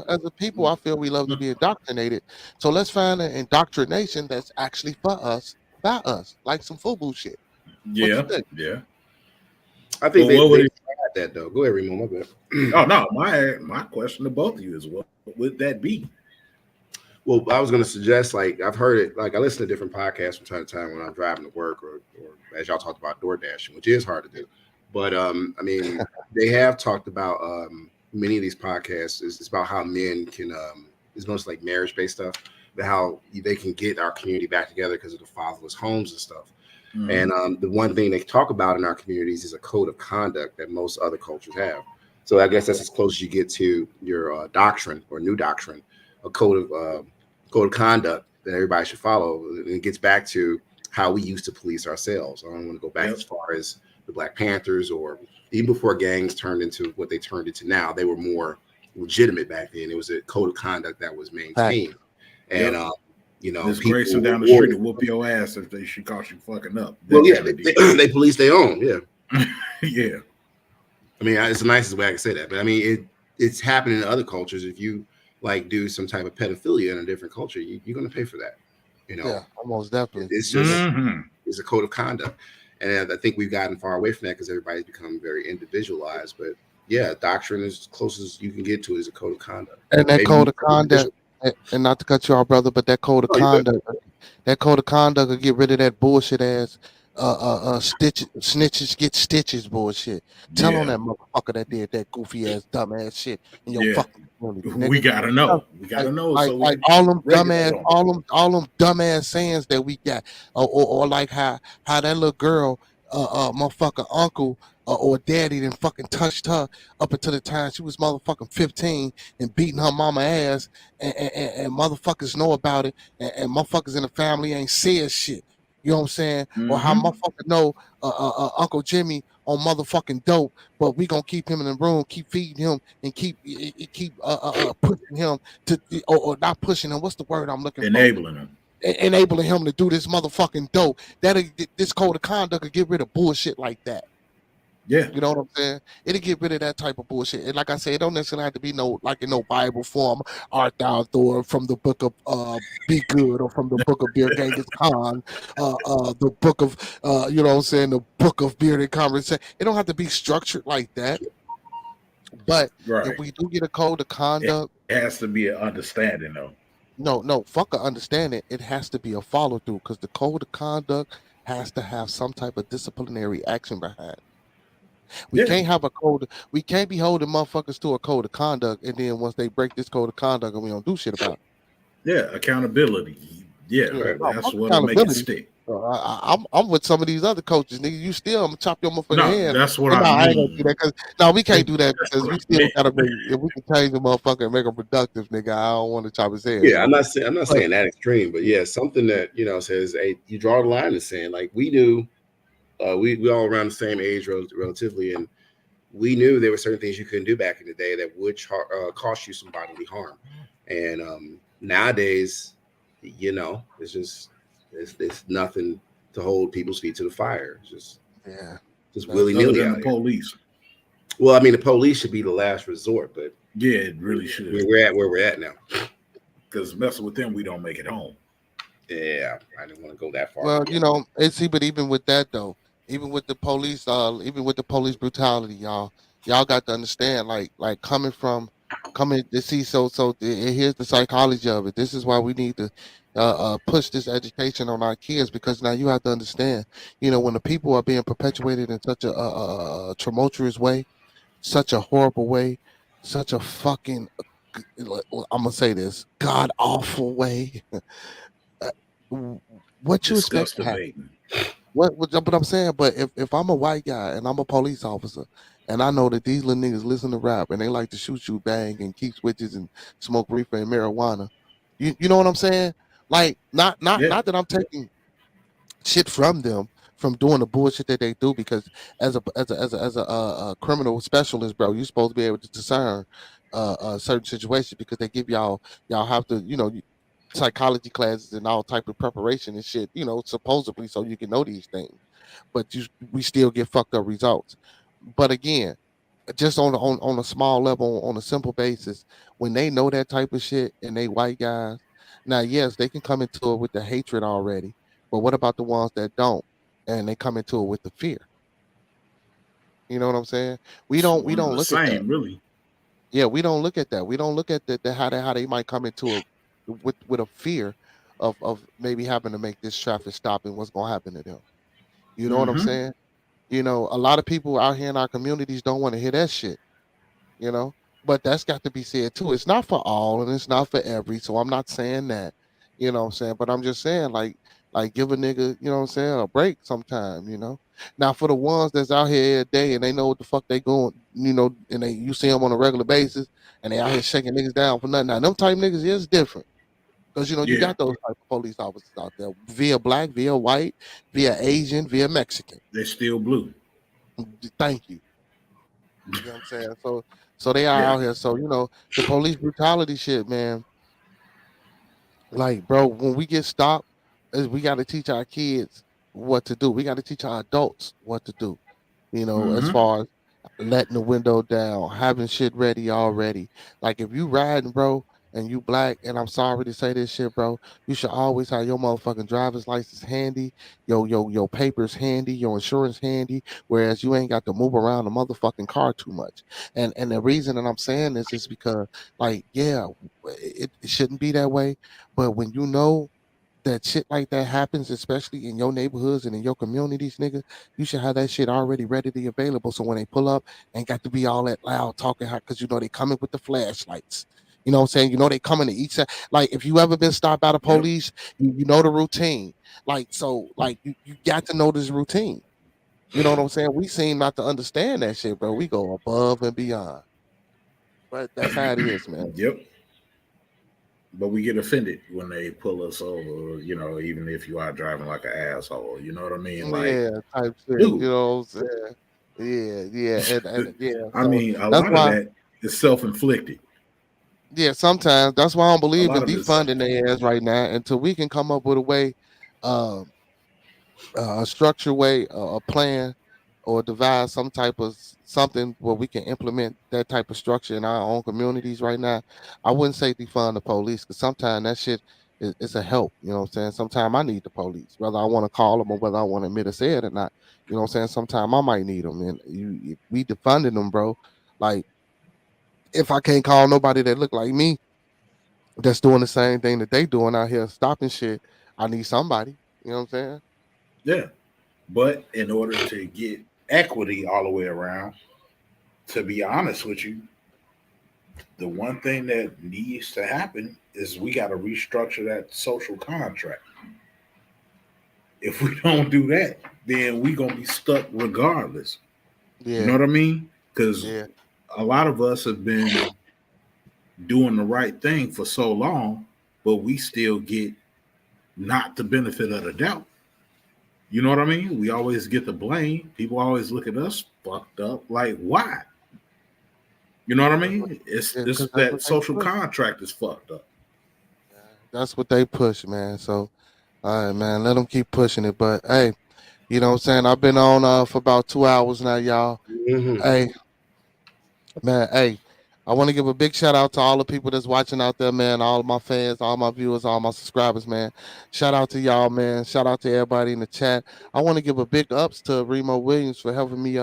As a people, I feel we love to be indoctrinated. So let's find an indoctrination that's actually for us, by us, like some FUBU shit. Yeah. I think they had that though. Go ahead, Remo. My bad. Oh no, my question to both of you is, what would that be? Well, I was going to suggest, like, I've heard it, like, I listen to different podcasts from time to time when I'm driving to work or as y'all talked about, DoorDashing, which is hard to do. But I mean, they have talked about many of these podcasts. It's about how men can, it's mostly like marriage based stuff, but how they can get our community back together because of the fatherless homes and stuff. And the one thing they talk about in our communities is a code of conduct that most other cultures have. So I guess that's as close as you get to your doctrine or new doctrine, a code of conduct that everybody should follow. And it gets back to how we used to police ourselves. I don't want to go back as far as the Black Panthers, or even before gangs turned into what they turned into now. They were more legitimate back then. It was a code of conduct that was maintained. And you know, Miss Grayson down the street to whoop your ass if she caught you fucking up. Well, yeah, they police their own. Yeah. Yeah. I mean, it's the nicest way I can say that, but I mean, it's happening in other cultures. If you like do some type of pedophilia in a different culture, you're going to pay for that. You know, yeah, almost definitely. It's just it's a code of conduct, and I think we've gotten far away from that because everybody's become very individualized. But yeah, doctrine is as close as you can get to it is a code of conduct. And that code of conduct, and not to cut you off, brother, but that code of conduct, will get rid of that bullshit ass snitches get stitches bullshit. Tell on that motherfucker that did that goofy ass dumb ass shit in your fucking community. We gotta know. We gotta know. Like all them dumbass sayings that we got, or like how that little girl, motherfucker uncle or daddy didn't fucking touched her up until the time she was motherfucking 15 and beating her mama ass, and motherfuckers know about it, and motherfuckers in the family ain't said shit. You know what I'm saying? Or how motherfucker know Uncle Jimmy on motherfucking dope, but we gonna keep him in the room, keep feeding him, and keep pushing him to, or not pushing him. What's the word I'm looking for? Enabling him to do this motherfucking dope. This code of conduct could get rid of bullshit like that. Yeah, You know what I'm saying? It'll get rid of that type of bullshit. And like I said, it don't necessarily have to be no like in no Bible form, art thou Thor from the book of Be Good or from the book of Beer Genghis Khan, the book of you know what I'm saying, the book of Bearded Conversation. It don't have to be structured like that. But if right. we do get a code of It conduct, has to be an understanding though. no, fuck a understanding. It has to be a follow through because the code of conduct has to have some type of disciplinary action behind it. We Yeah, can't have a code. We can't be holding motherfuckers to a code of conduct, and then once they break this code of conduct, and we don't do shit about it. yeah, accountability. Yeah, Yeah, no, that's fuck what'll make it accountability. stick. I'm with some of these other coaches, nigga. You still, I'm gonna chop your motherfucking No, hand. that's what And I no, I ain't gonna do mean. that because no, we can't That's do that because what we I still meant. gotta make. If we can change the motherfucker and make him productive, nigga, I don't want to chop his head, Yeah, nigga. I'm not But saying that extreme, but yeah, something that says, hey, you draw the line in the sand. Like we knew, we all around the same age relatively, and we knew there were certain things you couldn't do back in the day that would cost you some bodily harm. And nowadays, it's just it's nothing to hold people's feet to the fire. It's yeah, just that's willy Other nilly than out the here. police. Well, I mean, the police should be the last resort, but Yeah, it really should. we're at where we're at now. Because messing with them, we don't make it home. Yeah, I didn't want to go that far. well, But you know, but even with that though, even with the police brutality, y'all got to understand, like coming to see, and here's the psychology of it. This is why we need to push this education on our kids because now you have to understand, when the people are being perpetuated in such a tumultuous way, such a horrible way, such a fucking, I'm gonna say this, god awful way. uh, what you expect to Disgust happen? abating. But I'm saying, but if I'm a white guy and I'm a police officer and I know that these little niggas listen to rap and they like to shoot, bang, and keep switches and smoke reefer and marijuana, you know what I'm saying? Like Yeah, not that I'm taking shit from them from doing the bullshit that they do because as a criminal specialist, bro, you're supposed to be able to discern certain situations because they give y'all have to psychology classes and all type of preparation and shit, supposedly so you can know these things. But we still get fucked up results. But again, just on a small level, on a simple basis, when they know that type of shit and they white guys, now yes, they can come into it with the hatred already. But what about the ones that don't? And they come into it with the fear. You know what I'm saying? We it's don't we one and don't the look at that. same, really. Yeah, we don't look at that. We don't look at how they might come into it with a fear of maybe having to make this traffic stop and what's gonna happen to them. You know what I'm Mm-hmm. saying? A lot of people out here in our communities don't want to hear that shit, you know. But that's got to be said too. It's not for all and it's not for every. So I'm not saying that, what I'm saying. But I'm just saying like give a nigga, what I'm saying, a break sometime. Now for the ones that's out here every day and they know what the fuck they going, and you see them on a regular basis and they out here shaking niggas down for nothing. Now them type niggas is different. Because you Yeah, got those type of police officers out there via black, via white, via Asian, via Mexican. they're still blue. Thank you. You know what I'm saying? So they are Yeah. out here. So, the police brutality shit, man. Like, bro, when we get stopped, we got to teach our kids what to do. We got to teach our adults what to do. As Mm-hmm. far as letting the window down, having shit ready already. Like if you riding, bro, and you black, and I'm sorry to say this shit, bro, you should always have your motherfucking driver's license handy, your papers handy, your insurance handy, whereas you ain't got to move around the motherfucking car too much. And the reason that I'm saying this is because, like, yeah, it shouldn't be that way, but when you know that shit like that happens, especially in your neighborhoods and in your communities, nigga, you should have that shit already readily available. So when they pull up, ain't got to be all that loud talking, because they coming with the flashlights. You know what I'm saying? They coming to each side. Like if you ever been stopped by the Yep. police, you know the routine. Like so, like you got to know this routine. You know what I'm saying? We seem not to understand that shit, bro. We go above and beyond. But that's how it is, man. Yep. But we get offended when they pull us over, even if you are driving like an asshole. You know what I mean? Like, Yeah, type shit. You dude, know what I'm saying? Yeah, and yeah. I So mean, a that's lot of why, that is self-inflicted. yeah, sometimes that's why I don't A believe lot in of it's like, defunding their ass right now until we can come up with a way, um, a structured way, a plan or devise some type of something where we can implement that type of structure in our own communities right now. I wouldn't say defund the police because sometimes that shit is a help. You know what I'm saying? Sometimes I need the police, whether I want to call them or whether I want to admit to say it or not. You know what I'm saying? Sometimes I might need them, and if we defunding them, bro. Like if I can't call nobody that look like me that's doing the same thing that they doing out here stopping shit, I need somebody. You know what I'm saying? Yeah. But in order to get equity all the way around, to be honest with you, the one thing that needs to happen is we got to restructure that social contract. If we don't do that, then we gonna be stuck regardless. You know Yeah, what I mean? Because yeah, a lot of us have been doing the right thing for so long, but we still get not the benefit of the doubt. You know what I mean? We always get the blame. People always look at us fucked up. Like, why? You know what I mean? It's because that's that what they social push. contract is fucked up. That's what they push, man. So, all right, man, let them keep pushing it. But hey, you know what I'm saying? I've been on for about 2 hours now, y'all. Mhm. Hey, man, hey, I want to give a big shout out to all the people that's watching out there, man. All of my fans, all my viewers, all my subscribers, man. Shout out to y'all, man. Shout out to everybody in the chat. I want to give a big ups to Remo Williams for helping me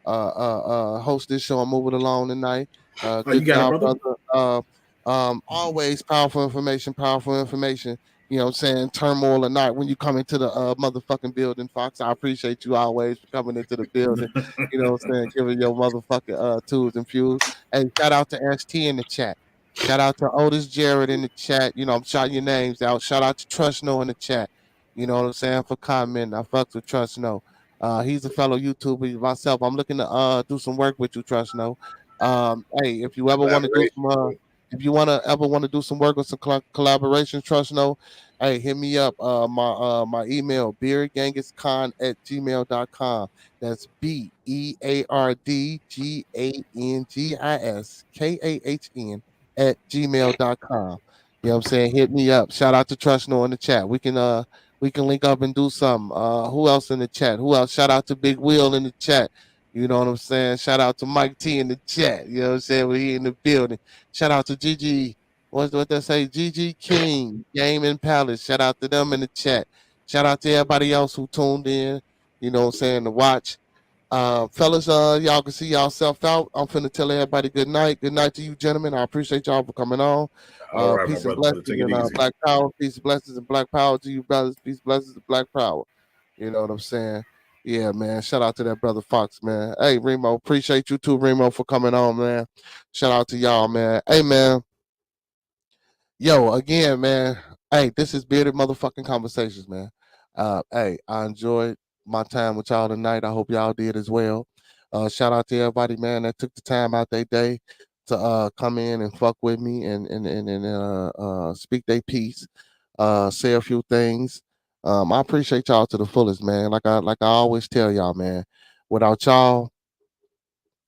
host this show and move it along tonight. Oh, you Good got it, job, brother? brother. Always powerful information, powerful information. You know what I'm saying? Turmoil or not, when you come into the motherfucking building, Fox, I appreciate you always for coming into the building. You know what I'm saying? Giving your motherfucking tools and fuels. And shout out to ST in the chat. Shout out to Otis Jarrett in the chat. You know, I'm shouting your names out. Shout out to Trust No in the chat. You know what I'm saying? For commenting. I fucks with Trust No. He's a fellow YouTuber myself. I'm looking to do some work with you, Trust No. Hey, if you ever want to do some Collaboration. if you ever want to do some work or some collaboration, Trust No, hey, hit me up. My email, beardgangskhan@gmail.com. That's beardgangskahn@gmail.com. You know what I'm saying? Hit me up. Shout out to Trust No in the chat. We can link up and do something. Who else in the chat? Who else? Shout out to Big Wheel in the chat. You know what I'm saying? Shout out to Mike T in the chat. You know what I'm saying? We in the building. Shout out to Gigi. What they say? Gigi King, Game and Palace. Shout out to them in the chat. Shout out to everybody else who tuned in. You know what I'm saying? To watch. Fellas, y'all can see yourself out. I'm finna tell everybody good night. Good night to you, gentlemen. I appreciate y'all for coming on. All right, my Peace and brother. blessings Take it and easy. black power. Peace, blessings and black power to you, brothers. Peace, blessings and black power. You know what I'm saying? Yeah, man. Shout out to that brother Fox, man. Hey, Remo, appreciate you too, Remo, for coming on, man. Shout out to y'all, man. Hey, man. Yo, again, man. Hey, this is Bearded Motherfucking Conversations, man. Hey, I enjoyed my time with y'all tonight. I hope y'all did as well. Shout out to everybody, man, that took the time out their day to come in and fuck with me and speak their piece, say a few things. I appreciate y'all to the fullest, man. Like I always tell y'all, man. Without y'all,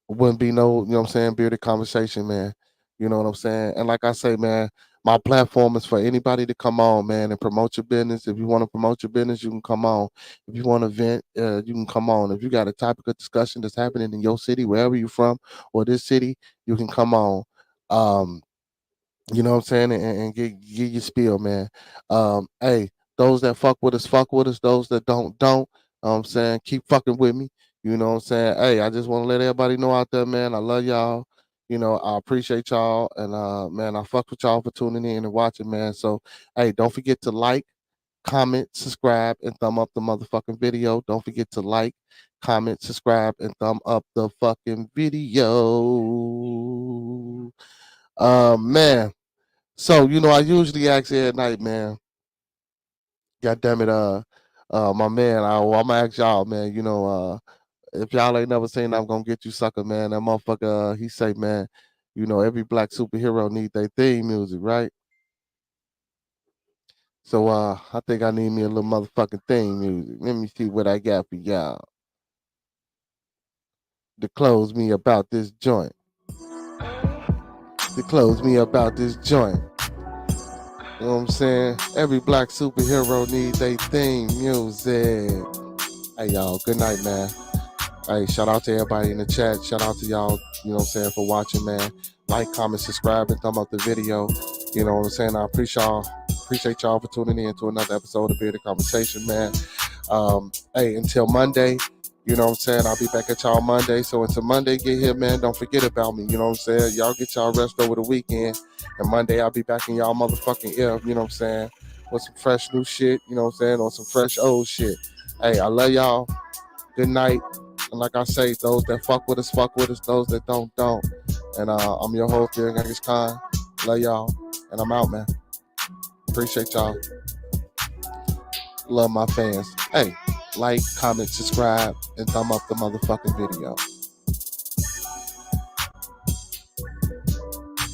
wouldn't be no, you know what I'm saying, bearded conversation, man. You know what I'm saying? And like I say, man, my platform is for anybody to come on, man, and promote your business. If you want to promote your business, you can come on. If you want to vent, you can come on. If you got a topic of discussion that's happening in your city, wherever you're from, or this city, you can come on. Um, you know what I'm saying? And get your spiel, man. Hey, those that fuck with us, fuck with us. Those that don't, don't. Know what I'm saying? Keep fucking with me. You know what I'm saying? Hey, I just want to let everybody know out there, man. I love y'all. You know, I appreciate y'all. And man, I fuck with y'all for tuning in and watching, man. So hey, don't forget to like, comment, subscribe, and thumb up the motherfucking video. Don't forget to like, comment, subscribe, and thumb up the fucking video. Man. So, you know, I usually ask every night, man. God damn it, my man. I'm gonna ask y'all, man. You know, if y'all ain't never seen I'm gonna get you sucker, man. That motherfucker, he say, man, you know, every black superhero need their theme music, right? So I think I need me a little motherfucking theme music. Let me see what I got for y'all to close me about this joint. To close me about this joint. You know what I'm saying? Every black superhero need their theme music. Hey y'all, good night, man. Hey, shout out to everybody in the chat. Shout out to y'all, you know what I'm saying, for watching, man. Like, comment, subscribe, and thumb up the video. You know what I'm saying? I appreciate y'all for tuning in to another episode of Bearded Conversation, man. Hey, until Monday, you know what I'm saying? I'll be back at y'all Monday. So until Monday get here, man, don't forget about me. You know what I'm saying? Y'all get y'all rest over the weekend. And Monday I'll be back in y'all motherfucking ear, you know what I'm saying? With some fresh new shit, you know what I'm saying? Or some fresh old shit. Hey, I love y'all. Good night. And like I say, those that fuck with us, those that don't. And I'm your host, Genghis Khan. Love y'all. And I'm out, man. Appreciate y'all. Love my fans. Hey, like, comment, subscribe, and thumb up the motherfucking video.